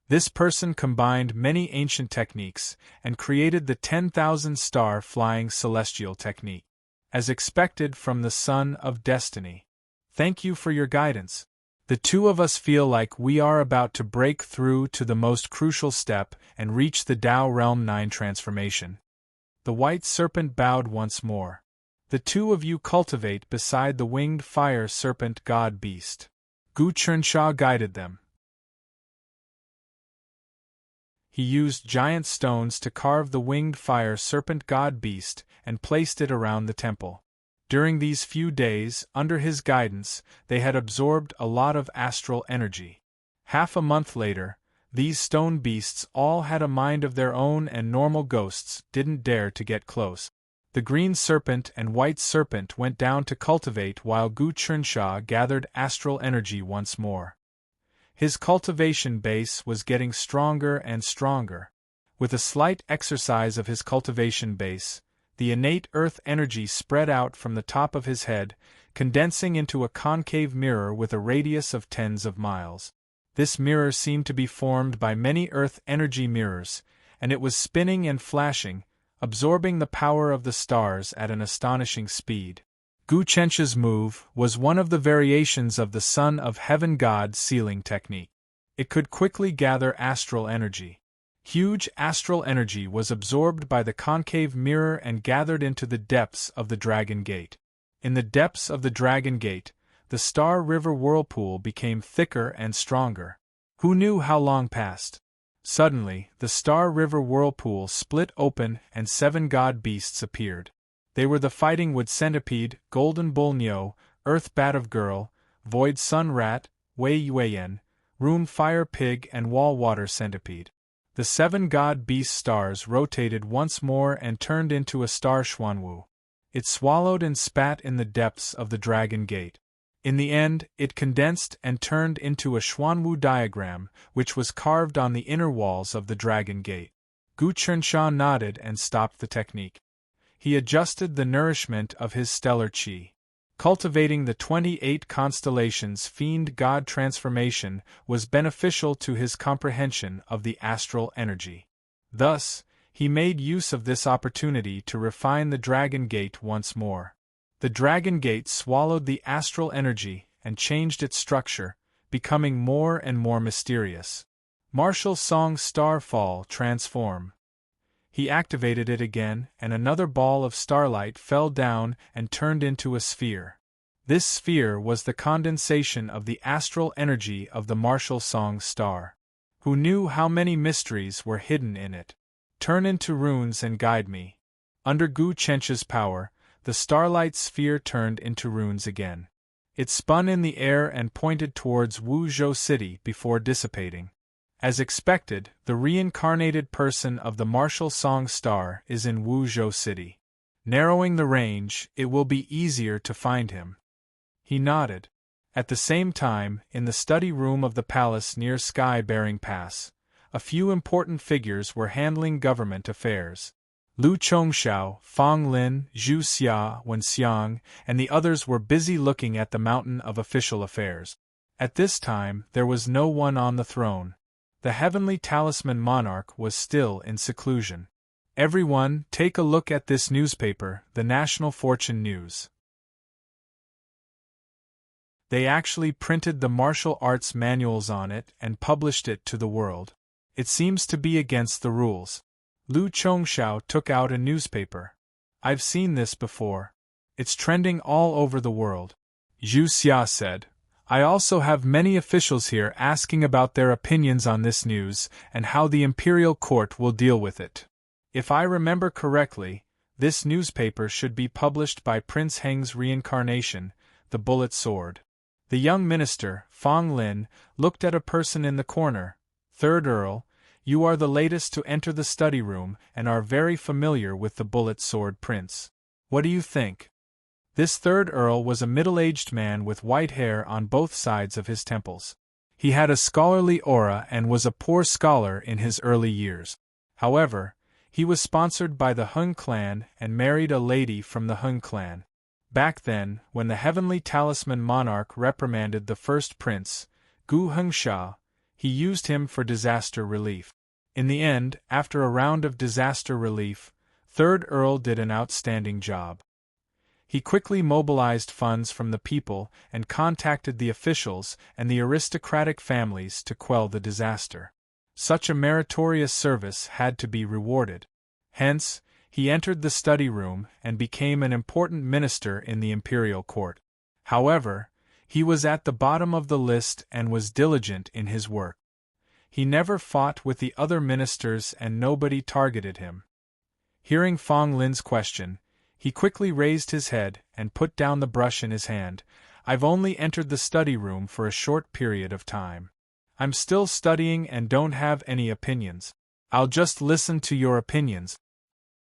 A: This person combined many ancient techniques and created the 10,000 star flying celestial technique. As expected from the Son of Destiny. Thank you for your guidance. The two of us feel like we are about to break through to the most crucial step and reach the Tao Realm 9 transformation. The white serpent bowed once more. The two of you cultivate beside the winged fire serpent god beast. Gu Chernsha guided them. He used giant stones to carve the winged fire serpent god beast and placed it around the temple. During these few days, under his guidance, they had absorbed a lot of astral energy. Half a month later, these stone beasts all had a mind of their own and normal ghosts didn't dare to get close. The green serpent and white serpent went down to cultivate while Gu Chernsha gathered astral energy once more. His cultivation base was getting stronger and stronger. With a slight exercise of his cultivation base, the innate earth energy spread out from the top of his head, condensing into a concave mirror with a radius of tens of miles. This mirror seemed to be formed by many earth energy mirrors, and it was spinning and flashing, absorbing the power of the stars at an astonishing speed. Guchencha's move was one of the variations of the Son of Heaven God sealing technique. It could quickly gather astral energy. Huge astral energy was absorbed by the concave mirror and gathered into the depths of the Dragon Gate. In the depths of the Dragon Gate, the Star River whirlpool became thicker and stronger. Who knew how long passed? Suddenly, the Star River whirlpool split open and 7 god beasts appeared. They were the Fighting Wood Centipede, Golden Bull Nyo, Earth Bat of Girl, Void Sun Rat, Wei Yueyen, Rune Fire Pig and Wall Water Centipede. The 7 god beast stars rotated once more and turned into a star Xuanwu. It swallowed and spat in the depths of the Dragon Gate. In the end, it condensed and turned into a Xuanwu diagram, which was carved on the inner walls of the Dragon Gate. Gu Chensha nodded and stopped the technique. He adjusted the nourishment of his stellar qi. Cultivating the 28 constellations Fiend God transformation was beneficial to his comprehension of the astral energy. Thus, he made use of this opportunity to refine the Dragon Gate once more. The Dragon Gate swallowed the astral energy and changed its structure, becoming more and more mysterious. Martial Song Starfall Transform. He activated it again, and another ball of starlight fell down and turned into a sphere. This sphere was the condensation of the astral energy of the martial song star. Who knew how many mysteries were hidden in it? Turn into runes and guide me. Under Gu Chencha's power, the starlight sphere turned into runes again. It spun in the air and pointed towards Wuzhou City before dissipating. As expected, the reincarnated person of the martial song star is in Wuzhou City. Narrowing the range, it will be easier to find him. He nodded. At the same time, in the study room of the palace near Sky-Bearing Pass, a few important figures were handling government affairs. Lu Chongxiao, Fang Lin, Zhu Xia, Wenxiang, and the others were busy looking at the mountain of official affairs. At this time, there was no one on the throne. The heavenly talisman monarch was still in seclusion. Everyone, take a look at this newspaper, the National Fortune News. They actually printed the martial arts manuals on it and published it to the world. It seems to be against the rules. Lu Chongxiao took out a newspaper. I've seen this before. It's trending all over the world. Zhu Xia said. I also have many officials here asking about their opinions on this news and how the imperial court will deal with it. If I remember correctly, this newspaper should be published by Prince Heng's reincarnation, the Bullet Sword. The young minister, Fang Lin, looked at a person in the corner. Third Earl, you are the latest to enter the study room and are very familiar with the Bullet Sword Prince. What do you think? This third Earl was a middle-aged man with white hair on both sides of his temples. He had a scholarly aura and was a poor scholar in his early years. However, he was sponsored by the Hung clan and married a lady from the Hung clan. Back then, when the heavenly talisman monarch reprimanded the first prince, Gu Hengsha, he used him for disaster relief. In the end, after a round of disaster relief, Third Earl did an outstanding job. He quickly mobilized funds from the people and contacted the officials and the aristocratic families to quell the disaster. Such a meritorious service had to be rewarded. Hence, he entered the study room and became an important minister in the imperial court. However, he was at the bottom of the list and was diligent in his work. He never fought with the other ministers and nobody targeted him. Hearing Fang Lin's question, he quickly raised his head and put down the brush in his hand. I've only entered the study room for a short period of time. I'm still studying and don't have any opinions. I'll just listen to your opinions.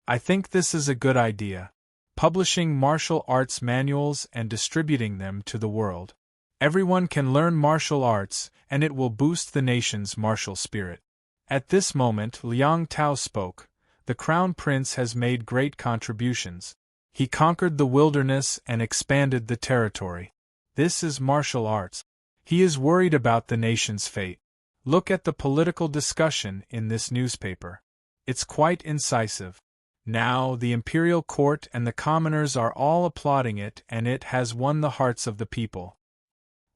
A: I think this is a good idea. Publishing martial arts manuals and distributing them to the world. Everyone can learn martial arts, and it will boost the nation's martial spirit. At this moment Liang Tao spoke. The Crown Prince has made great contributions. He conquered the wilderness and expanded the territory. This is martial arts. He is worried about the nation's fate. Look at the political discussion in this newspaper. It's quite incisive. Now the imperial court and the commoners are all applauding it, and it has won the hearts of the people.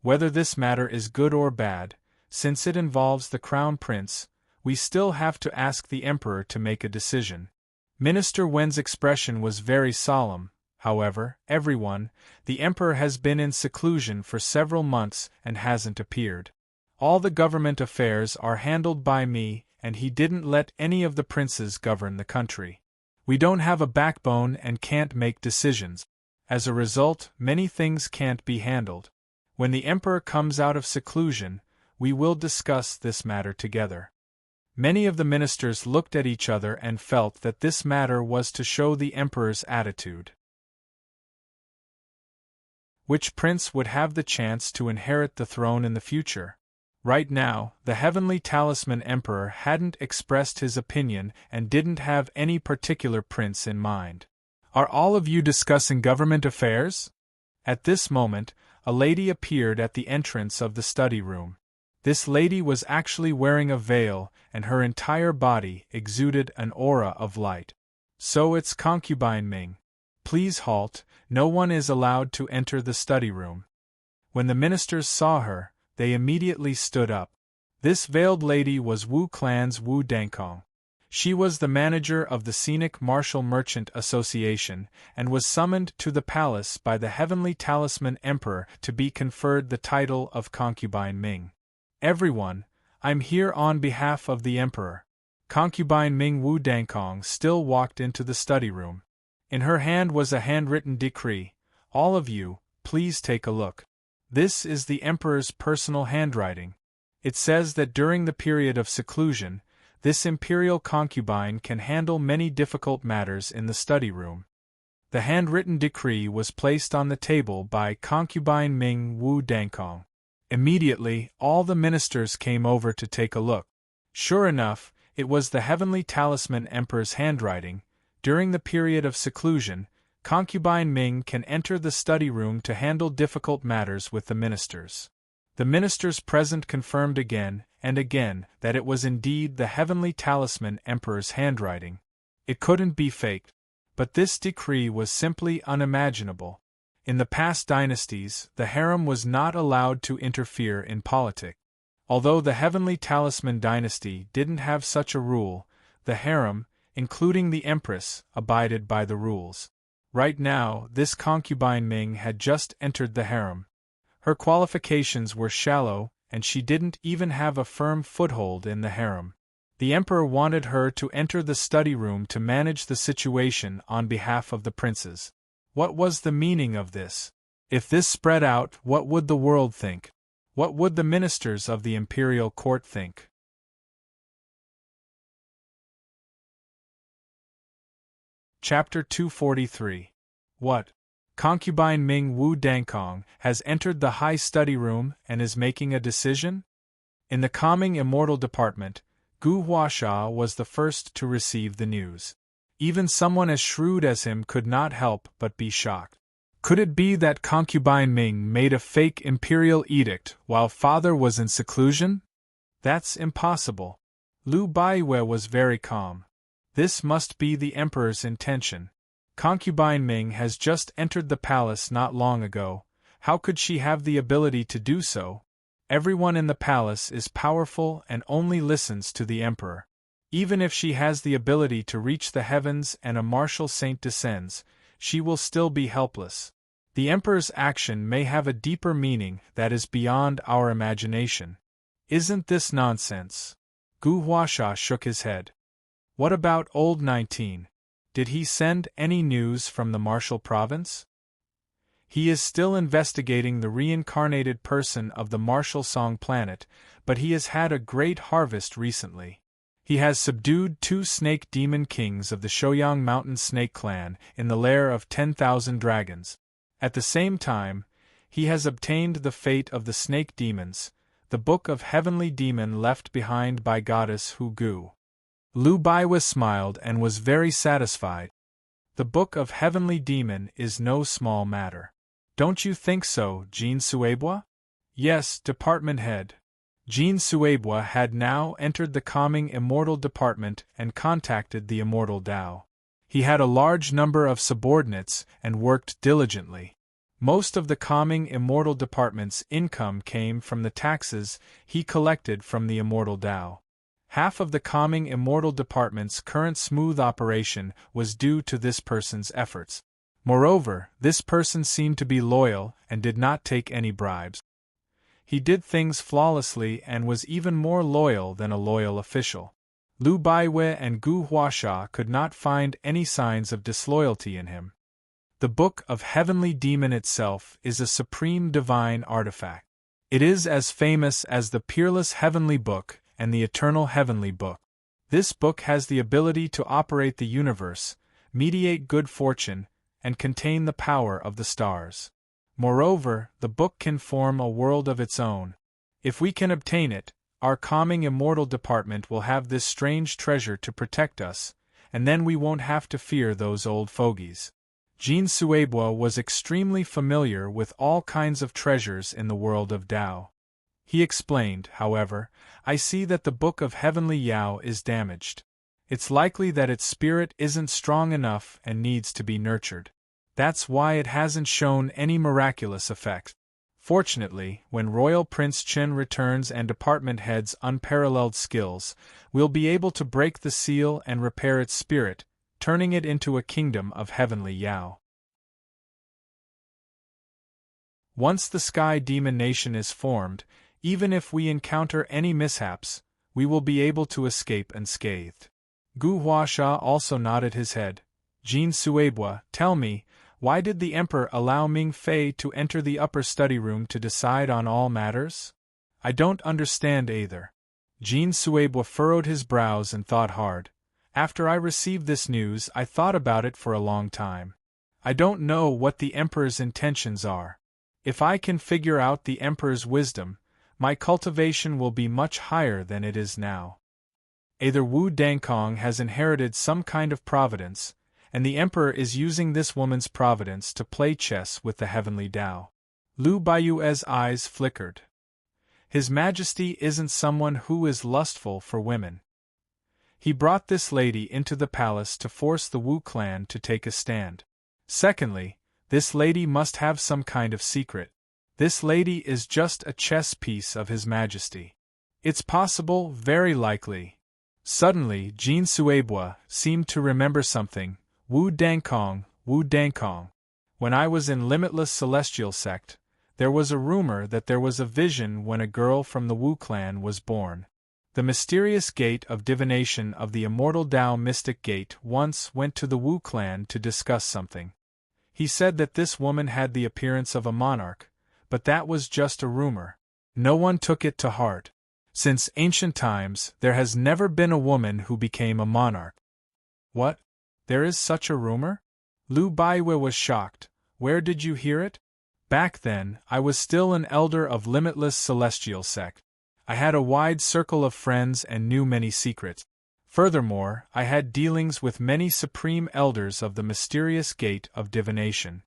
A: Whether this matter is good or bad, since it involves the Crown Prince, we still have to ask the Emperor to make a decision. Minister Wen's expression was very solemn. However, the Emperor has been in seclusion for several months and hasn't appeared. All the government affairs are handled by me, and he didn't let any of the princes govern the country. We don't have a backbone and can't make decisions. As a result, many things can't be handled. When the Emperor comes out of seclusion, we will discuss this matter together. Many of the ministers looked at each other and felt that this matter was to show the Emperor's attitude. Which prince would have the chance to inherit the throne in the future? Right now, the Heavenly Talisman Emperor hadn't expressed his opinion and didn't have any particular prince in mind. Are all of you discussing government affairs? At this moment, a lady appeared at the entrance of the study room. This lady was actually wearing a veil, and her entire body exuded an aura of light. So it's concubine Ming. Please halt, no one is allowed to enter the study room. When the ministers saw her, they immediately stood up. This veiled lady was Wu Clan's Wu Dankong. She was the manager of the Scenic Martial Merchant Association, and was summoned to the palace by the Heavenly Talisman Emperor to be conferred the title of concubine Ming. Everyone, I'm here on behalf of the Emperor. Concubine Ming Wu Dankong still walked into the study room. In her hand was a handwritten decree. All of you, please take a look. This is the Emperor's personal handwriting. It says that during the period of seclusion, this imperial concubine can handle many difficult matters in the study room. The handwritten decree was placed on the table by concubine Ming Wu Dankong. Immediately, all the ministers came over to take a look. Sure enough, it was the Heavenly Talisman Emperor's handwriting. During the period of seclusion, concubine Ming can enter the study room to handle difficult matters with the ministers. The ministers present confirmed again and again that it was indeed the Heavenly Talisman Emperor's handwriting. It couldn't be faked. But this decree was simply unimaginable. In the past dynasties, the harem was not allowed to interfere in politics. Although the Heavenly Talisman dynasty didn't have such a rule, the harem, including the empress, abided by the rules. Right now, this concubine Ming had just entered the harem. Her qualifications were shallow, and she didn't even have a firm foothold in the harem. The emperor wanted her to enter the study room to manage the situation on behalf of the princes. What was the meaning of this? If this spread out, what would the world think? What would the ministers of the imperial court think? Chapter 243. What? Concubine Ming Wu Dankong has entered the high study room and is making a decision? In the calming immortal department, Gu Huasha was the first to receive the news. Even someone as shrewd as him could not help but be shocked. Could it be that concubine Ming made a fake imperial edict while father was in seclusion? That's impossible. Liu Baiwei was very calm. This must be the emperor's intention. Concubine Ming has just entered the palace not long ago. How could she have the ability to do so? Everyone in the palace is powerful and only listens to the emperor. Even if she has the ability to reach the heavens and a martial saint descends, she will still be helpless. The emperor's action may have a deeper meaning that is beyond our imagination. Isn't this nonsense? Gu Huasha shook his head. What about old 19? Did he send any news from the martial province? He is still investigating the reincarnated person of the martial song planet, but he has had a great harvest recently. He has subdued 2 snake demon kings of the Shouyang Mountain Snake Clan in the lair of 10,000 dragons. At the same time, he has obtained the fate of the snake demons. The Book of Heavenly Demon Left Behind by Goddess Hu Gu. Lu Baiwa smiled and was very satisfied. The Book of Heavenly Demon is no small matter. Don't you think so, Jean Suebwa? Yes, department head. Jean Suebwa had now entered the calming immortal department and contacted the immortal Tao. He had a large number of subordinates and worked diligently. Most of the calming immortal department's income came from the taxes he collected from the immortal Tao. Half of the calming immortal department's current smooth operation was due to this person's efforts. Moreover, this person seemed to be loyal and did not take any bribes. He did things flawlessly and was even more loyal than a loyal official. Lu Baiwei and Gu Huasha could not find any signs of disloyalty in him. The Book of Heavenly Demon itself is a supreme divine artifact. It is as famous as the peerless Heavenly Book and the Eternal Heavenly Book. This book has the ability to operate the universe, mediate good fortune, and contain the power of the stars. Moreover, the book can form a world of its own. If we can obtain it, our calming immortal department will have this strange treasure to protect us, and then we won't have to fear those old fogies. Jean Suebwa was extremely familiar with all kinds of treasures in the world of Tao. He explained, however, I see that the Book of Heavenly Yao is damaged. It's likely that its spirit isn't strong enough and needs to be nurtured. That's why it hasn't shown any miraculous effect. Fortunately, when Royal Prince Chen returns and department heads unparalleled skills, we'll be able to break the seal and repair its spirit, turning it into a kingdom of heavenly Yao. Once the Sky Demon Nation is formed, even if we encounter any mishaps, we will be able to escape unscathed. Gu Huasha also nodded his head. Jean Suebwa, tell me, why did the Emperor allow Ming Fei to enter the upper study room to decide on all matters? I don't understand either. Jean Suebwa furrowed his brows and thought hard. After I received this news, I thought about it for a long time. I don't know what the Emperor's intentions are. If I can figure out the Emperor's wisdom, my cultivation will be much higher than it is now. Either Wu Dangkong has inherited some kind of providence, and the Emperor is using this woman's providence to play chess with the heavenly Tao. Lu Baiyue's eyes flickered. His Majesty isn't someone who is lustful for women. He brought this lady into the palace to force the Wu clan to take a stand. Secondly, this lady must have some kind of secret. This lady is just a chess piece of His Majesty. It's possible, very likely. Suddenly, Jean Suebwa seemed to remember something. Wu Dangkong. When I was in Limitless Celestial Sect, there was a rumor that there was a vision when a girl from the Wu clan was born. The mysterious gate of divination of the immortal Tao Mystic Gate once went to the Wu clan to discuss something. He said that this woman had the appearance of a monarch, but that was just a rumor. No one took it to heart. Since ancient times, there has never been a woman who became a monarch. What? There is such a rumor? Lu Baiwei was shocked. Where did you hear it? Back then, I was still an elder of Limitless Celestial Sect. I had a wide circle of friends and knew many secrets. Furthermore, I had dealings with many supreme elders of the mysterious gate of divination.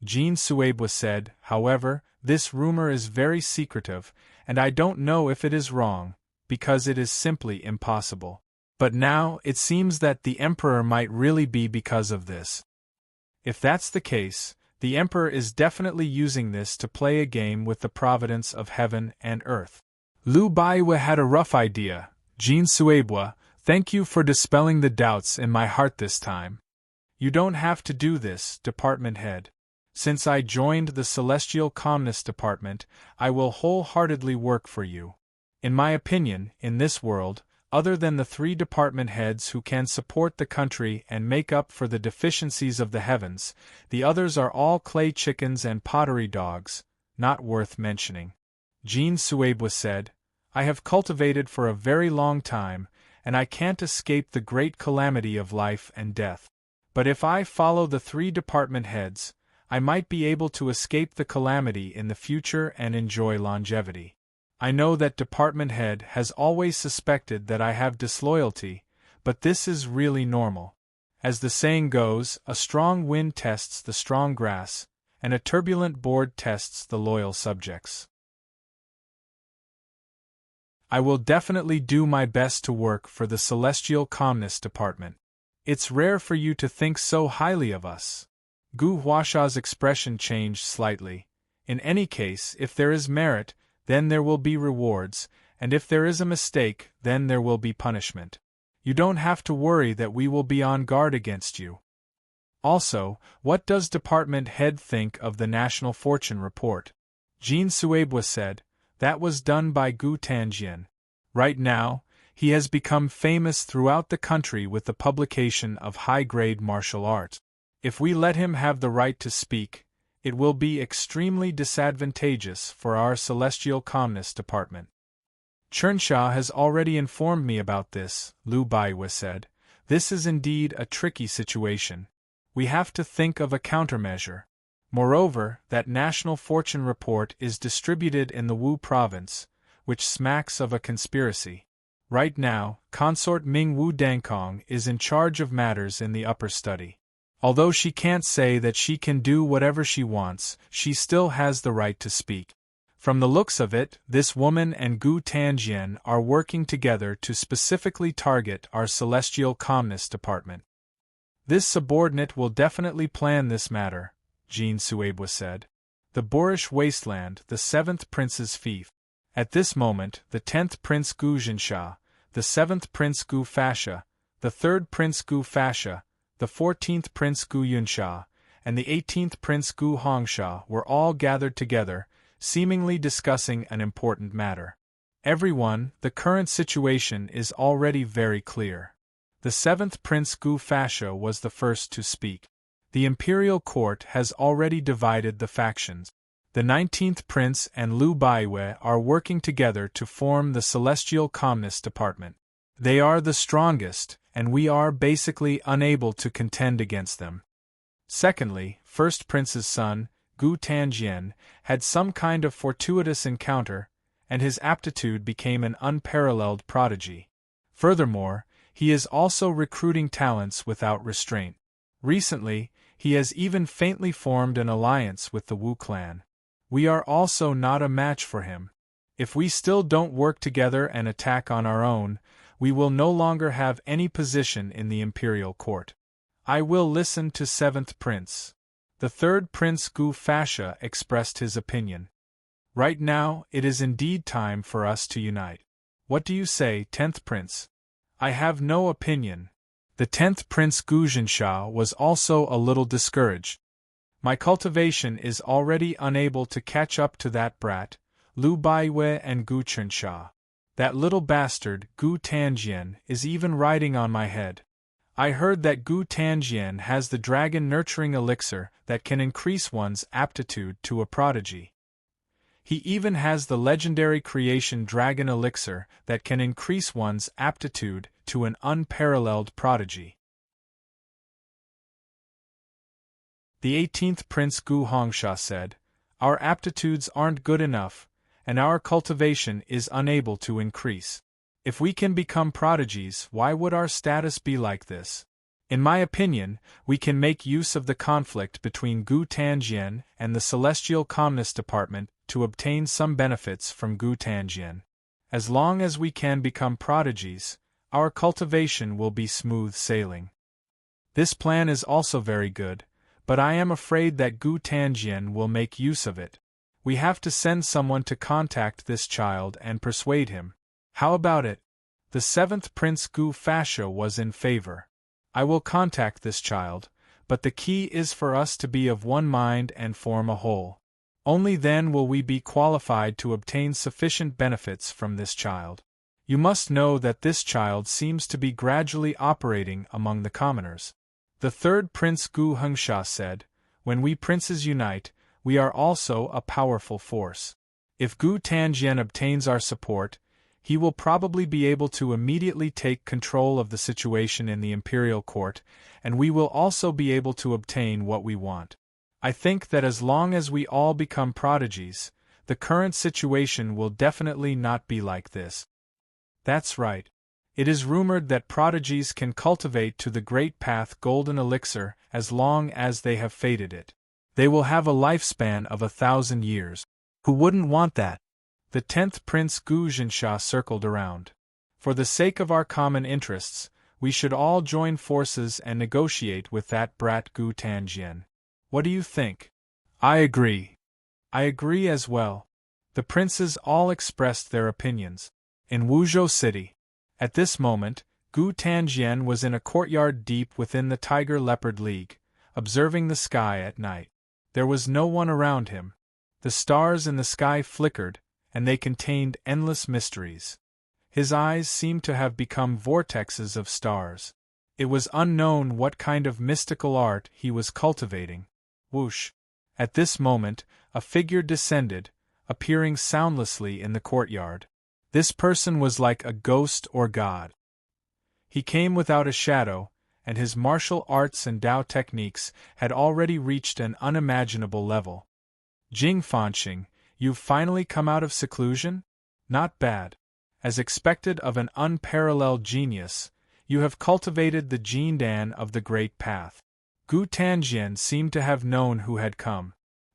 A: Jean Suebwa said, however, this rumor is very secretive, and I don't know if it is wrong, because it is simply impossible. But now, it seems that the Emperor might really be because of this. If that's the case, the Emperor is definitely using this to play a game with the providence of heaven and earth. Lu Baiwei had a rough idea. Jean Suebwa, thank you for dispelling the doubts in my heart this time. You don't have to do this, department head. Since I joined the Celestial Calmness Department, I will wholeheartedly work for you. In my opinion, in this world, other than the 3 department heads who can support the country and make up for the deficiencies of the heavens, the others are all clay chickens and pottery dogs, not worth mentioning. Jean Suebwa said, I have cultivated for a very long time, and I can't escape the great calamity of life and death. But if I follow the 3 department heads, I might be able to escape the calamity in the future and enjoy longevity. I know that department head has always suspected that I have disloyalty, but this is really normal. As the saying goes, a strong wind tests the strong grass, and a turbulent board tests the loyal subjects. I will definitely do my best to work for the Celestial Calmness Department. It's rare for you to think so highly of us. Gu Huasha's expression changed slightly. In any case, if there is merit, then there will be rewards, and if there is a mistake, then there will be punishment. You don't have to worry that we will be on guard against you. Also, what does department head think of the National Fortune Report? Jean Suebwa said, that was done by Gu Tanjian. Right now, he has become famous throughout the country with the publication of high-grade martial arts. If we let him have the right to speak, it will be extremely disadvantageous for our Celestial Calmness Department. Chernsha has already informed me about this, Lu Baiwa said. This is indeed a tricky situation. We have to think of a countermeasure. Moreover, that National Fortune Report is distributed in the Wu province, which smacks of a conspiracy. Right now, Consort Ming Wu Dangkong is in charge of matters in the upper study. Although she can't say that she can do whatever she wants, she still has the right to speak. From the looks of it, this woman and Gu Tanjian are working together to specifically target our Celestial Calmness Department. This subordinate will definitely plan this matter, Jean Suebwa said. The boorish wasteland, the 7th Prince's fief. At this moment, the 10th Prince Gu Jinsha, the 7th Prince Gu Fasha, the 3rd Prince Gu Fasha, the 14th Prince Gu Yunsha, and the 18th Prince Gu Hongsha were all gathered together, seemingly discussing an important matter. Everyone, the current situation is already very clear. The 7th Prince Gu Fasha was the first to speak. The imperial court has already divided the factions. The 19th Prince and Lu Baiwe are working together to form the Celestial Calmness Department. They are the strongest, and we are basically unable to contend against them. Secondly, 1st Prince's son, Gu Tanjian, had some kind of fortuitous encounter, and his aptitude became an unparalleled prodigy. Furthermore, he is also recruiting talents without restraint. Recently, he has even faintly formed an alliance with the Wu clan. We are also not a match for him. If we still don't work together and attack on our own, we will no longer have any position in the imperial court. I will listen to 7th Prince. The 3rd Prince Gu Fasha expressed his opinion. Right now, it is indeed time for us to unite. What do you say, 10th Prince? I have no opinion. The 10th Prince Gu Jinsha was also a little discouraged. My cultivation is already unable to catch up to that brat, Lu Baiwe and Gu Chernsha. That little bastard, Gu Tanjian, is even riding on my head. I heard that Gu Tanjian has the dragon nurturing elixir that can increase one's aptitude to a prodigy. He even has the legendary creation dragon elixir that can increase one's aptitude to an unparalleled prodigy. The 18th Prince Gu Hongsha said, our aptitudes aren't good enough, and our cultivation is unable to increase. If we can become prodigies, why would our status be like this? In my opinion, we can make use of the conflict between Gu Tanjian and the Celestial Calmness Department to obtain some benefits from Gu Tanjian. As long as we can become prodigies, our cultivation will be smooth sailing. This plan is also very good, but I am afraid that Gu Tanjian will make use of it. We have to send someone to contact this child and persuade him. How about it? The 7th Prince Gu Fasha was in favor. I will contact this child, but the key is for us to be of one mind and form a whole. Only then will we be qualified to obtain sufficient benefits from this child. You must know that this child seems to be gradually operating among the commoners. The 3rd Prince Gu Hongsha said, when we princes unite, we are also a powerful force. If Gu Tanjian obtains our support, he will probably be able to immediately take control of the situation in the imperial court, and we will also be able to obtain what we want. I think that as long as we all become prodigies, The current situation will definitely not be like this. That's right. It is rumored that prodigies can cultivate to the great path golden elixir as long as they have faded it. They will have a lifespan of 1,000 years. Who wouldn't want that? The 10th Prince Gu Jinsha circled around. For the sake of our common interests, we should all join forces and negotiate with that brat Gu Tanjian. What do you think? I agree. I agree as well. The princes all expressed their opinions. In Wuzhou City. At this moment, Gu Tanjian was in a courtyard deep within the Tiger Leopard League, observing the sky at night. There was no one around him. The stars in the sky flickered, and they contained endless mysteries. His eyes seemed to have become vortexes of stars. It was unknown what kind of mystical art he was cultivating. Whoosh! At this moment, a figure descended, appearing soundlessly in the courtyard. This person was like a ghost or god. He came without a shadow, and his martial arts and Tao techniques had already reached an unimaginable level. Jing Fanqing, you've finally come out of seclusion? Not bad. As expected of an unparalleled genius, you have cultivated the Jindan of the Great Path. Gu Tanjian seemed to have known who had come.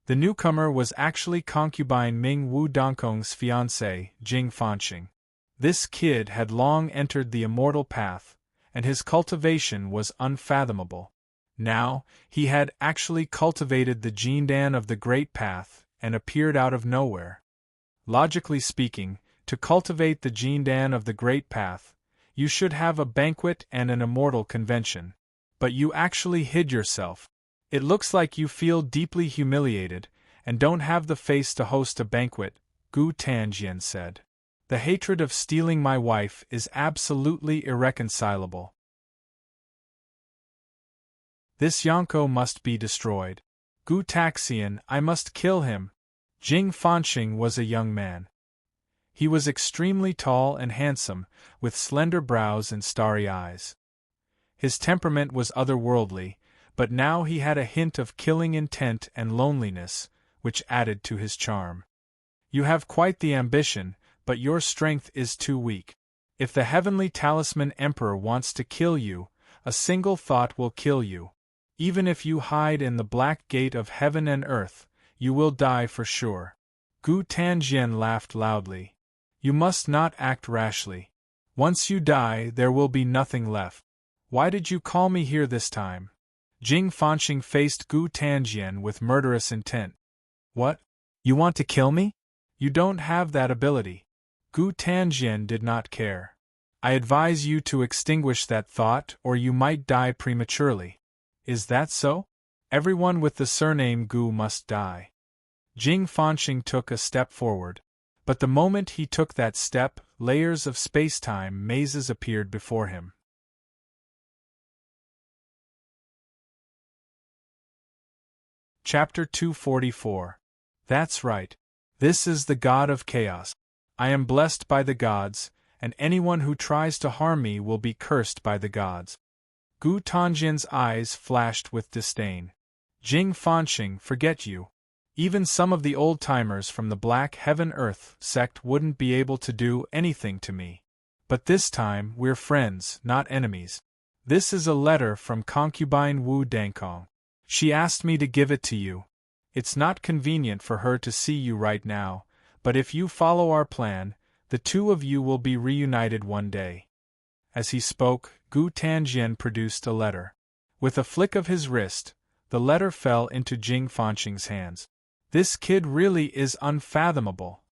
A: The newcomer was actually concubine Ming Wu Dongkong's fiancé, Jing Fanqing. This kid had long entered the immortal path, and his cultivation was unfathomable. Now, he had actually cultivated the Jindan of the Great Path and appeared out of nowhere. Logically speaking, to cultivate the Jindan of the Great Path, you should have a banquet and an immortal convention. But you actually hid yourself. It looks like you feel deeply humiliated and don't have the face to host a banquet, Gu Tanjian said. The hatred of stealing my wife is absolutely irreconcilable. This Yonko must be destroyed. Gu Taxian, I must kill him. Jing Fanqing was a young man. He was extremely tall and handsome, with slender brows and starry eyes. His temperament was otherworldly, but now he had a hint of killing intent and loneliness, which added to his charm. You have quite the ambition, but your strength is too weak. If the heavenly talisman emperor wants to kill you, a single thought will kill you. Even if you hide in the black gate of heaven and earth, you will die for sure. Gu Tanjian laughed loudly. You must not act rashly. Once you die, there will be nothing left. Why did you call me here this time? Jing Fanqing faced Gu Tanjian with murderous intent. What? You want to kill me? You don't have that ability. Gu Tanjian did not care. I advise you to extinguish that thought or you might die prematurely. Is that so? Everyone with the surname Gu must die. Jing Fanqing took a step forward. But the moment he took that step, layers of space-time mazes appeared before him. Chapter 244. That's right. This is the God of Chaos. I am blessed by the gods, and anyone who tries to harm me will be cursed by the gods. Gu Tanjian's eyes flashed with disdain. Jing Fanqing, forget you. Even some of the old-timers from the Black Heaven-Earth sect wouldn't be able to do anything to me. But this time, we're friends, not enemies. This is a letter from concubine Wu Dongkong. She asked me to give it to you. It's not convenient for her to see you right now, but if you follow our plan, the two of you will be reunited one day. As he spoke, Gu Tanjian produced a letter. With a flick of his wrist, the letter fell into Jing Fanqing's hands. This kid really is unfathomable.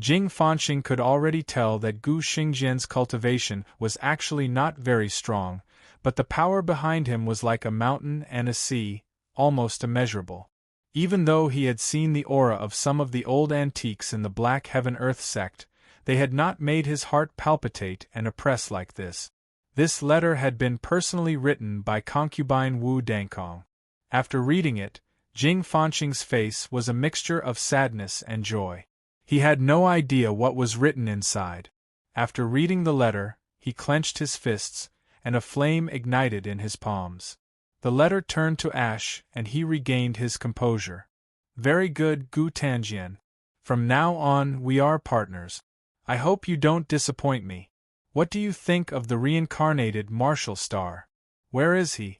A: Jing Fanqing could already tell that Gu Xingjian's cultivation was actually not very strong, but the power behind him was like a mountain and a sea, almost immeasurable. Even though he had seen the aura of some of the old antiques in the Black Heaven-Earth sect, they had not made his heart palpitate and oppress like this. This letter had been personally written by concubine Wu Dongkong. After reading it, Jing Fanqing's face was a mixture of sadness and joy. He had no idea what was written inside. After reading the letter, he clenched his fists, and a flame ignited in his palms. The letter turned to ash, and he regained his composure. Very good, Gu Tanjian. From now on, we are partners. I hope you don't disappoint me. What do you think of the reincarnated Marshall Star? Where is he?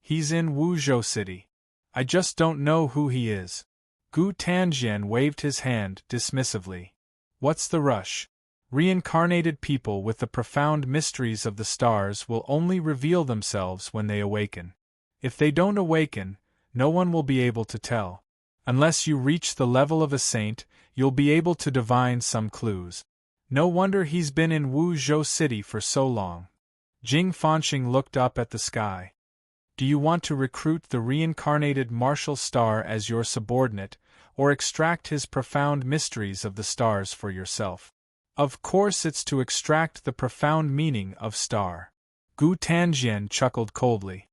A: He's in Wuzhou City. I just don't know who he is. Gu Tanjian waved his hand dismissively. What's the rush? Reincarnated people with the profound mysteries of the stars will only reveal themselves when they awaken. If they don't awaken, no one will be able to tell. Unless you reach the level of a saint, you'll be able to divine some clues. No wonder he's been in Wuzhou City for so long. Jing Fanqing looked up at the sky. Do you want to recruit the reincarnated Marshall Star as your subordinate, or extract his profound mysteries of the stars for yourself? Of course it's to extract the profound meaning of star. Gu Tanjian chuckled coldly.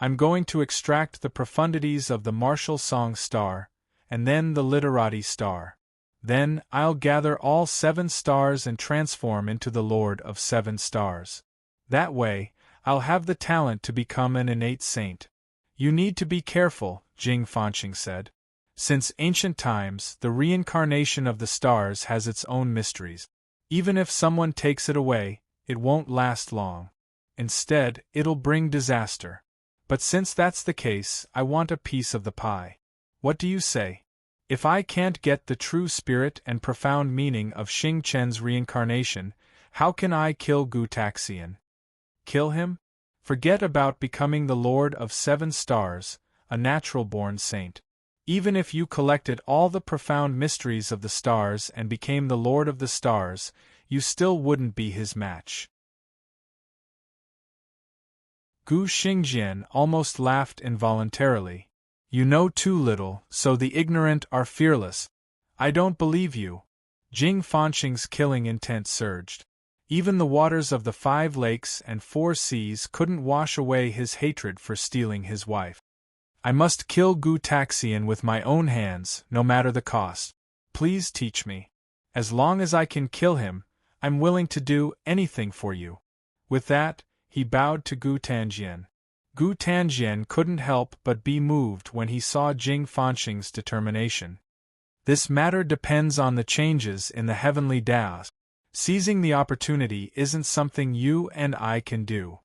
A: I'm going to extract the profundities of the martial song star, and then the literati star. Then I'll gather all 7 stars and transform into the Lord of 7 stars. That way, I'll have the talent to become an innate saint. You need to be careful, Jing Fanqing said. Since ancient times, the reincarnation of the stars has its own mysteries. Even if someone takes it away, it won't last long. Instead, it'll bring disaster. But since that's the case, I want a piece of the pie. What do you say? If I can't get the true spirit and profound meaning of Xing Chen's reincarnation, how can I kill Gu Taxian? Kill him? Forget about becoming the Lord of 7 stars, a natural-born saint. Even if you collected all the profound mysteries of the stars and became the Lord of the Stars, you still wouldn't be his match. Gu Xingjian almost laughed involuntarily. You know too little, so the ignorant are fearless. I don't believe you. Jing Fanqing's killing intent surged. Even the waters of the 5 lakes and 4 seas couldn't wash away his hatred for stealing his wife. I must kill Gu Taxian with my own hands, no matter the cost. Please teach me. As long as I can kill him, I'm willing to do anything for you. With that, he bowed to Gu Tanjian. Gu Tanjian couldn't help but be moved when he saw Jing Fanqing's determination. This matter depends on the changes in the heavenly Taoist. Seizing the opportunity isn't something you and I can do.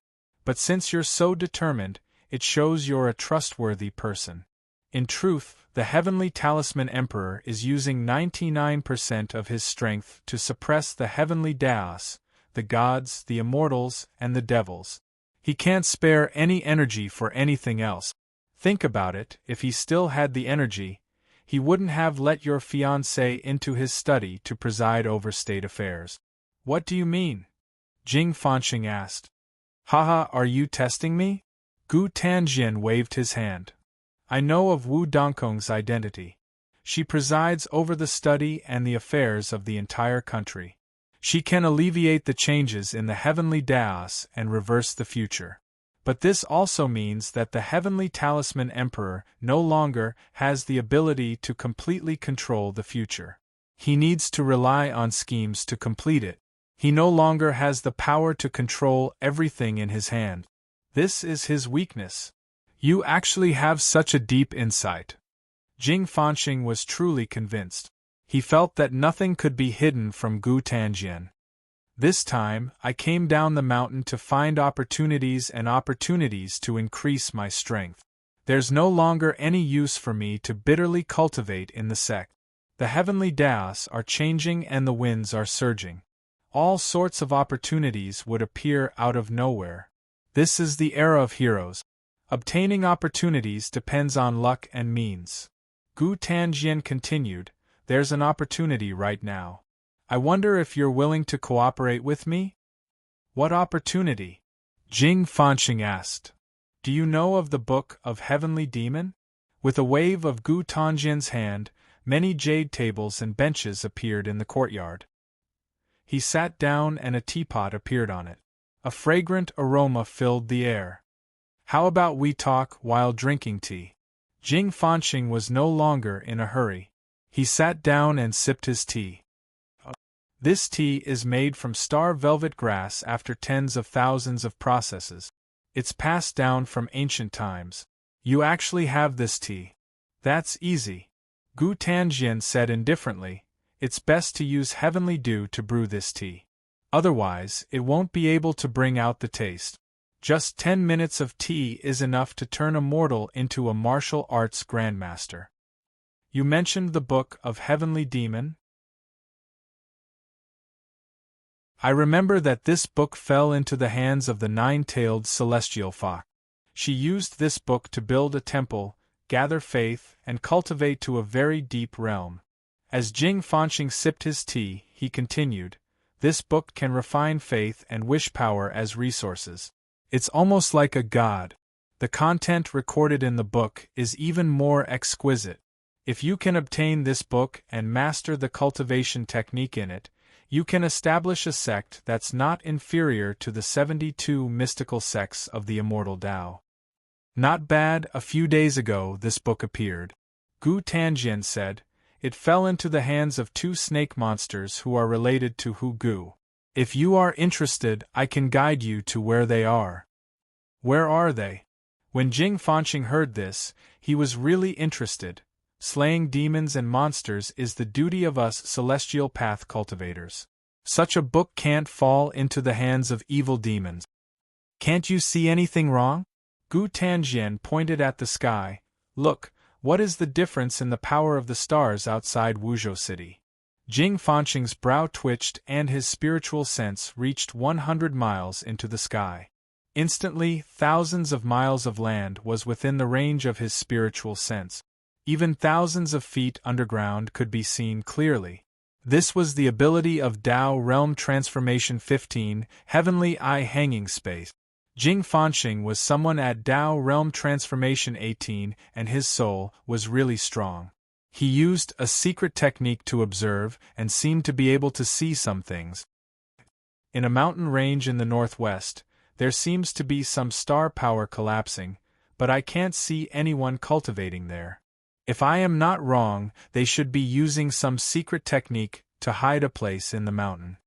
A: But since you're so determined, it shows you're a trustworthy person. In truth, the Heavenly Talisman Emperor is using 99% of his strength to suppress the heavenly Taoists, the gods, the immortals, and the devils. He can't spare any energy for anything else. Think about it, if he still had the energy, he wouldn't have let your fiancée into his study to preside over state affairs. What do you mean? Jing Fanqing asked. Haha, are you testing me? Gu Tanjian waved his hand. I know of Wu Dongkong's identity. She presides over the study and the affairs of the entire country. She can alleviate the changes in the heavenly Taoists and reverse the future. But this also means that the Heavenly Talisman Emperor no longer has the ability to completely control the future. He needs to rely on schemes to complete it. He no longer has the power to control everything in his hand. This is his weakness. You actually have such a deep insight. Jing Fanqing was truly convinced. He felt that nothing could be hidden from Gu Tanjian. This time, I came down the mountain to find opportunities to increase my strength. There's no longer any use for me to bitterly cultivate in the sect. The heavenly Taoists are changing and the winds are surging. All sorts of opportunities would appear out of nowhere. This is the era of heroes. Obtaining opportunities depends on luck and means. Gu Tanjian continued, there's an opportunity right now. I wonder if you're willing to cooperate with me? What opportunity? Jing Fanqing asked. Do you know of the Book of Heavenly Demon? With a wave of Gu Tanjian's hand, many jade tables and benches appeared in the courtyard. He sat down and a teapot appeared on it. A fragrant aroma filled the air. How about we talk while drinking tea? Jing Fanqing was no longer in a hurry. He sat down and sipped his tea. This tea is made from star velvet grass after tens of thousands of processes. It's passed down from ancient times. You actually have this tea. That's easy. Gu Tanjian said indifferently, "It's best to use heavenly dew to brew this tea. Otherwise, it won't be able to bring out the taste. Just 10 minutes of tea is enough to turn a mortal into a martial arts grandmaster." You mentioned the Book of Heavenly Demon? I remember that this book fell into the hands of the nine-tailed celestial fox. She used this book to build a temple, gather faith, and cultivate to a very deep realm. As Jing Fanqing sipped his tea, he continued, "This book can refine faith and wish power as resources. It's almost like a god. The content recorded in the book is even more exquisite. If you can obtain this book and master the cultivation technique in it, you can establish a sect that's not inferior to the 72 mystical sects of the immortal Tao." "Not bad. A few days ago this book appeared," Gu Tanjian said. "It fell into the hands of 2 snake monsters who are related to Hu Gu. If you are interested, I can guide you to where they are." "Where are they?" When Jing Fanqing heard this, he was really interested. Slaying demons and monsters is the duty of us celestial path cultivators. Such a book can't fall into the hands of evil demons. "Can't you see anything wrong?" Gu Tanjian pointed at the sky. "Look, what is the difference in the power of the stars outside Wuzhou City?" Jing Fanqing's brow twitched and his spiritual sense reached 100 miles into the sky. Instantly, thousands of miles of land was within the range of his spiritual sense. Even thousands of feet underground could be seen clearly. This was the ability of Tao Realm Transformation 15, Heavenly Eye Hanging Space. Jing Fanqing was someone at Tao Realm Transformation 18, and his soul was really strong. He used a secret technique to observe and seemed to be able to see some things. In a mountain range in the northwest, there seems to be some star power collapsing, but I can't see anyone cultivating there. If I am not wrong, they should be using some secret technique to hide a place in the mountain.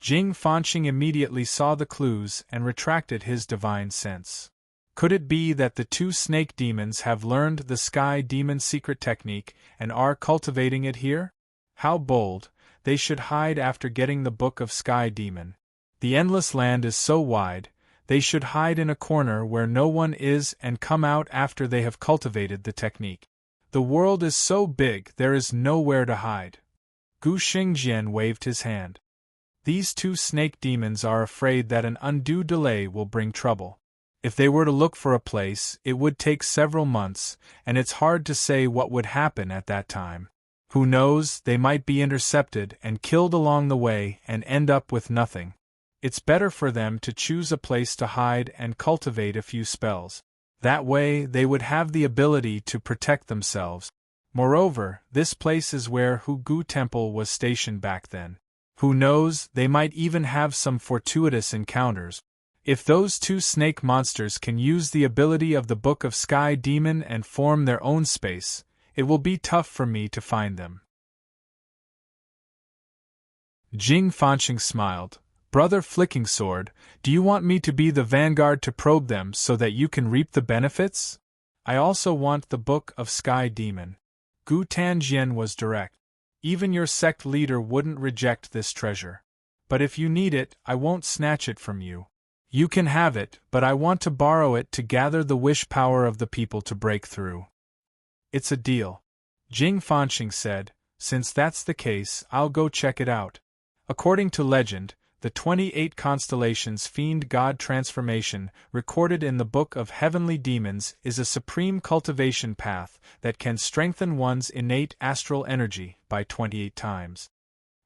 A: Jing Fanqing immediately saw the clues and retracted his divine sense. Could it be that the 2 snake demons have learned the sky demon secret technique and are cultivating it here? How bold! They should hide after getting the Book of Sky Demon. The endless land is so wide, they should hide in a corner where no one is and come out after they have cultivated the technique. The world is so big there is nowhere to hide. Gu Xingjian waved his hand. These 2 snake demons are afraid that an undue delay will bring trouble. If they were to look for a place, it would take several months, and it's hard to say what would happen at that time. Who knows, they might be intercepted and killed along the way and end up with nothing. It's better for them to choose a place to hide and cultivate a few spells. That way, they would have the ability to protect themselves. Moreover, this place is where Hu Gu Temple was stationed back then. Who knows, they might even have some fortuitous encounters. If those 2 snake monsters can use the ability of the Book of Sky Demon and form their own space, it will be tough for me to find them. Jing Fanqing smiled. "Brother Flicking Sword, do you want me to be the vanguard to probe them so that you can reap the benefits?" "I also want the Book of Sky Demon." Gu Tanjian was direct. "Even your sect leader wouldn't reject this treasure. But if you need it, I won't snatch it from you. You can have it, but I want to borrow it to gather the wish power of the people to break through." "It's a deal," Jing Fanqing said. "Since that's the case, I'll go check it out." According to legend, the 28 constellations Fiend God transformation, recorded in the Book of Heavenly Demons, is a supreme cultivation path that can strengthen one's innate astral energy by 28 times.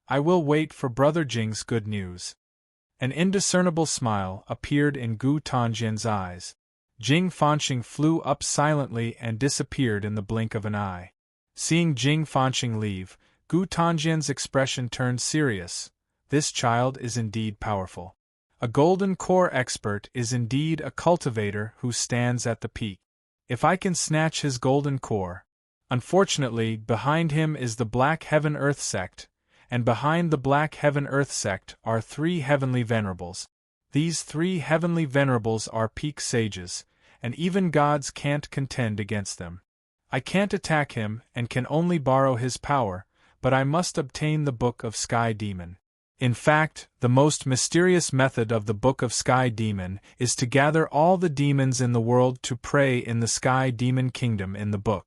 A: I will wait for Brother Jing's good news. An indiscernible smile appeared in Gu Tanjian's eyes. Jing Fanqing flew up silently and disappeared in the blink of an eye. Seeing Jing Fanqing leave, Gu Tanjian's expression turned serious. This child is indeed powerful. A golden core expert is indeed a cultivator who stands at the peak. If I can snatch his golden core. Unfortunately, behind him is the Black Heaven Earth sect, and behind the Black Heaven Earth sect are 3 heavenly venerables. These 3 heavenly venerables are peak sages, and even gods can't contend against them. I can't attack him and can only borrow his power, but I must obtain the Book of Sky Demon. In fact, the most mysterious method of the Book of Sky Demon is to gather all the demons in the world to pray in the Sky Demon Kingdom in the book.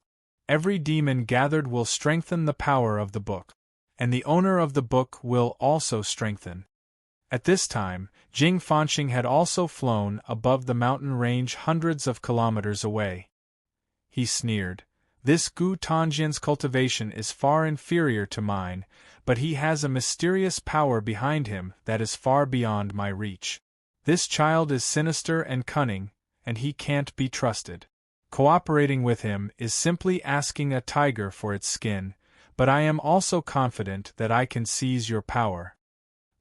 A: Every demon gathered will strengthen the power of the book, and the owner of the book will also strengthen. At this time, Jing Fanxing had also flown above the mountain range hundreds of kilometers away. He sneered. This Gu Tongjian's cultivation is far inferior to mine, but he has a mysterious power behind him that is far beyond my reach. This child is sinister and cunning, and he can't be trusted. Cooperating with him is simply asking a tiger for its skin, but I am also confident that I can seize your power.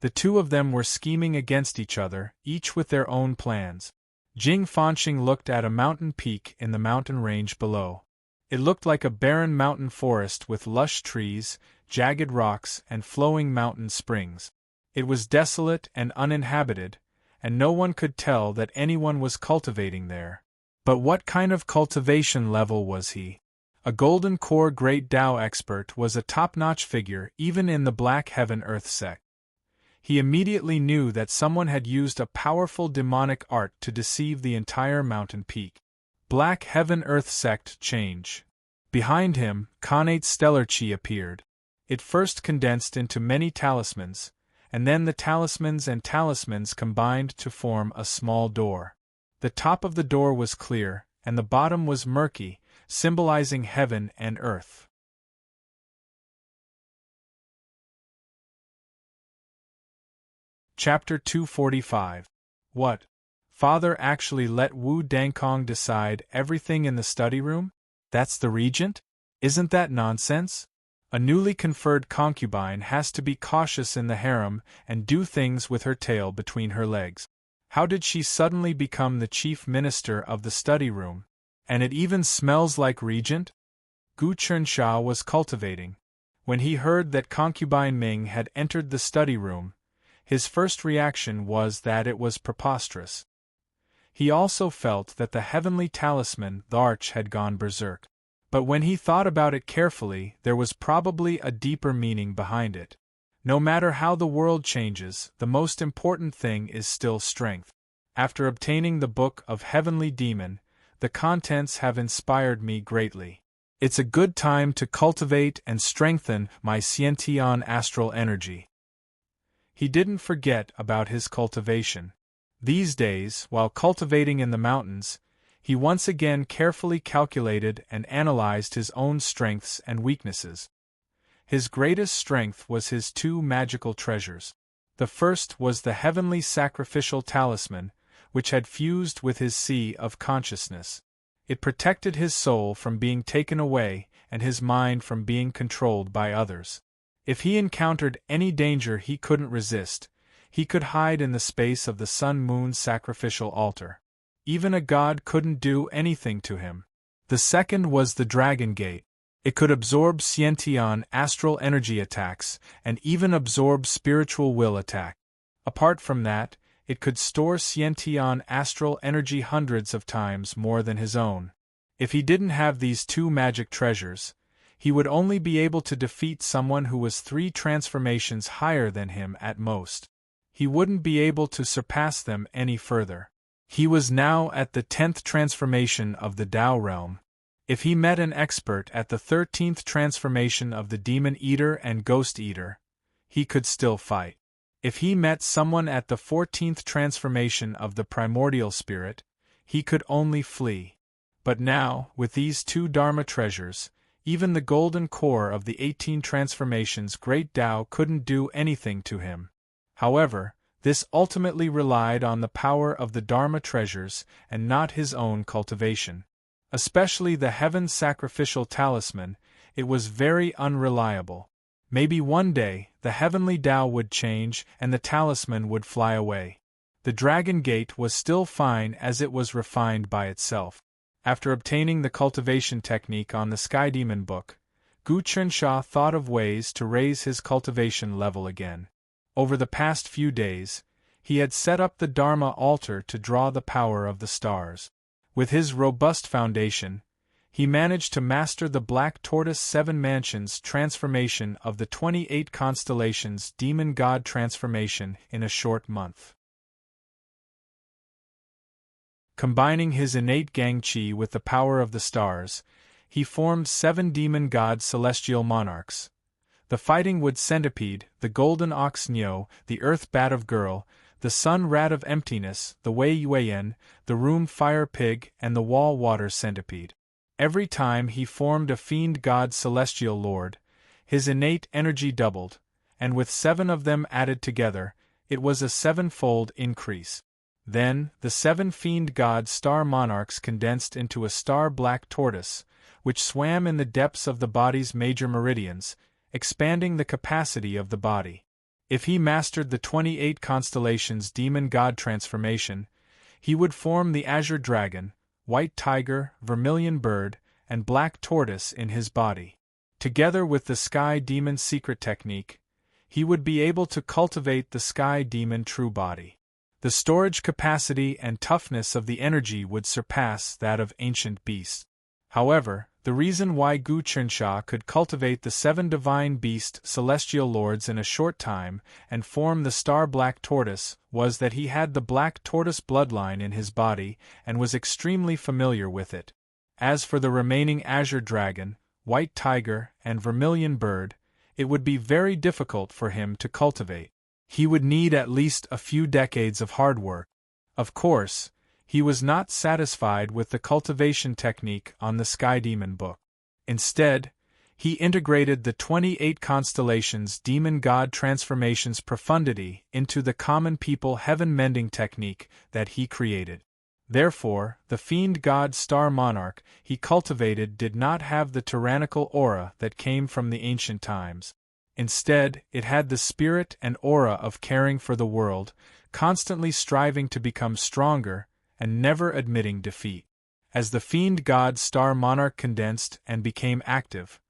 A: The two of them were scheming against each other, each with their own plans. Jing Fanxing looked at a mountain peak in the mountain range below. It looked like a barren mountain forest with lush trees, jagged rocks, and flowing mountain springs. It was desolate and uninhabited, and no one could tell that anyone was cultivating there. But what kind of cultivation level was he? A golden core great Tao expert was a top-notch figure even in the Black Heaven Earth sect. He immediately knew that someone had used a powerful demonic art to deceive the entire mountain peak. Black Heaven Earth sect change. Behind him, connate stellar chi appeared. It first condensed into many talismans, and then the talismans and talismans combined to form a small door. The top of the door was clear, and the bottom was murky, symbolizing heaven and earth. Chapter 245. What? Father actually let Wu Dangkong decide everything in the study room? That's the regent? Isn't that nonsense? A newly conferred concubine has to be cautious in the harem and do things with her tail between her legs. How did she suddenly become the chief minister of the study room? And it even smells like regent? Gu Chensha was cultivating. When he heard that concubine Ming had entered the study room, his first reaction was that it was preposterous. He also felt that the heavenly talisman, the arch, had gone berserk. But when he thought about it carefully, there was probably a deeper meaning behind it. No matter how the world changes, the most important thing is still strength. After obtaining the Book of Heavenly Demon, the contents have inspired me greatly. It's a good time to cultivate and strengthen my Xiantian astral energy. He didn't forget about his cultivation. These days, while cultivating in the mountains, he once again carefully calculated and analyzed his own strengths and weaknesses. His greatest strength was his two magical treasures. The first was the heavenly sacrificial talisman, which had fused with his sea of consciousness. It protected his soul from being taken away and his mind from being controlled by others. If he encountered any danger he couldn't resist, he could hide in the space of the sun-moon sacrificial altar. Even a god couldn't do anything to him. The second was the Dragon Gate. It could absorb Xiantian astral energy attacks, and even absorb spiritual will attack. Apart from that, it could store Xiantian astral energy hundreds of times more than his own. If he didn't have these two magic treasures, he would only be able to defeat someone who was 3 transformations higher than him at most. He wouldn't be able to surpass them any further. He was now at the 10th transformation of the Tao realm. If he met an expert at the 13th transformation of the Demon Eater and Ghost Eater, he could still fight. If he met someone at the 14th transformation of the Primordial Spirit, he could only flee. But now, with these two Dharma treasures, even the golden core of the 18 transformations Great Tao couldn't do anything to him. However, this ultimately relied on the power of the Dharma treasures and not his own cultivation. Especially the Heaven Sacrificial Talisman, it was very unreliable. Maybe one day, the heavenly Tao would change and the talisman would fly away. The Dragon Gate was still fine as it was refined by itself. After obtaining the cultivation technique on the Sky Demon book, Gu Chensha thought of ways to raise his cultivation level again. Over the past few days, he had set up the Dharma altar to draw the power of the stars. With his robust foundation, he managed to master the Black Tortoise 7 Mansions transformation of the 28 Constellations Demon God transformation in a short month. Combining his innate Gang Chi with the power of the stars, he formed 7 Demon God Celestial Monarchs: the Fighting Wood Centipede, the Golden Ox Nyo, the Earth Bat of Girl, the Sun Rat of Emptiness, the Wei Yuan, the Room Fire Pig, and the Wall Water Centipede. Every time he formed a Fiend God Celestial Lord, his innate energy doubled, and with 7 of them added together, it was a 7-fold increase. Then, the 7 Fiend God Star Monarchs condensed into a Star Black Tortoise, which swam in the depths of the body's major meridians, expanding the capacity of the body. If he mastered the 28 Constellations Demon God transformation, he would form the Azure Dragon, White Tiger, Vermilion Bird, and Black Tortoise in his body. Together with the Sky Demon Secret Technique, he would be able to cultivate the Sky Demon True Body. The storage capacity and toughness of the energy would surpass that of ancient beasts. However, the reason why Gu Qinsha could cultivate the 7 Divine Beast Celestial Lords in a short time and form the Star Black Tortoise was that he had the Black Tortoise bloodline in his body and was extremely familiar with it. As for the remaining Azure Dragon, White Tiger, and Vermilion Bird, it would be very difficult for him to cultivate. He would need at least a few decades of hard work. Of course, he was not satisfied with the cultivation technique on the Sky Demon book. Instead, he integrated the 28 Constellations Demon God transformation's profundity into the common people heaven mending technique that he created. Therefore, the Fiend God Star Monarch he cultivated did not have the tyrannical aura that came from the ancient times. Instead, it had the spirit and aura of caring for the world, constantly striving to become stronger, and never admitting defeat. As the Fiend God Star Monarch condensed and became active,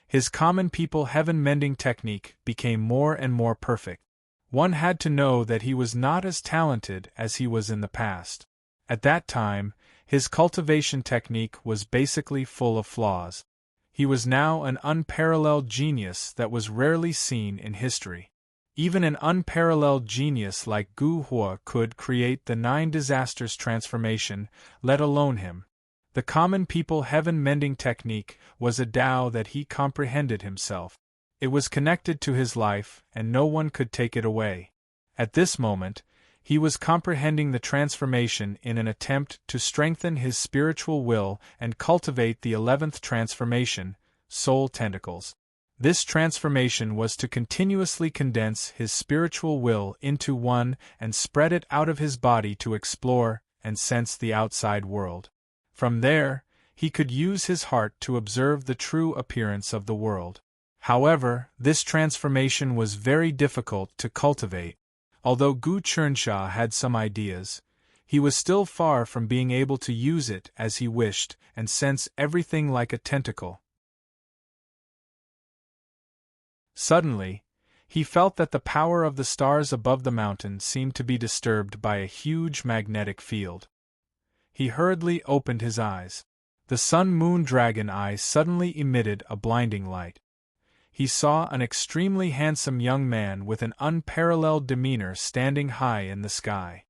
A: his common people heaven-mending technique became more and more perfect. One had to know that he was not as talented as he was in the past. At that time, his cultivation technique was basically full of flaws. He was now an unparalleled genius that was rarely seen in history. Even an unparalleled genius like Gu Hua could create the 9 disasters transformation, let alone him. The common people heaven-mending technique was a Tao that he comprehended himself. It was connected to his life, and no one could take it away. At this moment, he was comprehending the transformation in an attempt to strengthen his spiritual will and cultivate the 11th transformation, Soul Tentacles. This transformation was to continuously condense his spiritual will into one and spread it out of his body to explore and sense the outside world. From there, he could use his heart to observe the true appearance of the world. However, this transformation was very difficult to cultivate. Although Gu Qinsha had some ideas, he was still far from being able to use it as he wished and sense everything like a tentacle. Suddenly, he felt that the power of the stars above the mountain seemed to be disturbed by a huge magnetic field. He hurriedly opened his eyes. The Sun-Moon Dragon Eye suddenly emitted a blinding light. He saw an extremely handsome young man with an unparalleled demeanor standing high in the sky.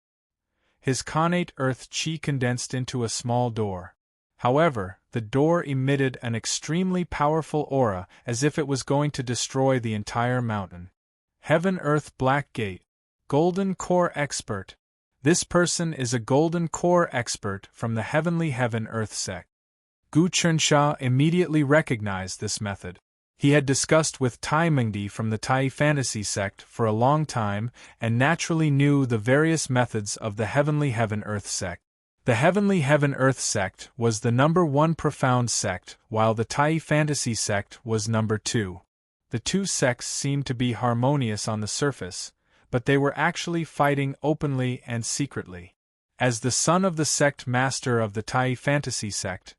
A: His connate earth chi condensed into a small door. However, the door emitted an extremely powerful aura as if it was going to destroy the entire mountain. Heaven-Earth Black Gate. Golden Core Expert. This person is a Golden Core Expert from the Heavenly Heaven-Earth sect. Gu Qinsha immediately recognized this method. He had discussed with Tai Mingdi from the Tai Fantasy sect for a long time and naturally knew the various methods of the Heavenly Heaven-Earth sect. The Heavenly Heaven-Earth sect was the number 1 profound sect, while the Tai Fantasy sect was number 2. The two sects seemed to be harmonious on the surface, but they were actually fighting openly and secretly. As the son of the sect master of the Tai Fantasy sect,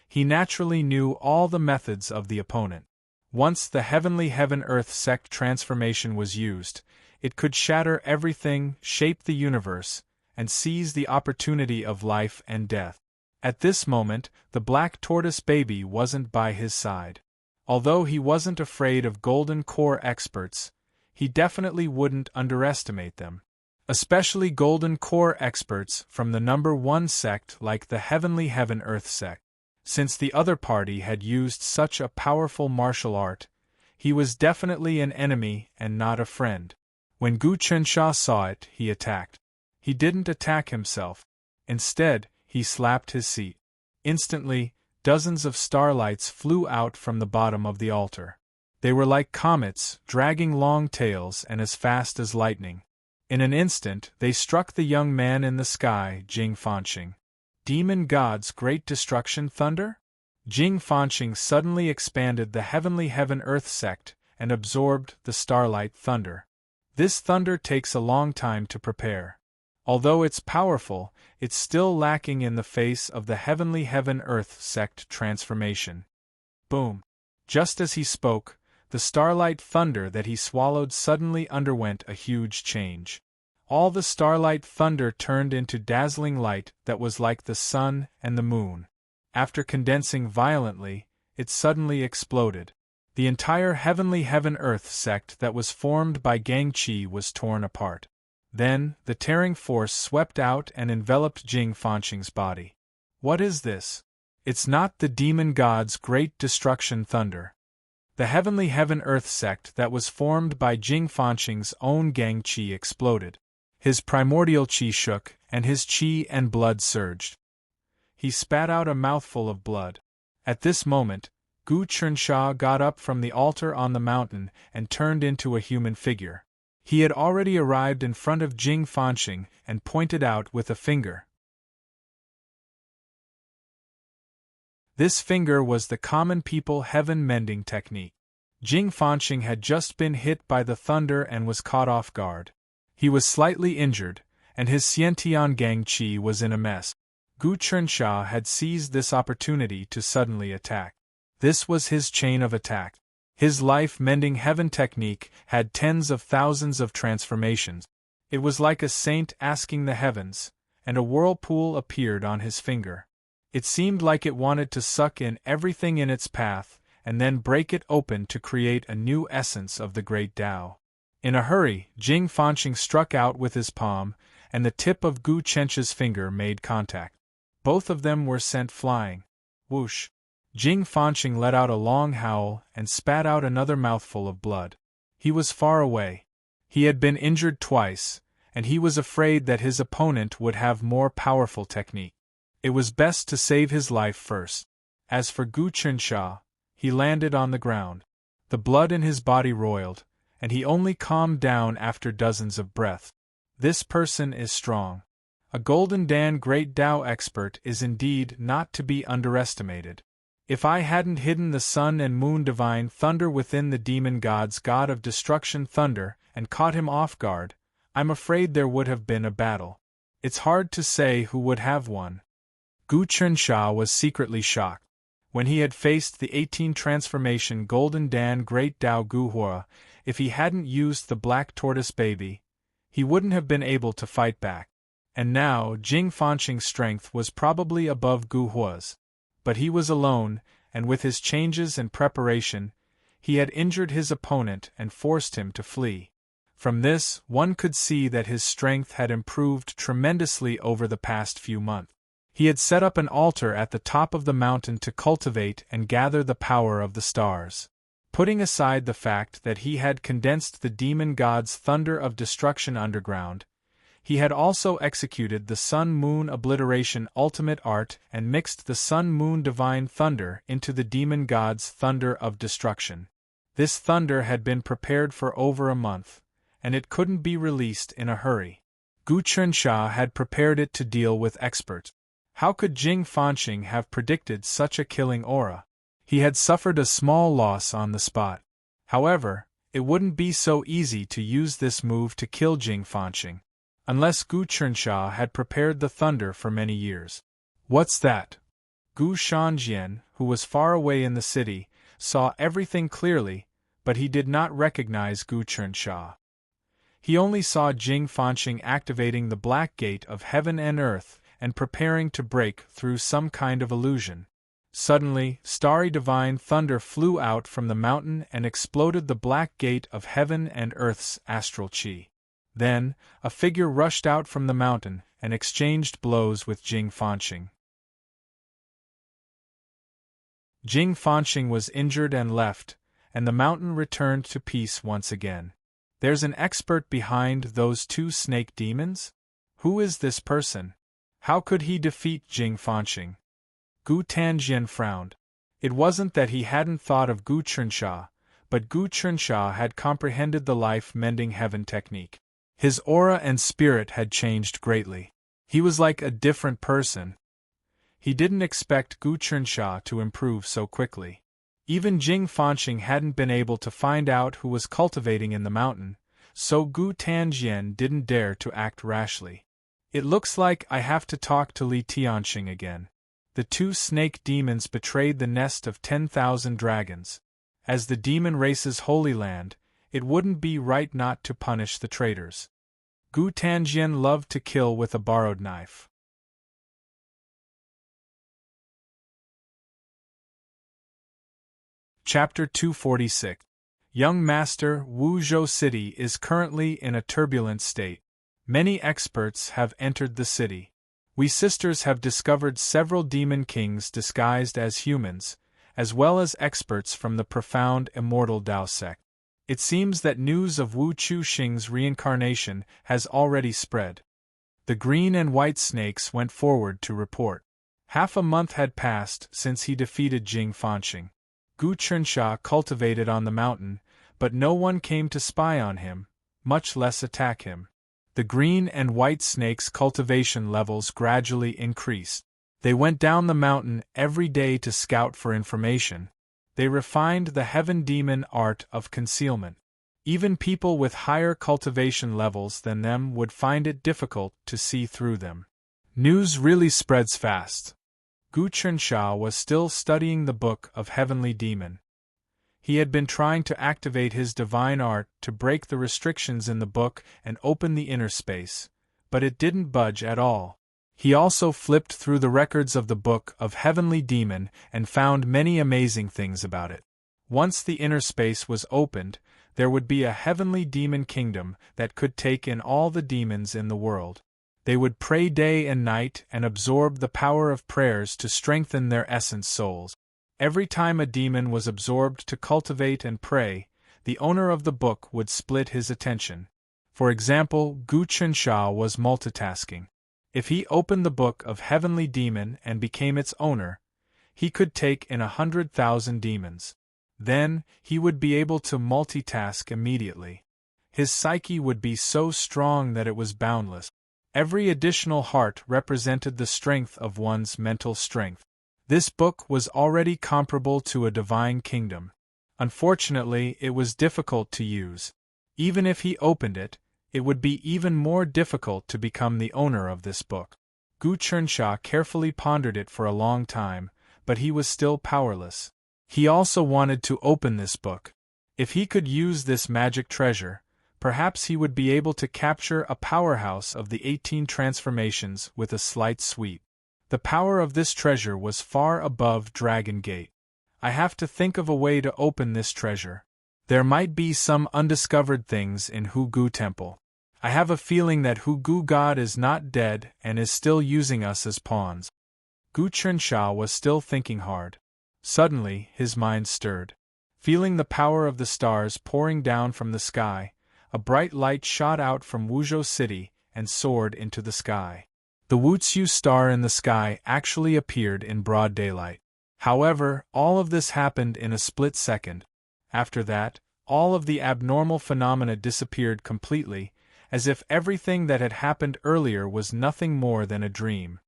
A: he naturally knew all the methods of the opponent. Once the Heavenly Heaven-Earth sect transformation was used, it could shatter everything, shape the universe, and seize the opportunity of life and death. At this moment, the black tortoise baby wasn't by his side. Although he wasn't afraid of golden core experts, he definitely wouldn't underestimate them. Especially golden core experts from the number 1 sect like the Heavenly Heaven Earth sect. Since the other party had used such a powerful martial art, he was definitely an enemy and not a friend. When Gu Chensha saw it, he attacked. He didn't attack himself. Instead, he slapped his seat. Instantly, dozens of starlights flew out from the bottom of the altar. They were like comets, dragging long tails and as fast as lightning. In an instant, they struck the young man in the sky, Jing Fanqing. Demon God's great destruction thunder? Jing Fanqing suddenly expanded the Heavenly Heaven Earth sect and absorbed the starlight thunder. This thunder takes a long time to prepare. Although it's powerful, it's still lacking in the face of the Heavenly Heaven Earth sect transformation. Boom! Just as he spoke, the starlight thunder that he swallowed suddenly underwent a huge change. All the starlight thunder turned into dazzling light that was like the sun and the moon. After condensing violently, it suddenly exploded. The entire Heavenly Heaven Earth sect that was formed by Gangqi was torn apart. Then, the tearing force swept out and enveloped Jing Fanqing's body. What is this? It's not the demon god's great destruction thunder. The Heavenly Heaven Earth sect that was formed by Jing Fanqing's own Gangqi exploded. His primordial qi shook, and his qi and blood surged. He spat out a mouthful of blood. At this moment, Gu Chensha got up from the altar on the mountain and turned into a human figure. He had already arrived in front of Jing Fanqing and pointed out with a finger. This finger was the common people heaven mending technique. Jing Fanqing had just been hit by the thunder and was caught off guard. He was slightly injured, and his Xiantian Gangqi was in a mess. Gu Chensha had seized this opportunity to suddenly attack. This was his chain of attack. His life-mending heaven technique had tens of thousands of transformations. It was like a saint asking the heavens, and a whirlpool appeared on his finger. It seemed like it wanted to suck in everything in its path, and then break it open to create a new essence of the great Tao. In a hurry, Jing Fanqing struck out with his palm, and the tip of Gu Chensha's finger made contact. Both of them were sent flying. Whoosh! Jing Fanqing let out a long howl and spat out another mouthful of blood. He was far away. He had been injured twice, and he was afraid that his opponent would have more powerful technique. It was best to save his life first. As for Gu Chensha, he landed on the ground. The blood in his body roiled, and he only calmed down after dozens of breaths. This person is strong. A Golden Dan Great Tao expert is indeed not to be underestimated. If I hadn't hidden the sun and moon divine thunder within the demon god's god of destruction thunder and caught him off guard, I'm afraid there would have been a battle. It's hard to say who would have won. Gu Chensha was secretly shocked. When he had faced the 18 transformation Golden Dan Great Tao Guhua, if he hadn't used the black tortoise baby, he wouldn't have been able to fight back. And now Jing Fanqing's strength was probably above Guhua's. But he was alone, and with his changes and preparation, he had injured his opponent and forced him to flee. From this, one could see that his strength had improved tremendously over the past few months. He had set up an altar at the top of the mountain to cultivate and gather the power of the stars. Putting aside the fact that he had condensed the demon god's thunder of destruction underground, he had also executed the sun-moon obliteration ultimate art and mixed the sun-moon divine thunder into the demon god's thunder of destruction. This thunder had been prepared for over a month, and it couldn't be released in a hurry. Gu Chensha had prepared it to deal with experts. How could Jing Fanqing have predicted such a killing aura? He had suffered a small loss on the spot. However, it wouldn't be so easy to use this move to kill Jing Fanqing, unless Gu Chensha had prepared the thunder for many years. What's that? Gu Shanjian, who was far away in the city, saw everything clearly, but he did not recognize Gu Chensha. He only saw Jing Fanqing activating the Black Gate of Heaven and Earth and preparing to break through some kind of illusion. Suddenly, starry divine thunder flew out from the mountain and exploded the black gate of heaven and earth's astral chi. Then, a figure rushed out from the mountain and exchanged blows with Jing Fanxing. Jing Fanxing was injured and left, and the mountain returned to peace once again. There's an expert behind those two snake demons? Who is this person? How could he defeat Jing Fanxing? Gu Tanjian frowned. It wasn't that he hadn't thought of Gu Chunxia, but Gu Chunxia had comprehended the life-mending heaven technique. His aura and spirit had changed greatly. He was like a different person. He didn't expect Gu Chunxia to improve so quickly. Even Jing Fanxing hadn't been able to find out who was cultivating in the mountain, so Gu Tanjian didn't dare to act rashly. It looks like I have to talk to Li Tianxing again. The two snake demons betrayed the nest of 10,000 dragons. As the demon race's holy land, it wouldn't be right not to punish the traitors. Gu Tanjian loved to kill with a borrowed knife. Chapter 246. Young Master, Wuzhou City is currently in a turbulent state. Many experts have entered the city. We sisters have discovered several demon kings disguised as humans, as well as experts from the profound immortal Dao sect. It seems that news of Wu Chuxing's reincarnation has already spread. The green and white snakes went forward to report. Half a month had passed since he defeated Jing Fanxing. Gu Chunxia cultivated on the mountain, but no one came to spy on him, much less attack him. The green and white snakes' cultivation levels gradually increased. They went down the mountain every day to scout for information. They refined the heaven demon art of concealment. Even people with higher cultivation levels than them would find it difficult to see through them. News really spreads fast. Gu Chunxia was still studying the Book of Heavenly Demon. He had been trying to activate his divine art to break the restrictions in the book and open the inner space, but it didn't budge at all. He also flipped through the records of the Book of Heavenly Demon and found many amazing things about it. Once the inner space was opened, there would be a heavenly demon kingdom that could take in all the demons in the world. They would pray day and night and absorb the power of prayers to strengthen their essence souls. Every time a demon was absorbed to cultivate and pray, the owner of the book would split his attention. For example, Gu Chunxia was multitasking. If he opened the Book of Heavenly Demon and became its owner, he could take in 100,000 demons. Then, he would be able to multitask immediately. His psyche would be so strong that it was boundless. Every additional heart represented the strength of one's mental strength. This book was already comparable to a divine kingdom. Unfortunately, it was difficult to use. Even if he opened it, it would be even more difficult to become the owner of this book. Gu Chunxia carefully pondered it for a long time, but he was still powerless. He also wanted to open this book. If he could use this magic treasure, perhaps he would be able to capture a powerhouse of the 18 transformations with a slight sweep. The power of this treasure was far above Dragon Gate. I have to think of a way to open this treasure. There might be some undiscovered things in Hugu Temple. I have a feeling that Hugu God is not dead and is still using us as pawns. Gu Chunxia was still thinking hard. Suddenly, his mind stirred. Feeling the power of the stars pouring down from the sky, a bright light shot out from Wuzhou City and soared into the sky. The Wuxiu star in the sky actually appeared in broad daylight. However, all of this happened in a split second. After that, all of the abnormal phenomena disappeared completely, as if everything that had happened earlier was nothing more than a dream.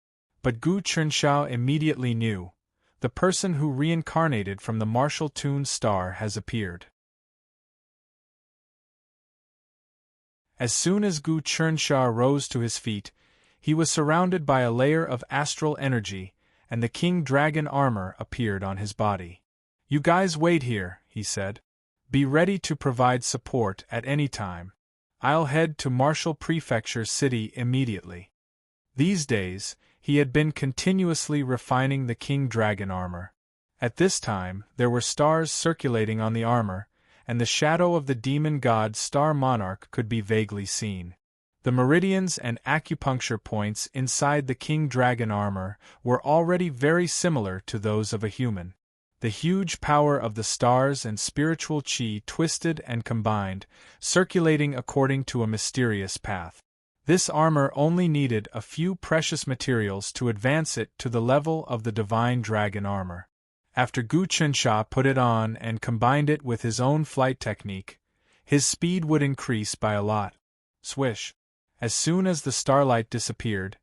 A: But Gu Chunxia immediately knew. The person who reincarnated from the martial tune star has appeared. As soon as Gu Chunxia rose to his feet, he was surrounded by a layer of astral energy, and the King Dragon armor appeared on his body. "You guys wait here," he said. "Be ready to provide support at any time. I'll head to Martial Prefecture City immediately." These days, He had been continuously refining the king dragon armor. At this time, there were stars circulating on the armor, and the shadow of the demon god Star Monarch could be vaguely seen. The meridians and acupuncture points inside the king dragon armor were already very similar to those of a human. The huge power of the stars and spiritual chi twisted and combined, circulating according to a mysterious path. This armor only needed a few precious materials to advance it to the level of the divine dragon armor. After Gu Chensha put it on and combined it with his own flight technique, his speed would increase by a lot. Swish! As soon as the starlight disappeared,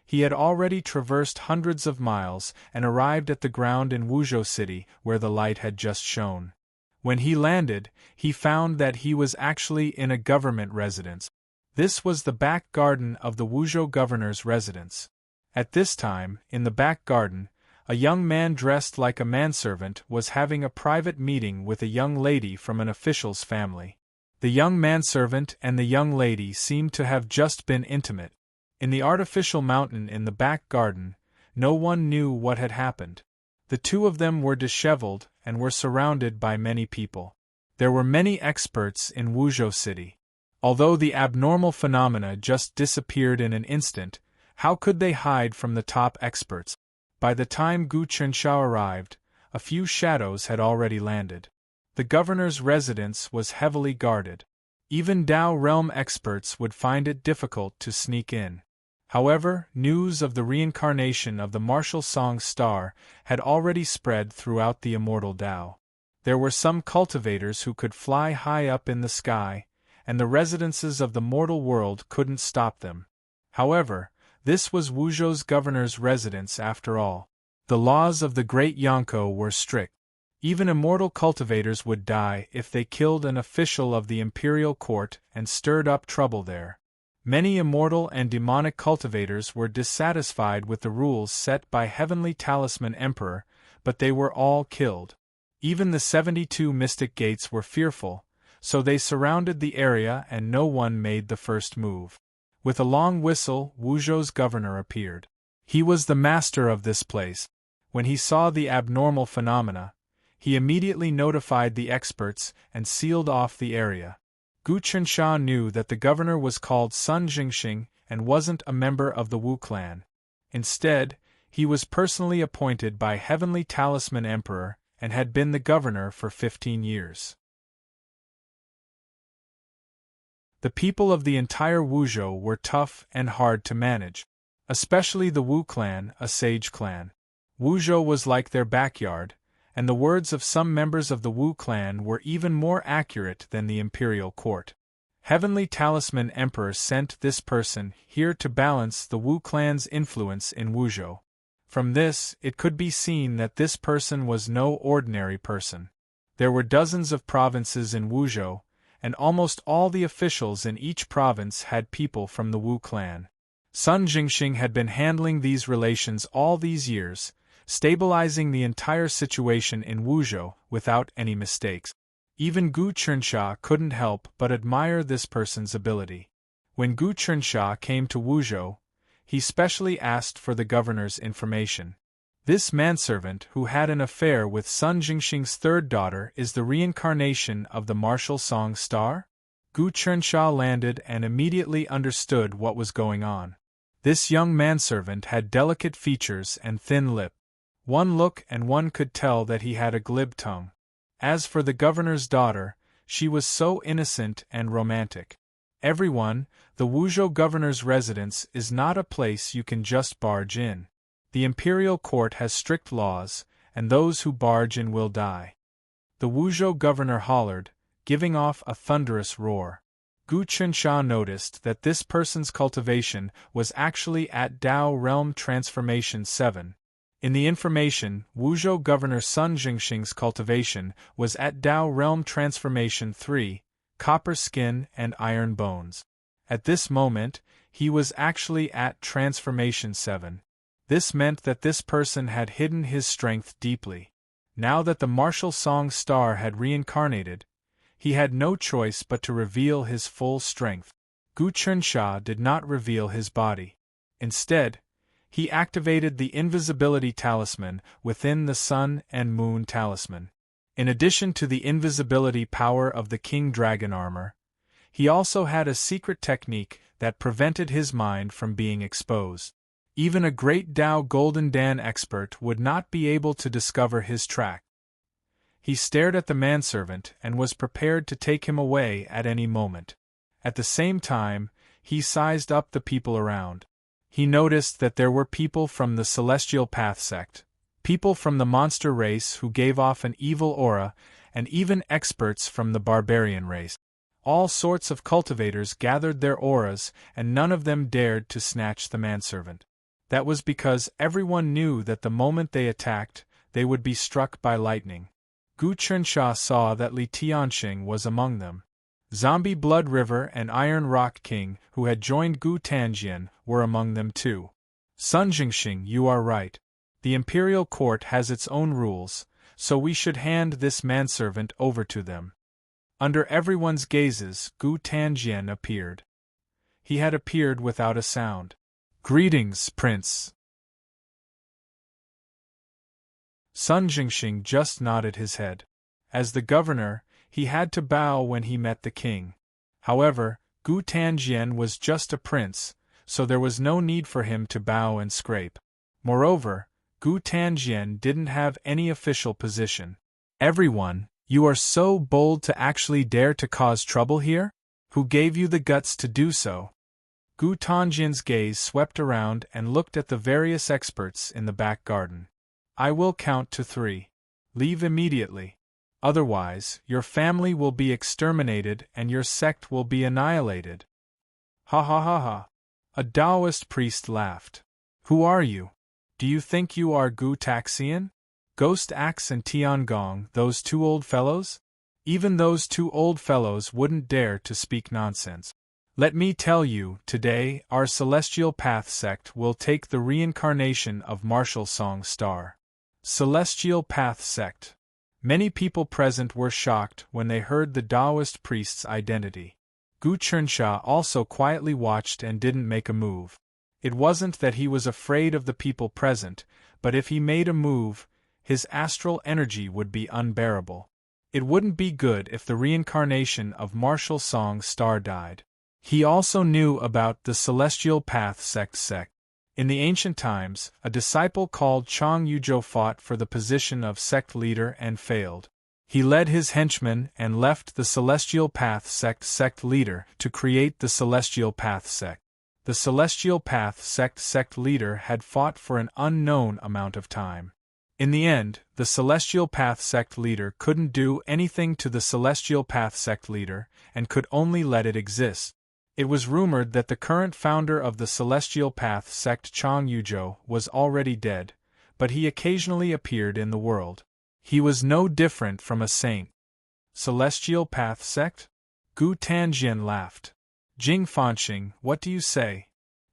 A: he had already traversed hundreds of miles and arrived at the ground in Wuzhou City where the light had just shone. When he landed, he found that he was actually in a government residence. This was the back garden of the Wuzhou governor's residence. At this time, in the back garden, a young man dressed like a manservant was having a private meeting with a young lady from an official's family. The young manservant and the young lady seemed to have just been intimate. In the artificial mountain in the back garden, no one knew what had happened. The two of them were disheveled and were surrounded by many people. There were many experts in Wuzhou City. Although the abnormal phenomena just disappeared in an instant, how could they hide from the top experts? By the time Gu Chensha arrived, a few shadows had already landed. The governor's residence was heavily guarded. Even Dao realm experts would find it difficult to sneak in. However, news of the reincarnation of the martial song star had already spread throughout the immortal Dao. There were some cultivators who could fly high up in the sky, and the residences of the mortal world couldn't stop them. However, this was Wuzhou's governor's residence after all. The laws of the Great Yonko were strict. Even immortal cultivators would die if they killed an official of the imperial court and stirred up trouble there. Many immortal and demonic cultivators were dissatisfied with the rules set by Heavenly Talisman Emperor, but they were all killed. Even the 72 mystic gates were fearful, so they surrounded the area and no one made the first move. With a long whistle, Wuzhou's governor appeared. He was the master of this place. When he saw the abnormal phenomena, he immediately notified the experts and sealed off the area. Gu Chensha knew that the governor was called Sun Jingxing and wasn't a member of the Wu clan. Instead, he was personally appointed by Heavenly Talisman Emperor and had been the governor for 15 years. The people of the entire Wuzhou were tough and hard to manage, especially the Wu clan, a sage clan. Wuzhou was like their backyard, and the words of some members of the Wu clan were even more accurate than the imperial court. Heavenly Talisman Emperor sent this person here to balance the Wu clan's influence in Wuzhou. From this, it could be seen that this person was no ordinary person. There were dozens of provinces in Wuzhou, and almost all the officials in each province had people from the Wu clan. Sun Jingxing had been handling these relations all these years, stabilizing the entire situation in Wuzhou without any mistakes. Even Gu Chensha couldn't help but admire this person's ability. When Gu Chensha came to Wuzhou, he specially asked for the governor's information. This manservant who had an affair with Sun Jingxing's third daughter is the reincarnation of the martial song star? Gu Chensha landed and immediately understood what was going on. This young manservant had delicate features and thin lip. One look and one could tell that he had a glib tongue. As for the governor's daughter, she was so innocent and romantic. Everyone, the Wuzhou governor's residence is not a place you can just barge in. The imperial court has strict laws, and those who barge in will die. The Wuzhou governor hollered, giving off a thunderous roar. Gu Chensha noticed that this person's cultivation was actually at Dao Realm Transformation 7. In the information, Wuzhou Governor Sun Jingxing's cultivation was at Dao Realm Transformation 3, Copper Skin and Iron Bones. At this moment, he was actually at Transformation 7. This meant that this person had hidden his strength deeply. Now that the martial song star had reincarnated, he had no choice but to reveal his full strength. Gu Chensha did not reveal his body. Instead, He activated the invisibility talisman within the Sun and Moon talisman. In addition to the invisibility power of the King Dragon armor, he also had a secret technique that prevented his mind from being exposed. Even a great Tao Golden Dan expert would not be able to discover his track. He stared at the manservant and was prepared to take him away at any moment. At the same time, he sized up the people around. He noticed that there were people from the Celestial Path sect, people from the monster race who gave off an evil aura, and even experts from the barbarian race. All sorts of cultivators gathered their auras, and none of them dared to snatch the manservant. That was because everyone knew that the moment they attacked, they would be struck by lightning. Gu Chensha saw that Li Tianxing was among them. Zombie Blood River and Iron Rock King, who had joined Gu Tanjian, were among them too. Sun Jingxing, you are right. The imperial court has its own rules, so we should hand this manservant over to them. Under everyone's gazes, Gu Tanjian appeared. He had appeared without a sound. Greetings, Prince. Sun Jingxing just nodded his head. As the governor, he had to bow when he met the king. However, Gu Tanjian was just a prince, so there was no need for him to bow and scrape. Moreover, Gu Tanjian didn't have any official position. Everyone, you are so bold to actually dare to cause trouble here? Who gave you the guts to do so? Gu Tanjian's gaze swept around and looked at the various experts in the back garden. I will count to 3. Leave immediately. Otherwise, your family will be exterminated and your sect will be annihilated. Ha ha ha ha. A Taoist priest laughed. Who are you? Do you think you are Gu Taxian? Ghost Axe and Tiangong, those 2 old fellows? Even those 2 old fellows wouldn't dare to speak nonsense. Let me tell you, today, our Celestial Path sect will take the reincarnation of Martial Song Star. Celestial Path sect. Many people present were shocked when they heard the Taoist priest's identity. Gu Chensha also quietly watched and didn't make a move. It wasn't that he was afraid of the people present, but if he made a move, his astral energy would be unbearable. It wouldn't be good if the reincarnation of Martial Song Star died. He also knew about the Celestial Path sect. In the ancient times, a disciple called Chang Yuzhou fought for the position of sect leader and failed. He led his henchmen and left the Celestial Path sect leader to create the Celestial Path sect. The Celestial Path sect leader had fought for an unknown amount of time. In the end, the Celestial Path sect leader couldn't do anything to the Celestial Path sect leader, and could only let it exist. It was rumored that the current founder of the Celestial Path sect, Chang Yuzhou, was already dead, but he occasionally appeared in the world. He was no different from a saint. Celestial Path sect? Gu Tanjian laughed. Jing Fanxing, what do you say?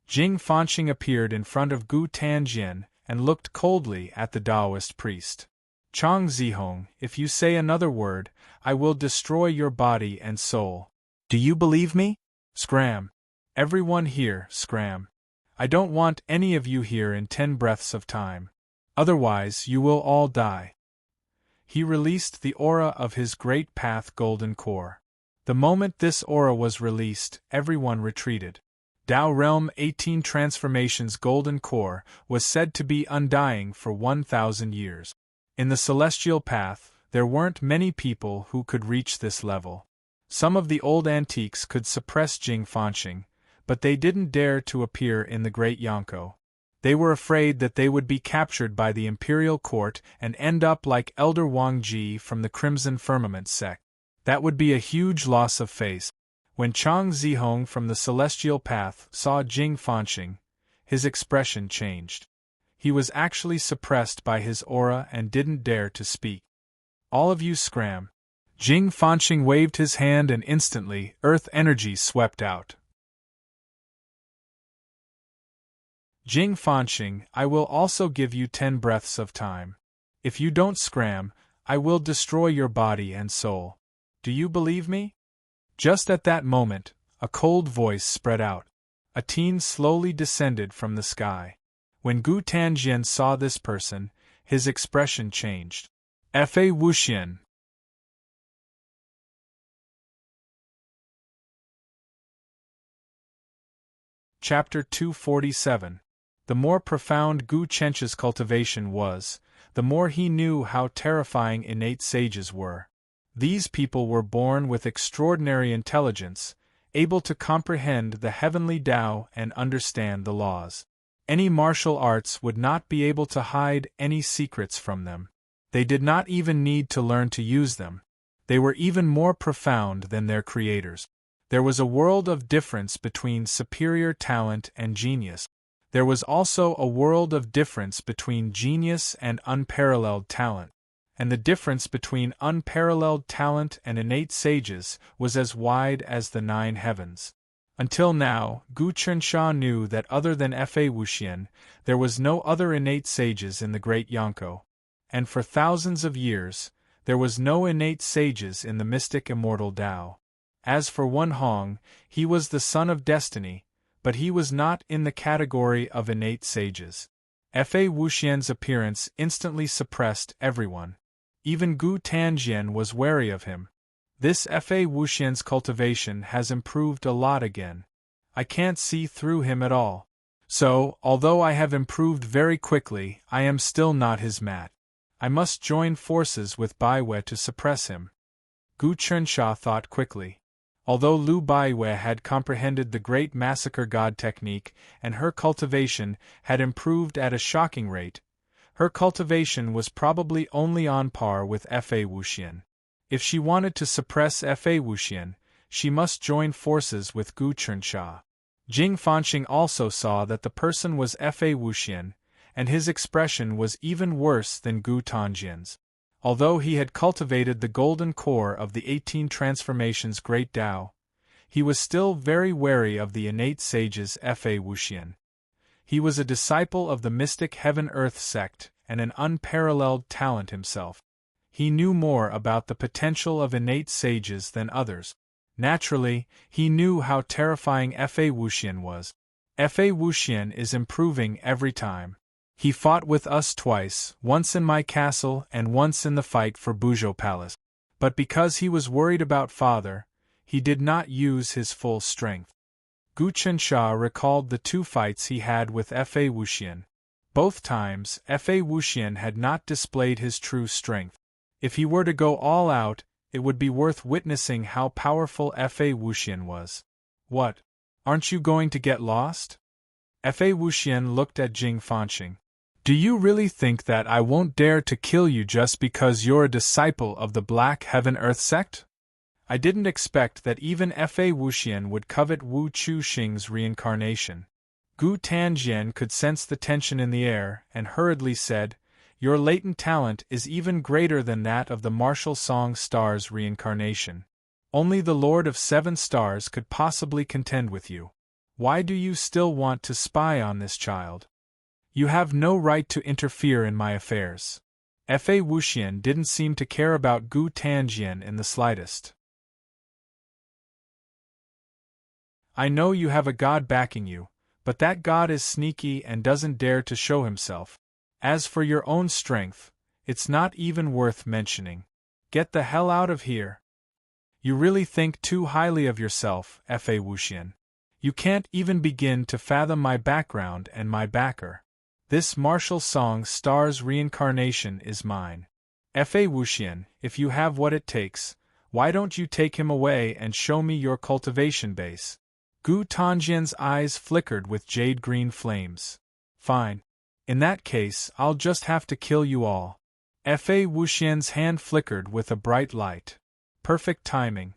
A: Jing Fanxing appeared in front of Gu Tanjian and looked coldly at the Taoist priest. Chang Zihong, if you say another word, I will destroy your body and soul. Do you believe me? Scram. Everyone here, scram. I don't want any of you here in 10 breaths of time. Otherwise you will all die. He released the aura of his great path golden core. The moment this aura was released, everyone retreated. Tao Realm 18 Transformations Golden Core was said to be undying for 1,000 years. In the Celestial Path, there weren't many people who could reach this level. Some of the old antiques could suppress Jing Fanxing, but they didn't dare to appear in the Great Yonko. They were afraid that they would be captured by the Imperial Court and end up like Elder Wang Ji from the Crimson Firmament sect. That would be a huge loss of face. When Chang Zihong from the Celestial Path saw Jing Fanxing, his expression changed. He was actually suppressed by his aura and didn't dare to speak. All of you scram. Jing Fanxing waved his hand and instantly, earth energy swept out. Jing Fanxing, I will also give you 10 breaths of time. If you don't scram, I will destroy your body and soul. Do you believe me? Just at that moment, a cold voice spread out. A teen slowly descended from the sky. When Gu Tanjian saw this person, his expression changed. Fa Wuxian. Chapter 247. The more profound Gu Chencha's cultivation was, the more he knew how terrifying innate sages were. These people were born with extraordinary intelligence, able to comprehend the heavenly Tao and understand the laws. Any martial arts would not be able to hide any secrets from them. They did not even need to learn to use them. They were even more profound than their creators. There was a world of difference between superior talent and genius. There was also a world of difference between genius and unparalleled talent. And the difference between unparalleled talent and innate sages was as wide as the 9 heavens. Until now, Gu Chensha knew that other than Fa Wuxian, there was no other innate sages in the Great Yonko. And for thousands of years, there was no innate sages in the mystic immortal Tao. As for Wen Hong, he was the son of destiny, but he was not in the category of innate sages. Fa Wuxian's appearance instantly suppressed everyone. Even Gu Tanjian was wary of him. This Fa Wuxian's cultivation has improved a lot again. I can't see through him at all. So, although I have improved very quickly, I am still not his mat. I must join forces with Baiwei to suppress him. Gu Chensha thought quickly. Although Lu Baiwei had comprehended the great massacre god technique and her cultivation had improved at a shocking rate, her cultivation was probably only on par with Fa Wuxian. If she wanted to suppress Fa Wuxian, she must join forces with Gu Chensha. Jing Fanqing also saw that the person was Fa Wuxian, and his expression was even worse than Gu Tanjian's. Although he had cultivated the golden core of the 18 transformations great Tao, he was still very wary of the innate sages Fa Wuxian. He was a disciple of the mystic heaven-earth sect and an unparalleled talent himself. He knew more about the potential of innate sages than others. Naturally, he knew how terrifying Fa Wuxian was. Fa Wuxian is improving every time. He fought with us twice, once in my castle and once in the fight for Buzhou Palace. But because he was worried about father, he did not use his full strength. Gu Chensha recalled the 2 fights he had with Fa Wuxian. Both times, Fa Wuxian had not displayed his true strength. If he were to go all out, it would be worth witnessing how powerful Fa Wuxian was. What? Aren't you going to get lost? Fa Wuxian looked at Jing Fanqing. Do you really think that I won't dare to kill you just because you're a disciple of the Black Heaven-Earth sect? I didn't expect that even Fa Wuxian would covet Wu Chuxing's reincarnation. Gu Tanjian could sense the tension in the air and hurriedly said, Your latent talent is even greater than that of the martial song star's reincarnation. Only the Lord of 7 Stars could possibly contend with you. Why do you still want to spy on this child? You have no right to interfere in my affairs. Fa Wuxian didn't seem to care about Gu Tanjian in the slightest. I know you have a god backing you, but that god is sneaky and doesn't dare to show himself. As for your own strength, it's not even worth mentioning. Get the hell out of here. You really think too highly of yourself, Fa Wuxian. You can't even begin to fathom my background and my backer. This martial song star's reincarnation is mine. Fa Wuxian, if you have what it takes, why don't you take him away and show me your cultivation base? Gu Tanjian's eyes flickered with jade-green flames. Fine. In that case, I'll just have to kill you all. Fa Wuxian's hand flickered with a bright light. Perfect timing.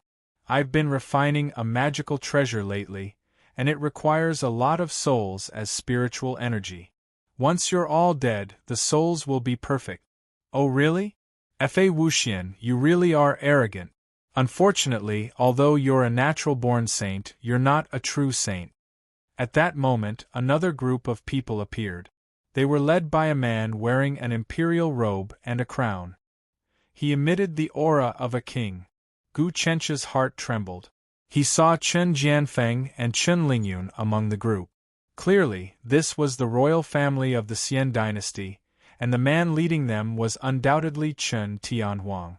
A: I've been refining a magical treasure lately, and it requires a lot of souls as spiritual energy. Once you're all dead, the souls will be perfect. Oh really? Fa Wuxian, you really are arrogant. Unfortunately, although you're a natural-born saint, you're not a true saint. At that moment, another group of people appeared. They were led by a man wearing an imperial robe and a crown. He emitted the aura of a king. Gu Chencha's heart trembled. He saw Chen Jianfeng and Chen Lingyun among the group. Clearly, this was the royal family of the Xian dynasty, and the man leading them was undoubtedly Chen Tianhuang.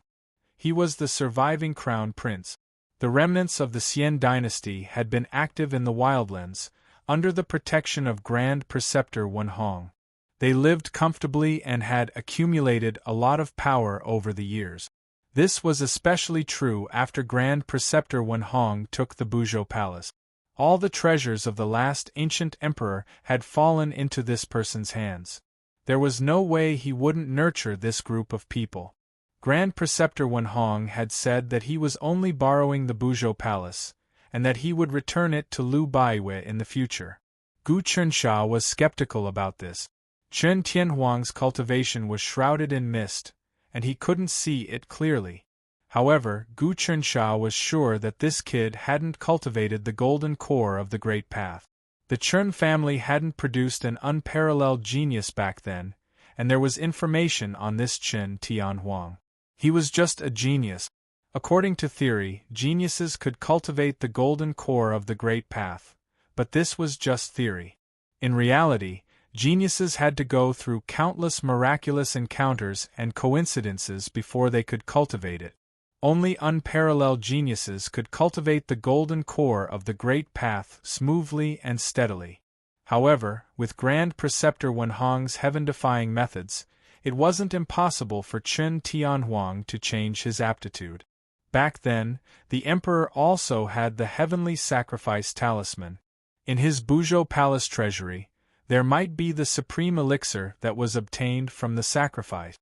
A: He was the surviving crown prince. The remnants of the Xian dynasty had been active in the wildlands, under the protection of Grand Preceptor Wenhong. They lived comfortably and had accumulated a lot of power over the years. This was especially true after Grand Preceptor Wenhong took the Buzhou Palace. All the treasures of the last ancient emperor had fallen into this person's hands. There was no way he wouldn't nurture this group of people. Grand Preceptor Wenhong had said that he was only borrowing the Buzhou Palace, and that he would return it to Liu Baiwei in the future. Gu Chensha was skeptical about this. Chen Tianhuang's cultivation was shrouded in mist, and he couldn't see it clearly. However, Gu Chensha was sure that this kid hadn't cultivated the golden core of the Great Path. The Chen family hadn't produced an unparalleled genius back then, and there was information on this Chen Tianhuang. He was just a genius. According to theory, geniuses could cultivate the golden core of the Great Path, but this was just theory. In reality, geniuses had to go through countless miraculous encounters and coincidences before they could cultivate it. Only unparalleled geniuses could cultivate the golden core of the Great Path smoothly and steadily. However, with Grand Preceptor Wenhong's heaven-defying methods, it wasn't impossible for Chen Tianhuang to change his aptitude. Back then, the emperor also had the heavenly sacrifice talisman. In his Buzhou Palace treasury, there might be the supreme elixir that was obtained from the sacrifice.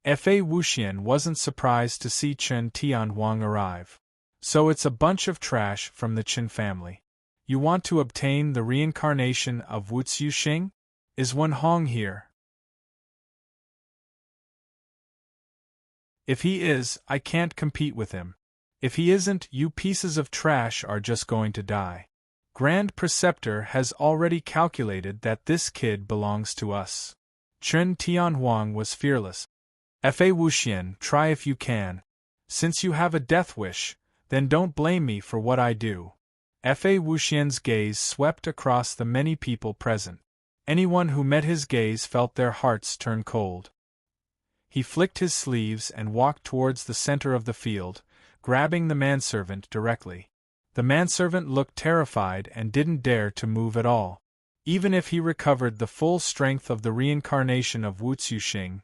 A: Fa Wuxian wasn't surprised to see Chen Tianhuang arrive. So it's a bunch of trash from the Chen family. You want to obtain the reincarnation of Wu Xing? Is Wenhong here? If he is, I can't compete with him. If he isn't, you pieces of trash are just going to die. Grand Preceptor has already calculated that this kid belongs to us. Chen Tianhuang was fearless. Fa Wuxian, try if you can. Since you have a death wish, then don't blame me for what I do. Fa Wuxian's gaze swept across the many people present. Anyone who met his gaze felt their hearts turn cold. He flicked his sleeves and walked towards the center of the field, grabbing the manservant directly. The manservant looked terrified and didn't dare to move at all. Even if he recovered the full strength of the reincarnation of Wu Xing,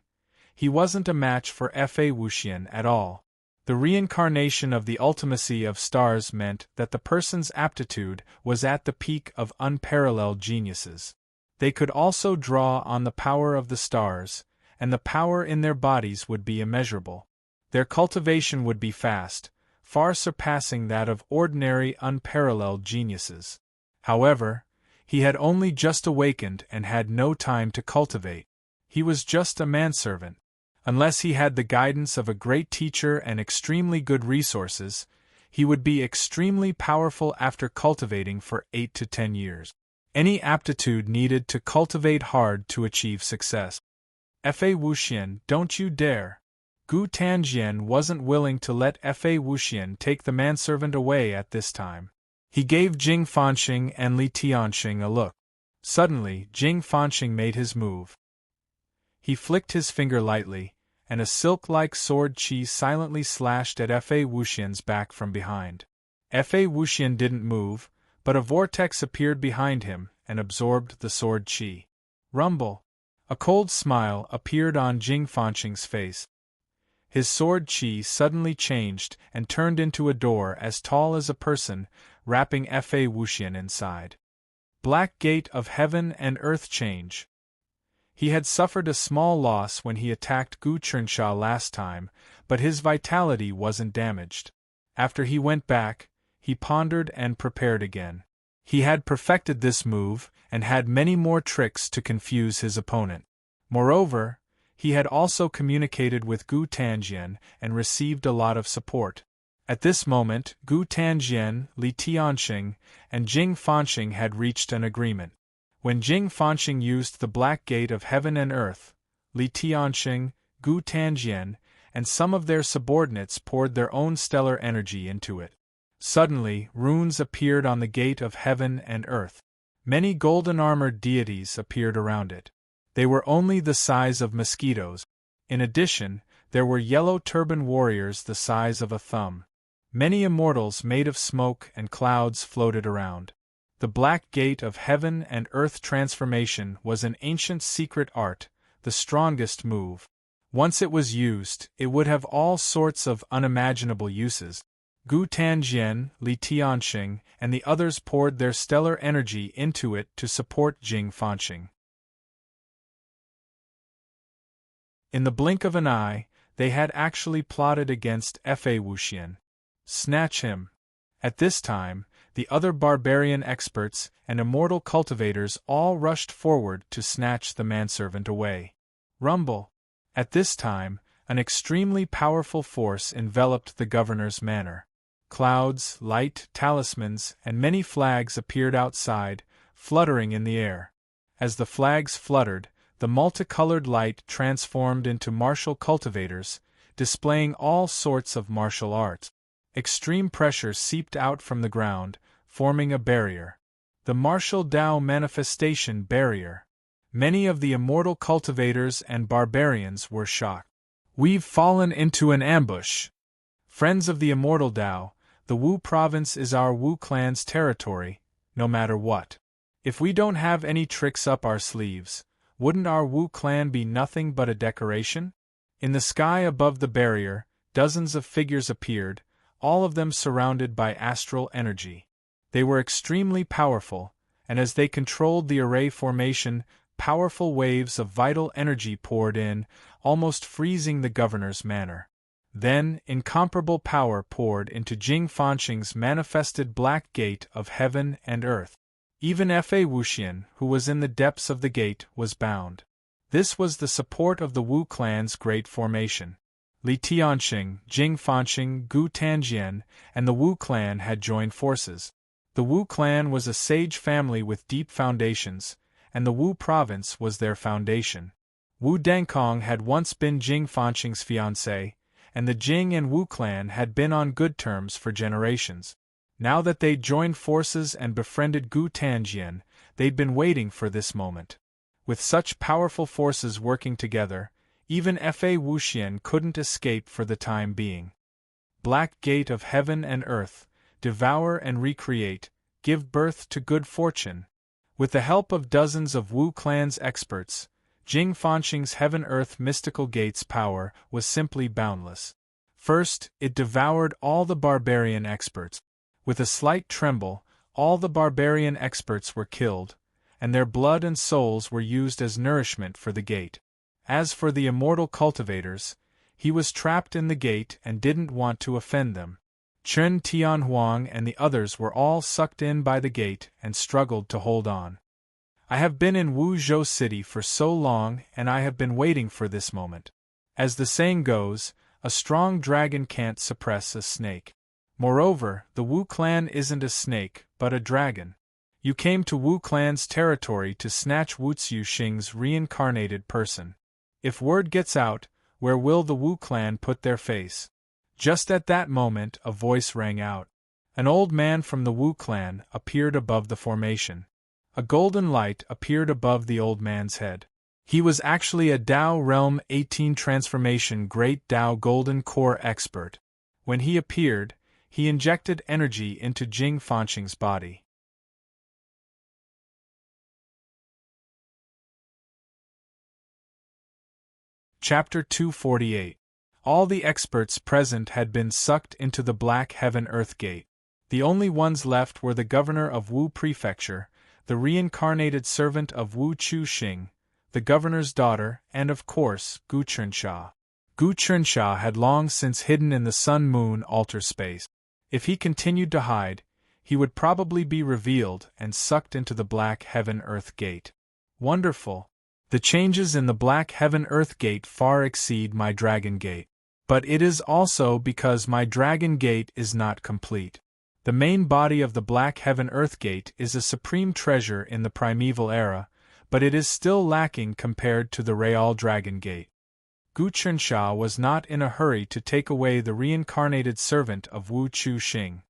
A: he wasn't a match for Fa Wuxian at all. The reincarnation of the ultimacy of stars meant that the person's aptitude was at the peak of unparalleled geniuses. They could also draw on the power of the stars, and the power in their bodies would be immeasurable. Their cultivation would be fast, far surpassing that of ordinary unparalleled geniuses. However, he had only just awakened and had no time to cultivate. He was just a manservant. Unless he had the guidance of a great teacher and extremely good resources, he would be extremely powerful after cultivating for 8 to 10 years. Any aptitude needed to cultivate hard to achieve success. Fa Wuxian, don't you dare! Gu Tanjian wasn't willing to let Fa Wuxian take the manservant away at this time. He gave Jing Fanxing and Li Tianxing a look. Suddenly, Jing Fanxing made his move. He flicked his finger lightly, and a silk-like sword qi silently slashed at Fa Wuxian's back from behind. Fa Wuxian didn't move, but a vortex appeared behind him and absorbed the sword qi. Rumble! A cold smile appeared on Jing Fanxing's face. His sword qi suddenly changed and turned into a door as tall as a person, wrapping Fa Wuxian inside. Black Gate of Heaven and Earth Change. He had suffered a small loss when he attacked Gu Chensha last time, but his vitality wasn't damaged. After he went back, he pondered and prepared again. He had perfected this move and had many more tricks to confuse his opponent. Moreover, he had also communicated with Gu Tanjian and received a lot of support. At this moment, Gu Tanjian, Li Tianxing, and Jing Fanxing had reached an agreement. When Jing Fanxing used the Black Gate of Heaven and Earth, Li Tianxing, Gu Tanjian, and some of their subordinates poured their own stellar energy into it. Suddenly, runes appeared on the Gate of Heaven and Earth. Many golden-armored deities appeared around it. They were only the size of mosquitoes. In addition, there were yellow turban warriors the size of a thumb. Many immortals made of smoke and clouds floated around. The Black Gate of Heaven and Earth transformation was an ancient secret art, the strongest move. Once it was used, it would have all sorts of unimaginable uses. Gu Tanjian, Li Tianxing, and the others poured their stellar energy into it to support Jing Fanqing. In the blink of an eye, they had actually plotted against Fa Wuxian. Snatch him. At this time, the other barbarian experts and immortal cultivators all rushed forward to snatch the manservant away. Rumble. At this time, an extremely powerful force enveloped the governor's manor. Clouds, light, talismans, and many flags appeared outside, fluttering in the air. As the flags fluttered, the multicolored light transformed into martial cultivators, displaying all sorts of martial arts. Extreme pressure seeped out from the ground, forming a barrier. The martial Dao manifestation barrier. Many of the immortal cultivators and barbarians were shocked. We've fallen into an ambush. Friends of the immortal Dao, the Wu province is our Wu clan's territory, no matter what. If we don't have any tricks up our sleeves, wouldn't our Wu clan be nothing but a decoration? In the sky above the barrier, dozens of figures appeared, all of them surrounded by astral energy. They were extremely powerful, and as they controlled the array formation, powerful waves of vital energy poured in, almost freezing the governor's manor. Then, incomparable power poured into Jing Fanqing's manifested Black Gate of Heaven and Earth. Even Fa Wuxian, who was in the depths of the gate, was bound. This was the support of the Wu clan's great formation. Li Tianxing, Jing Fanqing, Gu Tanjian, and the Wu clan had joined forces. The Wu clan was a sage family with deep foundations, and the Wu province was their foundation. Wu Dengkong had once been Jing Fanqing's fiancé, and the Jing and Wu clan had been on good terms for generations. Now that they'd joined forces and befriended Gu Tanjian, they'd been waiting for this moment. With such powerful forces working together, even Fa Wuxian couldn't escape for the time being. Black Gate of Heaven and Earth, devour and recreate, give birth to good fortune. With the help of dozens of Wu clan's experts, Jing Fanqing's Heaven-Earth mystical gate's power was simply boundless. First, it devoured all the barbarian experts. With a slight tremble, all the barbarian experts were killed, and their blood and souls were used as nourishment for the gate. As for the immortal cultivators, he was trapped in the gate and didn't want to offend them. Chen Tianhuang and the others were all sucked in by the gate and struggled to hold on. I have been in Wuzhou City for so long, and I have been waiting for this moment. As the saying goes, a strong dragon can't suppress a snake. Moreover, the Wu clan isn't a snake, but a dragon. You came to Wu clan's territory to snatch Wu Xing's reincarnated person. If word gets out, where will the Wu clan put their face? Just at that moment, a voice rang out. An old man from the Wu clan appeared above the formation. A golden light appeared above the old man's head. He was actually a Dao Realm 18 transformation Great Dao Golden Core expert. When he appeared, he injected energy into Jing Fanqing's body. Chapter 248. All the experts present had been sucked into the Black Heaven-Earth Gate. The only ones left were the governor of Wu Prefecture, the reincarnated servant of Wu Chuxing, the governor's daughter, and of course, Gu Chensha. Gu Chensha had long since hidden in the Sun-Moon altar space. If he continued to hide, he would probably be revealed and sucked into the Black Heaven-Earth Gate. Wonderful! The changes in the Black Heaven-Earth Gate far exceed my Dragon Gate. But it is also because my Dragon Gate is not complete. The main body of the Black Heaven-Earth Gate is a supreme treasure in the primeval era, but it is still lacking compared to the Real Dragon Gate. Gu Chensha was not in a hurry to take away the reincarnated servant of Wu Chuxing.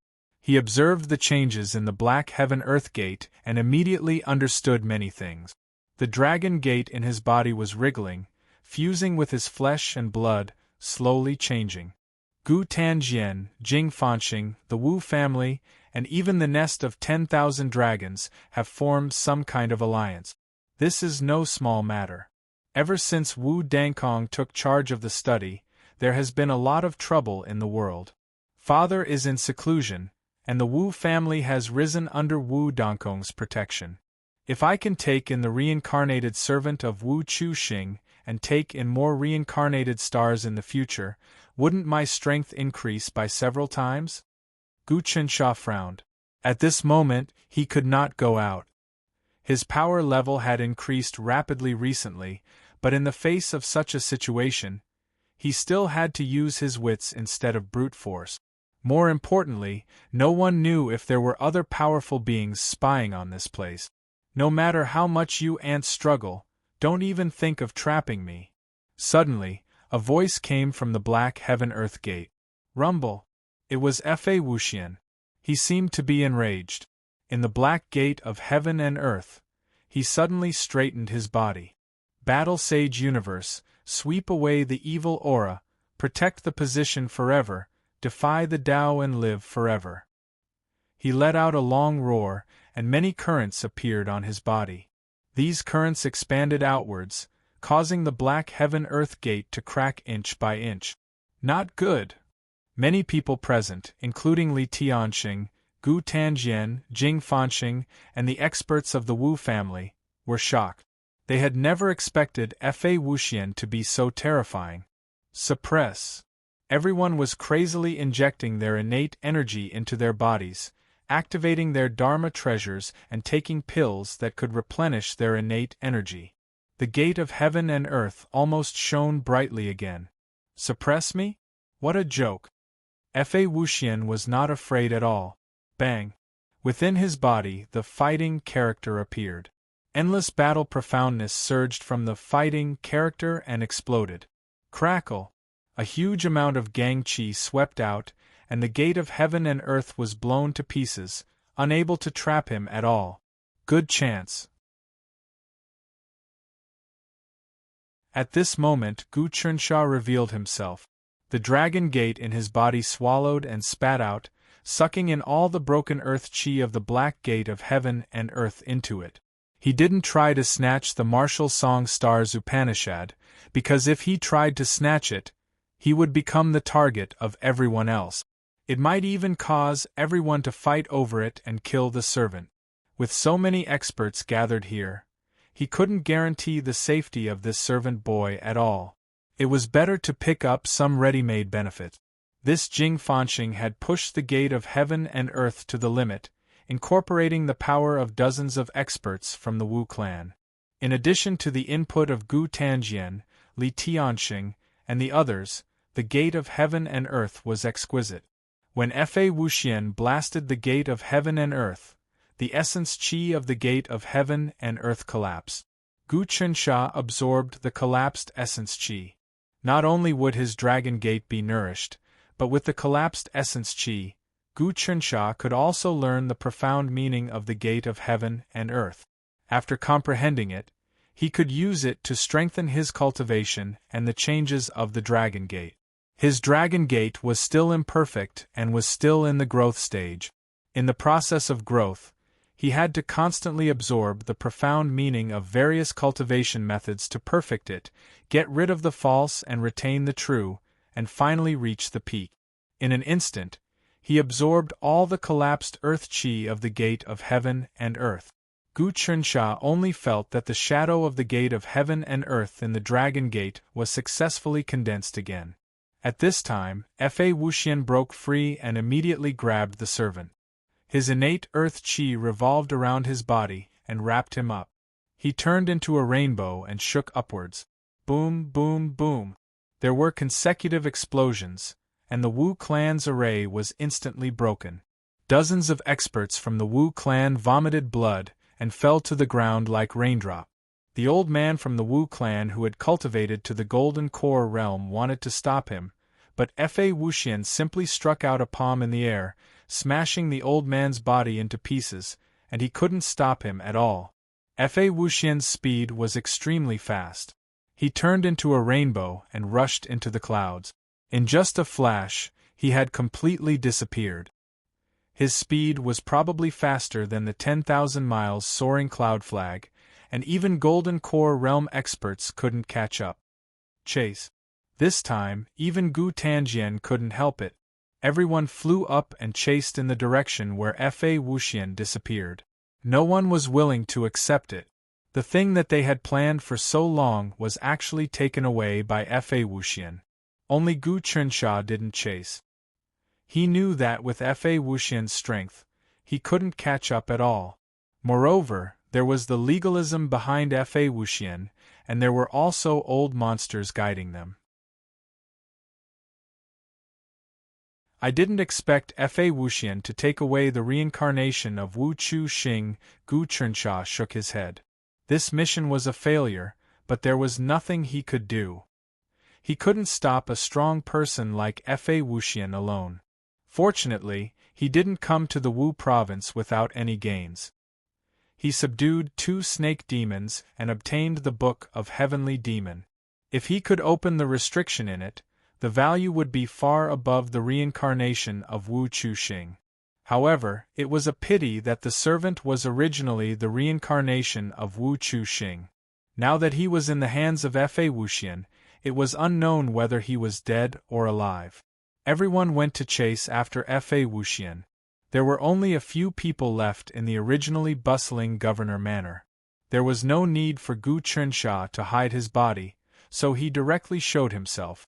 A: He observed the changes in the Black Heaven-Earth Gate and immediately understood many things. The dragon gate in his body was wriggling, fusing with his flesh and blood, slowly changing. Gu Tanjian, Jing Fanxing, the Wu family, and even the nest of 10,000 dragons have formed some kind of alliance. This is no small matter. Ever since Wu Dangkong took charge of the study, there has been a lot of trouble in the world. Father is in seclusion, and the Wu family has risen under Wu Dangkong's protection. If I can take in the reincarnated servant of Wu Chuxing and take in more reincarnated stars in the future, wouldn't my strength increase by several times? Gu Qinsha frowned. At this moment, he could not go out. His power level had increased rapidly recently, but in the face of such a situation, he still had to use his wits instead of brute force. More importantly, no one knew if there were other powerful beings spying on this place. No matter how much you ants struggle, don't even think of trapping me. Suddenly, a voice came from the Black Heaven-Earth Gate. Rumble. It was Fa Wuxian. He seemed to be enraged. In the Black Gate of Heaven and Earth, he suddenly straightened his body. Battle Sage Universe, sweep away the evil aura, protect the position forever, defy the Tao and live forever. He let out a long roar, and many currents appeared on his body. These currents expanded outwards, causing the Black Heaven-Earth Gate to crack inch by inch. Not good. Many people present, including Li Tianxing, Gu Tanjian, Jing Fanxing, and the experts of the Wu family, were shocked. They had never expected Fa Wuxian to be so terrifying. Suppress. Everyone was crazily injecting their innate energy into their bodies, activating their Dharma treasures and taking pills that could replenish their innate energy. The gate of heaven and earth almost shone brightly again. Suppress me? What a joke. Fa Wuxian was not afraid at all. Bang! Within his body, the fighting character appeared. Endless battle profoundness surged from the fighting character and exploded. Crackle! A huge amount of Gang Qi swept out, and the gate of heaven and earth was blown to pieces, unable to trap him at all. Good chance. At this moment, Gu Qinsha revealed himself. The dragon gate in his body swallowed and spat out, sucking in all the broken earth qi of the black gate of heaven and earth into it. He didn't try to snatch the martial song Stars Upanishad, because if he tried to snatch it, he would become the target of everyone else. It might even cause everyone to fight over it and kill the servant. With so many experts gathered here, he couldn't guarantee the safety of this servant boy at all. It was better to pick up some ready-made benefit. This Jing Fanxing had pushed the gate of heaven and earth to the limit, incorporating the power of dozens of experts from the Wu clan. In addition to the input of Gu Tanjian, Li Tianxing, and the others, the gate of heaven and earth was exquisite. When Fa Wuxian blasted the gate of heaven and earth, the essence qi of the gate of heaven and earth collapsed. Gu Qinsha absorbed the collapsed essence qi. Not only would his dragon gate be nourished, but with the collapsed essence qi, Gu Qinsha could also learn the profound meaning of the gate of heaven and earth. After comprehending it, he could use it to strengthen his cultivation and the changes of the dragon gate. His dragon gate was still imperfect and was still in the growth stage. In the process of growth, he had to constantly absorb the profound meaning of various cultivation methods to perfect it, get rid of the false and retain the true, and finally reach the peak. In an instant, he absorbed all the collapsed earth qi of the gate of heaven and earth. Gu Qinsha only felt that the shadow of the gate of heaven and earth in the dragon gate was successfully condensed again. At this time, Fa Wuxian broke free and immediately grabbed the servant. His innate earth qi revolved around his body and wrapped him up. He turned into a rainbow and shook upwards. Boom, boom, boom. There were consecutive explosions, and the Wu clan's array was instantly broken. Dozens of experts from the Wu clan vomited blood and fell to the ground like raindrop. The old man from the Wu clan who had cultivated to the golden core realm wanted to stop him, but Fa Wuxian simply struck out a palm in the air, smashing the old man's body into pieces, and he couldn't stop him at all. Fa Wuxian's speed was extremely fast. He turned into a rainbow and rushed into the clouds. In just a flash, he had completely disappeared. His speed was probably faster than the 10,000 miles soaring cloud flag, and even Golden Core realm experts couldn't catch up. Chase. This time, even Gu Tanjian couldn't help it. Everyone flew up and chased in the direction where Fa Wuxian disappeared. No one was willing to accept it. The thing that they had planned for so long was actually taken away by Fa Wuxian. Only Gu Qinsha didn't chase. He knew that with Fa Wuxian's strength, he couldn't catch up at all. Moreover, there was the legalism behind Fa Wuxian, and there were also old monsters guiding them. I didn't expect Fa Wuxian to take away the reincarnation of Wu Chu Xing. Gu Qinsha shook his head. This mission was a failure, but there was nothing he could do. He couldn't stop a strong person like Fa Wuxian alone. Fortunately, he didn't come to the Wu province without any gains. He subdued 2 snake demons and obtained the Book of Heavenly Demon. If he could open the restriction in it, the value would be far above the reincarnation of Wu Chu Xing. However, it was a pity that the servant was originally the reincarnation of Wu Chu Xing. Now that he was in the hands of Fa Wuxian, it was unknown whether he was dead or alive. Everyone went to chase after Fa Wuxian. There were only a few people left in the originally bustling Governor Manor. There was no need for Gu Qinsha to hide his body, so he directly showed himself.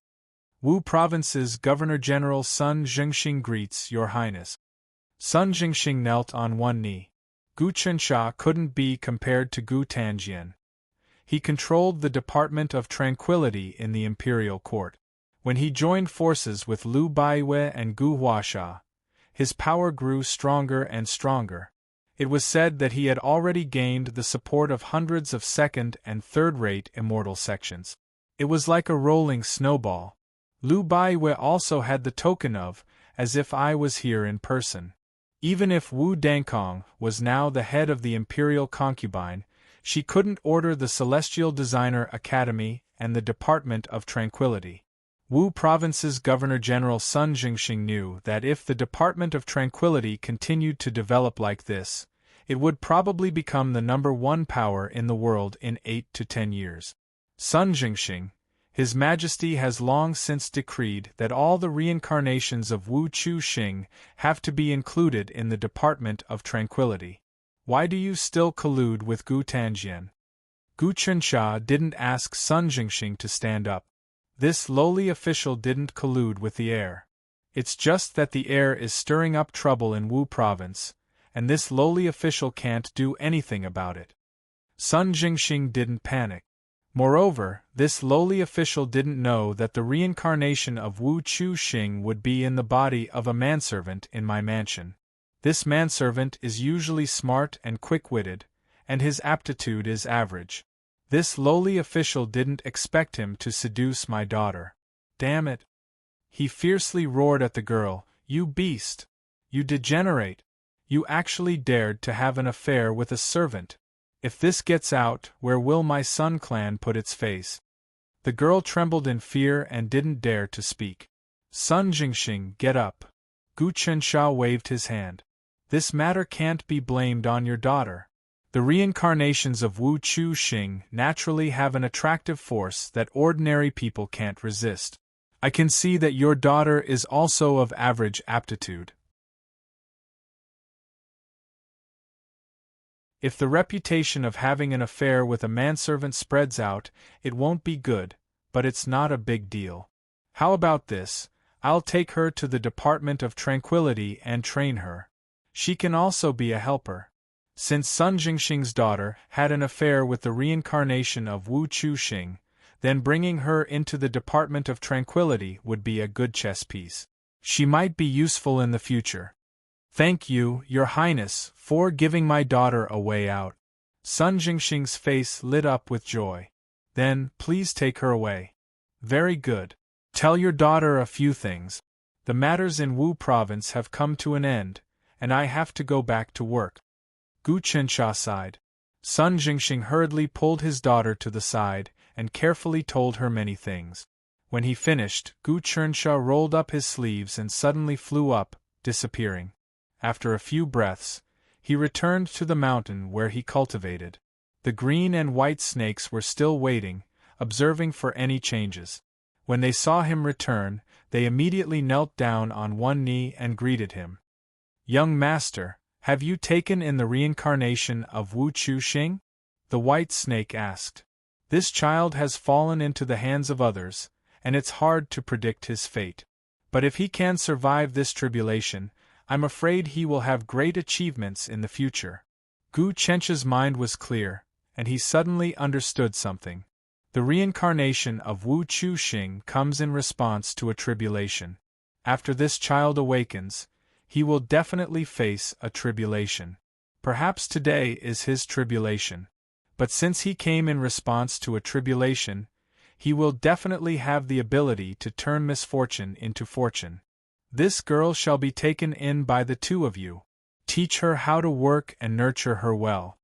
A: Wu Province's Governor-General Sun Jingxing greets Your Highness. Sun Jingxing knelt on one knee. Gu Qinsha couldn't be compared to Gu Tanjian. He controlled the Department of Tranquility in the Imperial Court. When he joined forces with Liu Baiwei and Gu Huasha, his power grew stronger and stronger. It was said that he had already gained the support of hundreds of second- and third-rate immortal sections. It was like a rolling snowball. Liu Baiwei also had the token of, as if I was here in person. Even if Wu Dankong was now the head of the Imperial Concubine, she couldn't order the Celestial Designer Academy and the Department of Tranquility. Wu Province's Governor-General Sun Jingxing knew that if the Department of Tranquility continued to develop like this, it would probably become the #1 power in the world in 8 to 10 years. Sun Jingxing, His Majesty has long since decreed that all the reincarnations of Wu Chu Xing have to be included in the Department of Tranquility. Why do you still collude with Gu Tanjian? Gu Qinsha didn't ask Sun Jingxing to stand up. This lowly official didn't collude with the heir. It's just that the heir is stirring up trouble in Wu Province, and this lowly official can't do anything about it. Sun Jingxing didn't panic. Moreover, this lowly official didn't know that the reincarnation of Wu Chu Xing would be in the body of a manservant in my mansion. This manservant is usually smart and quick-witted, and his aptitude is average. This lowly official didn't expect him to seduce my daughter. Damn it! He fiercely roared at the girl, You beast! You degenerate! You actually dared to have an affair with a servant! If this gets out, where will my Sun clan put its face? The girl trembled in fear and didn't dare to speak. Sun Jingxing, get up! Gu Qinsha waved his hand. This matter can't be blamed on your daughter. The reincarnations of Wu Chu Xing naturally have an attractive force that ordinary people can't resist. I can see that your daughter is also of average aptitude. If the reputation of having an affair with a manservant spreads out, it won't be good, but it's not a big deal. How about this? I'll take her to the Department of Tranquility and train her. She can also be a helper. Since Sun Jingxing's daughter had an affair with the reincarnation of Wu Chu Xing, then bringing her into the Department of Tranquility would be a good chess piece. She might be useful in the future. Thank you, Your Highness, for giving my daughter a way out. Sun Jingxing's face lit up with joy. Then, please take her away. Very good. Tell your daughter a few things. The matters in Wu province have come to an end, and I have to go back to work. Gu Qinsha sighed. Sun Jingxing hurriedly pulled his daughter to the side and carefully told her many things. When he finished, Gu Qinsha rolled up his sleeves and suddenly flew up, disappearing. After a few breaths, he returned to the mountain where he cultivated. The green and white snakes were still waiting, observing for any changes. When they saw him return, they immediately knelt down on one knee and greeted him. "Young master, have you taken in the reincarnation of Wu Chuxing?" the white snake asked. "This child has fallen into the hands of others, and it's hard to predict his fate. But if he can survive this tribulation, I'm afraid he will have great achievements in the future." Gu Qinsha's mind was clear, and he suddenly understood something. The reincarnation of Wu Chuxing comes in response to a tribulation. After this child awakens, he will definitely face a tribulation. Perhaps today is his tribulation. But since he came in response to a tribulation, he will definitely have the ability to turn misfortune into fortune. This girl shall be taken in by the two of you. Teach her how to work and nurture her well.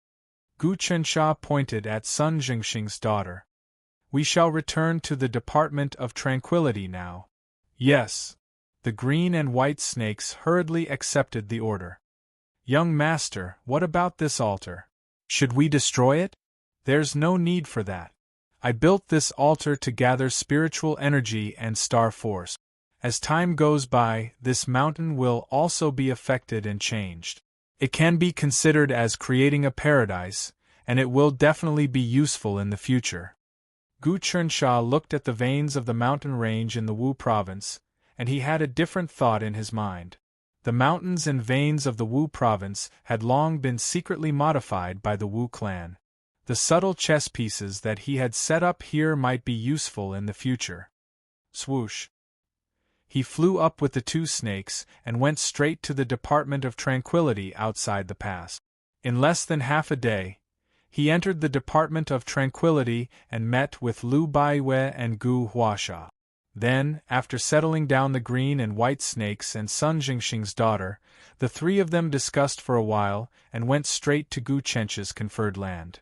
A: Gu Qinsha pointed at Sun Jingxing's daughter. "We shall return to the Department of Tranquility now." "Yes." The green and white snakes hurriedly accepted the order. "Young master, what about this altar? Should we destroy it?" "There's no need for that. I built this altar to gather spiritual energy and star force. As time goes by, this mountain will also be affected and changed. It can be considered as creating a paradise, and it will definitely be useful in the future." Gu Qinsha looked at the veins of the mountain range in the Wu province, and he had a different thought in his mind. The mountains and veins of the Wu province had long been secretly modified by the Wu clan. The subtle chess pieces that he had set up here might be useful in the future. Swoosh! He flew up with the two snakes and went straight to the Department of Tranquility outside the pass. In less than half a day, he entered the Department of Tranquility and met with Lu Baiwei and Gu Huasha. Then, after settling down the green and white snakes and Sun Jingxing's daughter, the three of them discussed for a while and went straight to Gu Qinsha's conferred land.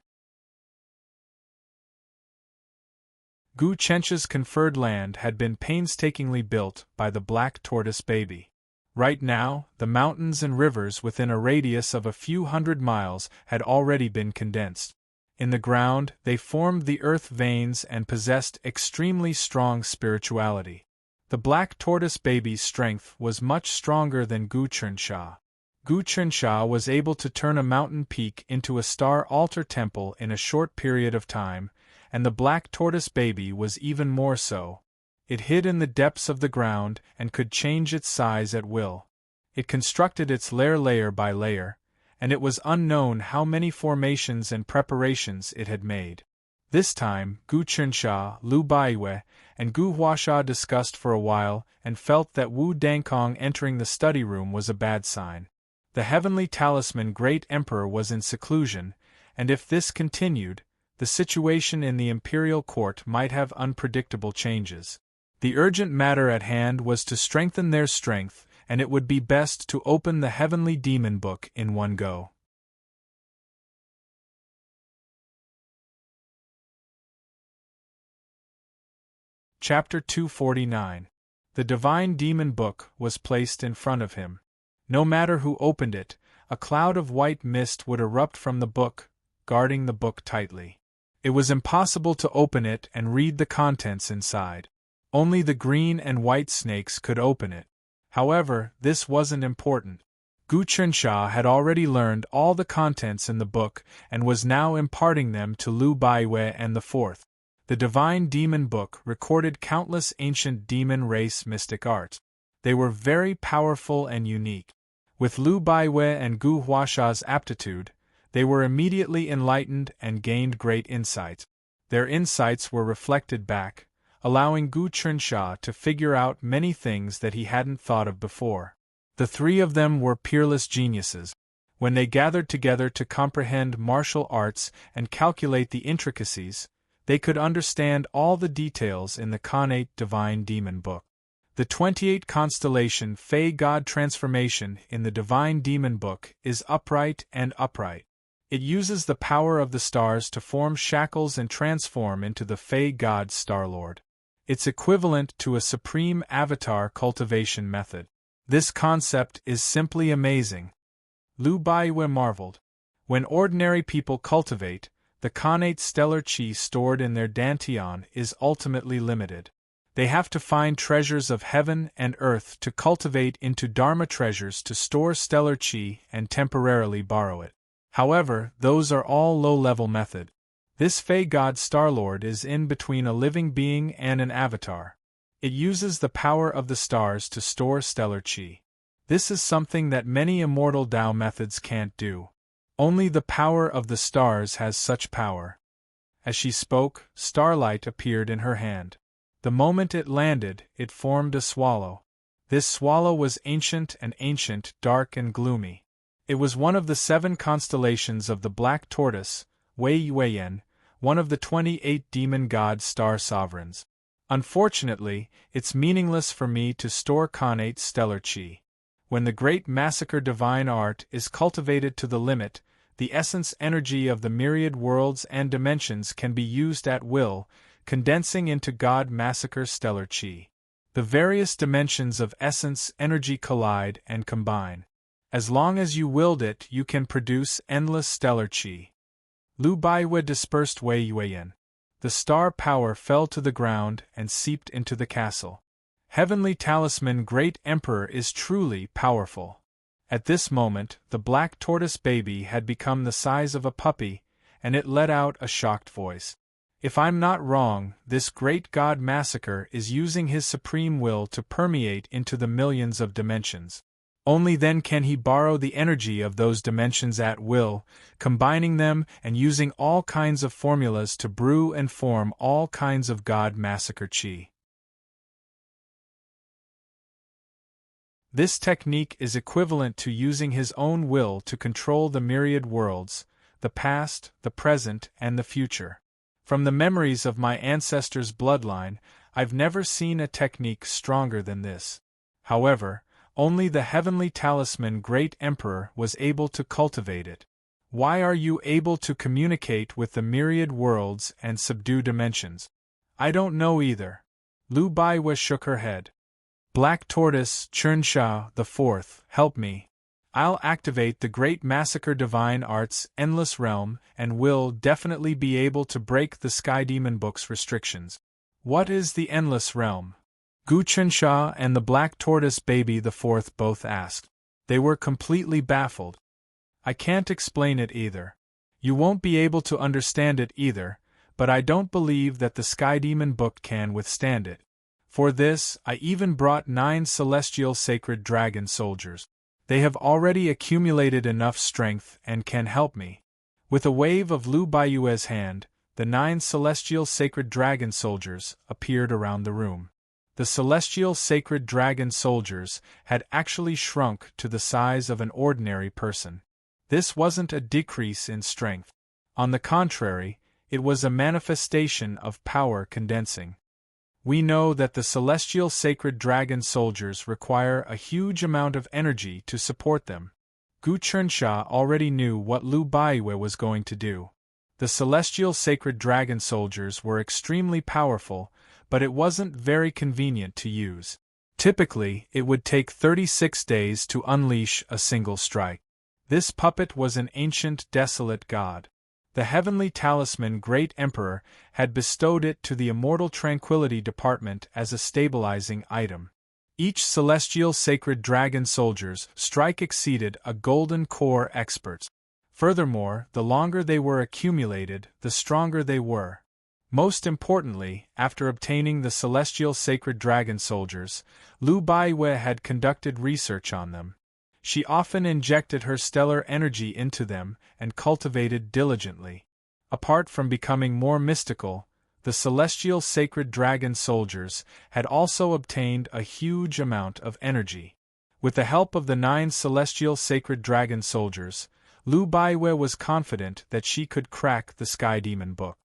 A: Gu Qinsha's conferred land had been painstakingly built by the black tortoise baby. Right now, the mountains and rivers within a radius of a few hundred miles had already been condensed. In the ground, they formed the earth veins and possessed extremely strong spirituality. The black tortoise baby's strength was much stronger than Gu Qinsha. Gu Qinsha was able to turn a mountain peak into a star altar temple in a short period of time, and the black tortoise baby was even more so. It hid in the depths of the ground and could change its size at will. It constructed its layer by layer, and it was unknown how many formations and preparations it had made. This time, Gu Qinsha, Lu Baiwei, and Gu Huasha discussed for a while and felt that Wu Dankong entering the study room was a bad sign. The heavenly talisman Great Emperor was in seclusion, and if this continued, the situation in the imperial court might have unpredictable changes. The urgent matter at hand was to strengthen their strength, and it would be best to open the heavenly demon book in one go. Chapter 249. The divine demon book was placed in front of him. No matter who opened it, a cloud of white mist would erupt from the book, guarding the book tightly. It was impossible to open it and read the contents inside. Only the green and white snakes could open it. However, this wasn't important. Gu Qinsha had already learned all the contents in the book and was now imparting them to Lu Baiwei and the fourth. The divine demon book recorded countless ancient demon race mystic arts. They were very powerful and unique. With Lu Baiwei and Gu Huasha's aptitude, they were immediately enlightened and gained great insight. Their insights were reflected back, allowing Gu Qinsha to figure out many things that he hadn't thought of before. The three of them were peerless geniuses. When they gathered together to comprehend martial arts and calculate the intricacies, they could understand all the details in the connate divine demon book. The 28 constellation Fey God transformation in the Divine Demon Book is upright and upright. It uses the power of the stars to form shackles and transform into the Fey God Starlord. It's equivalent to a supreme avatar cultivation method. This concept is simply amazing. Lu Baiwe marveled. When ordinary people cultivate, the connate stellar chi stored in their dantian is ultimately limited. They have to find treasures of heaven and earth to cultivate into dharma treasures to store stellar chi and temporarily borrow it. However, those are all low-level method. This Fey God Starlord is in between a living being and an avatar. It uses the power of the stars to store stellar chi. This is something that many immortal Tao methods can't do. Only the power of the stars has such power. As she spoke, starlight appeared in her hand. The moment it landed, it formed a swallow. This swallow was ancient, dark and gloomy. It was one of the 7 constellations of the Black Tortoise, Wei Yueyan, one of the 28 demon god star sovereigns. Unfortunately, it's meaningless for me to store connate stellar chi. When the great massacre divine art is cultivated to the limit, the essence energy of the myriad worlds and dimensions can be used at will, condensing into God massacre stellar chi. The various dimensions of essence energy collide and combine. As long as you willed it, you can produce endless stellar chi. Lu Baiwe dispersed Wei Yueyan. The star power fell to the ground and seeped into the castle. Heavenly Talisman Great Emperor is truly powerful. At this moment, the black tortoise baby had become the size of a puppy, and it let out a shocked voice. If I'm not wrong, this great god massacre is using his supreme will to permeate into the millions of dimensions. Only then can he borrow the energy of those dimensions at will, combining them and using all kinds of formulas to brew and form all kinds of god massacre chi. This technique is equivalent to using his own will to control the myriad worlds, the past, the present, and the future. From the memories of my ancestors' bloodline, I've never seen a technique stronger than this. However, only the heavenly talisman Great Emperor was able to cultivate it. Why are you able to communicate with the myriad worlds and subdue dimensions? I don't know either. Lu Baiwe shook her head. Black Tortoise, Chernsha the Fourth, help me. I'll activate the Great Massacre Divine Arts Endless Realm and will definitely be able to break the Sky Demon Book's restrictions. What is the Endless Realm? Gu Chernsha and the Black Tortoise Baby the Fourth both asked. They were completely baffled. I can't explain it either. You won't be able to understand it either, but I don't believe that the Sky Demon Book can withstand it. For this, I even brought 9 celestial sacred dragon soldiers. They have already accumulated enough strength and can help me. With a wave of Lu Baiwe's hand, the 9 celestial sacred dragon soldiers appeared around the room. The celestial sacred dragon soldiers had actually shrunk to the size of an ordinary person. This wasn't a decrease in strength. On the contrary, it was a manifestation of power condensing. We know that the celestial sacred dragon soldiers require a huge amount of energy to support them. Gu Chernsha already knew what Lu Baiwe was going to do. The celestial sacred dragon soldiers were extremely powerful, but it wasn't very convenient to use. Typically, it would take 36 days to unleash a single strike. This puppet was an ancient desolate god. The heavenly talisman Great Emperor had bestowed it to the Immortal Tranquility Department as a stabilizing item. Each celestial sacred dragon soldier's strike exceeded a golden core expert's. Furthermore, the longer they were accumulated, the stronger they were. Most importantly, after obtaining the celestial sacred dragon soldiers, Lu Baiwe had conducted research on them. She often injected her stellar energy into them and cultivated diligently. Apart from becoming more mystical, the celestial sacred dragon soldiers had also obtained a huge amount of energy. With the help of the 9 celestial sacred dragon soldiers, Lu Baiwe was confident that she could crack the Sky Demon Book.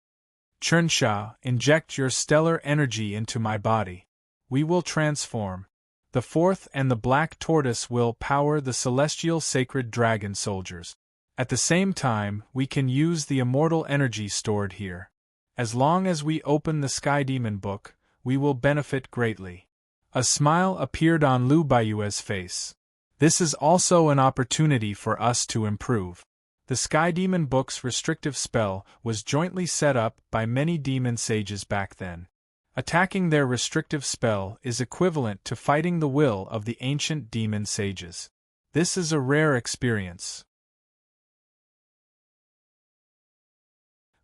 A: Chernsha, inject your stellar energy into my body. we will transform. The fourth and the black tortoise will power the celestial sacred dragon soldiers. At the same time, we can use the immortal energy stored here. As long as we open the Sky Demon book, we will benefit greatly. A smile appeared on Lu Baiyue's face. This is also an opportunity for us to improve. The Sky Demon book's restrictive spell was jointly set up by many demon sages back then. Attacking their restrictive spell is equivalent to fighting the will of the ancient demon sages. This is a rare experience.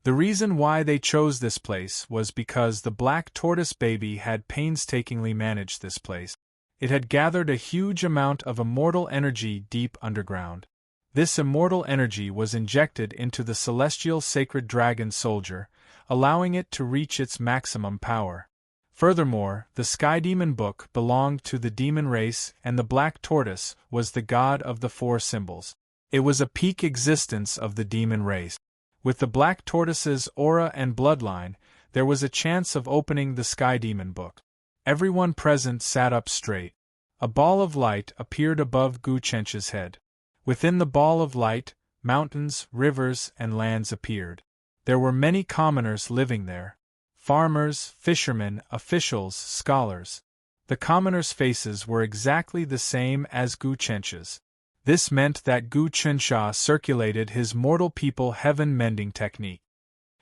A: The reason why they chose this place was because the black tortoise baby had painstakingly managed this place. It had gathered a huge amount of immortal energy deep underground. This immortal energy was injected into the celestial sacred dragon soldier, allowing it to reach its maximum power. Furthermore, the Sky Demon book belonged to the demon race, and the black tortoise was the god of the four symbols. It was a peak existence of the demon race. With the black tortoise's aura and bloodline, there was a chance of opening the Sky Demon book. Everyone present sat up straight. A ball of light appeared above Gu Chench's head. Within the ball of light, mountains, rivers, and lands appeared. There were many commoners living there. Farmers, fishermen, officials, scholars. The commoners' faces were exactly the same as Gu Chench's. This meant that Gu Chensha circulated his mortal people heaven-mending technique.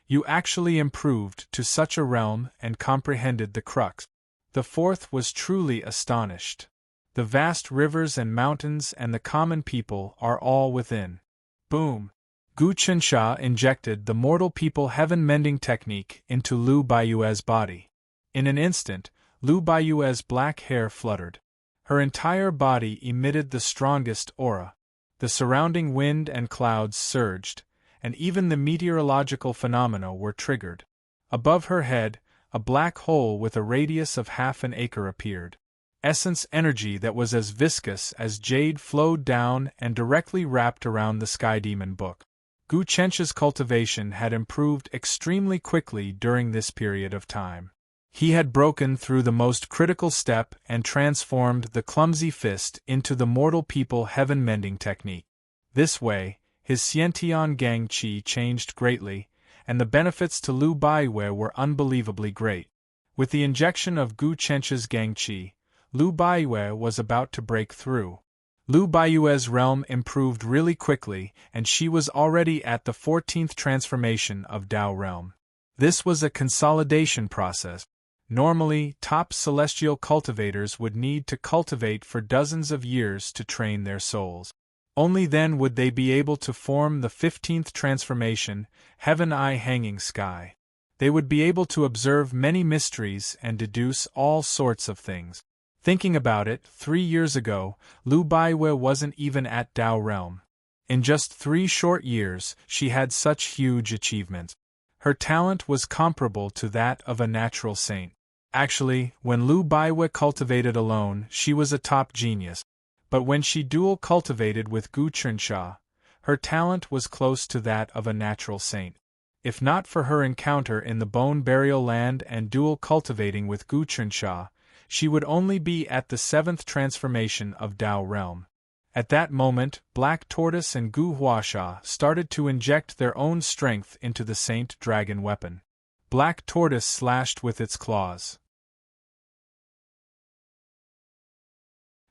A: You actually improved to such a realm and comprehended the crux. The fourth was truly astonished. The vast rivers and mountains and the common people are all within. Boom! Gu Chensha injected the mortal people heaven-mending technique into Lu Baiyue's body. In an instant, Lu Baiyue's black hair fluttered. Her entire body emitted the strongest aura. The surrounding wind and clouds surged, and even the meteorological phenomena were triggered. Above her head, a black hole with a radius of half an acre appeared. Essence energy that was as viscous as jade flowed down and directly wrapped around the Sky Demon book. Gu Chench's cultivation had improved extremely quickly during this period of time. He had broken through the most critical step and transformed the clumsy fist into the mortal people heaven-mending technique. This way, his Xiantian Gang Qi changed greatly, and the benefits to Lu Baiyue were unbelievably great. With the injection of Gu Chench's Gang Qi, Lu Baiyue was about to break through. Lu Baiyue's realm improved really quickly, and she was already at the 14th transformation of Dao realm. This was a consolidation process. Normally, top celestial cultivators would need to cultivate for dozens of years to train their souls. Only then would they be able to form the 15th transformation, Heaven Eye Hanging Sky. They would be able to observe many mysteries and deduce all sorts of things. Thinking about it, 3 years ago, Lu Baiyue wasn't even at Dao realm. In just 3 short years, she had such huge achievements. Her talent was comparable to that of a natural saint. Actually, when Lu Baiyue cultivated alone, she was a top genius. But when she dual cultivated with Gu Chensha, her talent was close to that of a natural saint. If not for her encounter in the Bone Burial Land and dual cultivating with Gu Chensha, she would only be at the 7th transformation of Dao realm. At that moment, Black Tortoise and Gu Huasha started to inject their own strength into the Saint Dragon weapon. Black Tortoise slashed with its claws.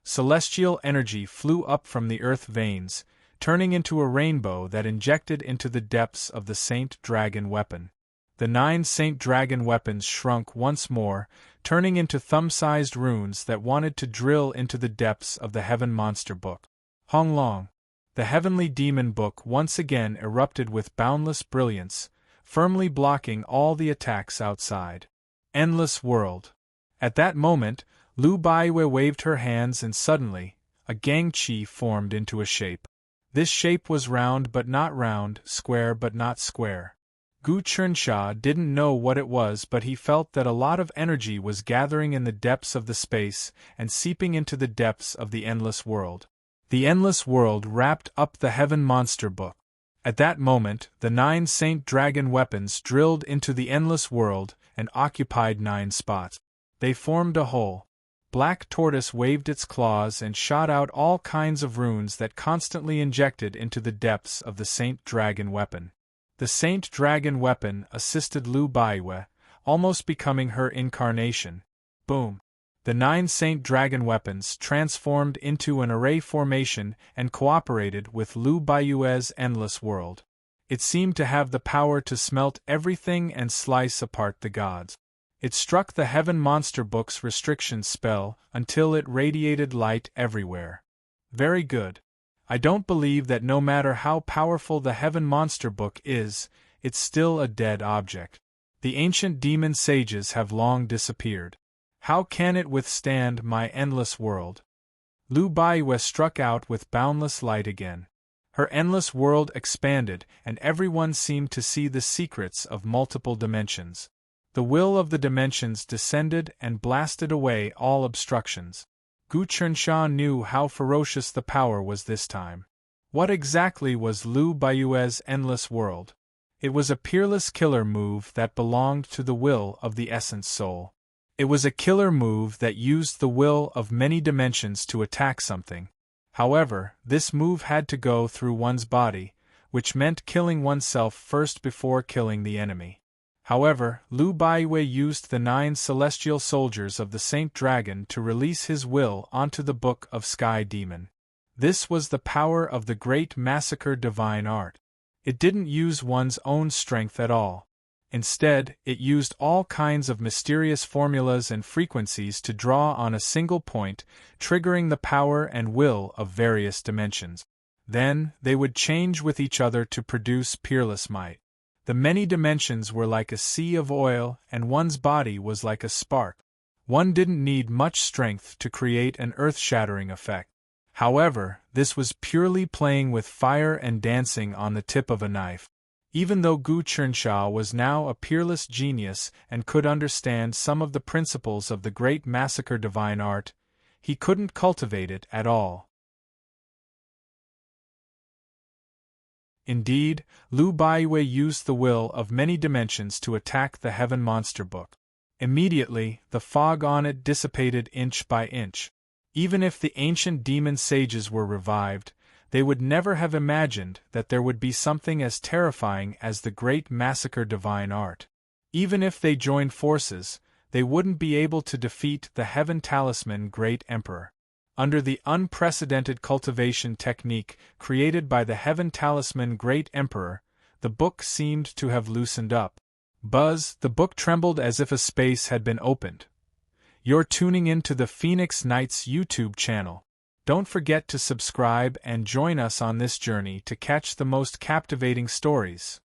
A: Celestial energy flew up from the earth veins, turning into a rainbow that injected into the depths of the Saint Dragon weapon. The 9 Saint Dragon weapons shrunk once more, turning into thumb-sized runes that wanted to drill into the depths of the Heaven Monster Book. Honglong. The Heavenly Demon Book once again erupted with boundless brilliance, firmly blocking all the attacks outside. Endless world. At that moment, Lu Baiyue waved her hands and suddenly, a Gang Qi formed into a shape. This shape was round but not round, square but not square. Gu Chensha didn't know what it was, but he felt that a lot of energy was gathering in the depths of the space and seeping into the depths of the endless world. The endless world wrapped up the Heaven Monster Book. At that moment, the 9 Saint Dragon weapons drilled into the endless world and occupied 9 spots. They formed a whole. Black Tortoise waved its claws and shot out all kinds of runes that constantly injected into the depths of the Saint Dragon weapon. The Saint Dragon weapon assisted Lu Baiwe, almost becoming her incarnation. Boom! The 9 Saint Dragon weapons transformed into an array formation and cooperated with Lu Baiwe's endless world. It seemed to have the power to smelt everything and slice apart the gods. It struck the Heaven Monster Book's restriction spell until it radiated light everywhere. Very good. I don't believe that no matter how powerful the Heaven Monster Book is, it's still a dead object. The ancient demon sages have long disappeared. How can it withstand my endless world? Lu Baiwe struck out with boundless light again. Her endless world expanded, and everyone seemed to see the secrets of multiple dimensions. The will of the dimensions descended and blasted away all obstructions. Gu Chensha knew how ferocious the power was this time. What exactly was Lu Baiwe's endless world? It was a peerless killer move that belonged to the will of the Essence Soul. It was a killer move that used the will of many dimensions to attack something. However, this move had to go through one's body, which meant killing oneself first before killing the enemy. However, Lu Baiwe used the 9 celestial soldiers of the Saint Dragon to release his will onto the Book of Sky Demon. This was the power of the Great Massacre Divine Art. It didn't use one's own strength at all. Instead, it used all kinds of mysterious formulas and frequencies to draw on a single point, triggering the power and will of various dimensions. Then, they would change with each other to produce peerless might. The many dimensions were like a sea of oil, and one's body was like a spark. One didn't need much strength to create an earth-shattering effect. However, this was purely playing with fire and dancing on the tip of a knife. Even though Gu Chensha was now a peerless genius and could understand some of the principles of the Great Massacre Divine Art, he couldn't cultivate it at all. Indeed, Lu Baiwe used the will of many dimensions to attack the Heaven Monster Book. Immediately, the fog on it dissipated inch by inch. Even if the ancient demon sages were revived, they would never have imagined that there would be something as terrifying as the Great Massacre Divine Art. Even if they joined forces, they wouldn't be able to defeat the Heaven Talisman Great Emperor. Under the unprecedented cultivation technique created by the Heaven Talisman Great Emperor, the book seemed to have loosened up. Buzz, the book trembled as if a space had been opened. You're tuning in to the Phoenix Knights YouTube channel. Don't forget to subscribe and join us on this journey to catch the most captivating stories.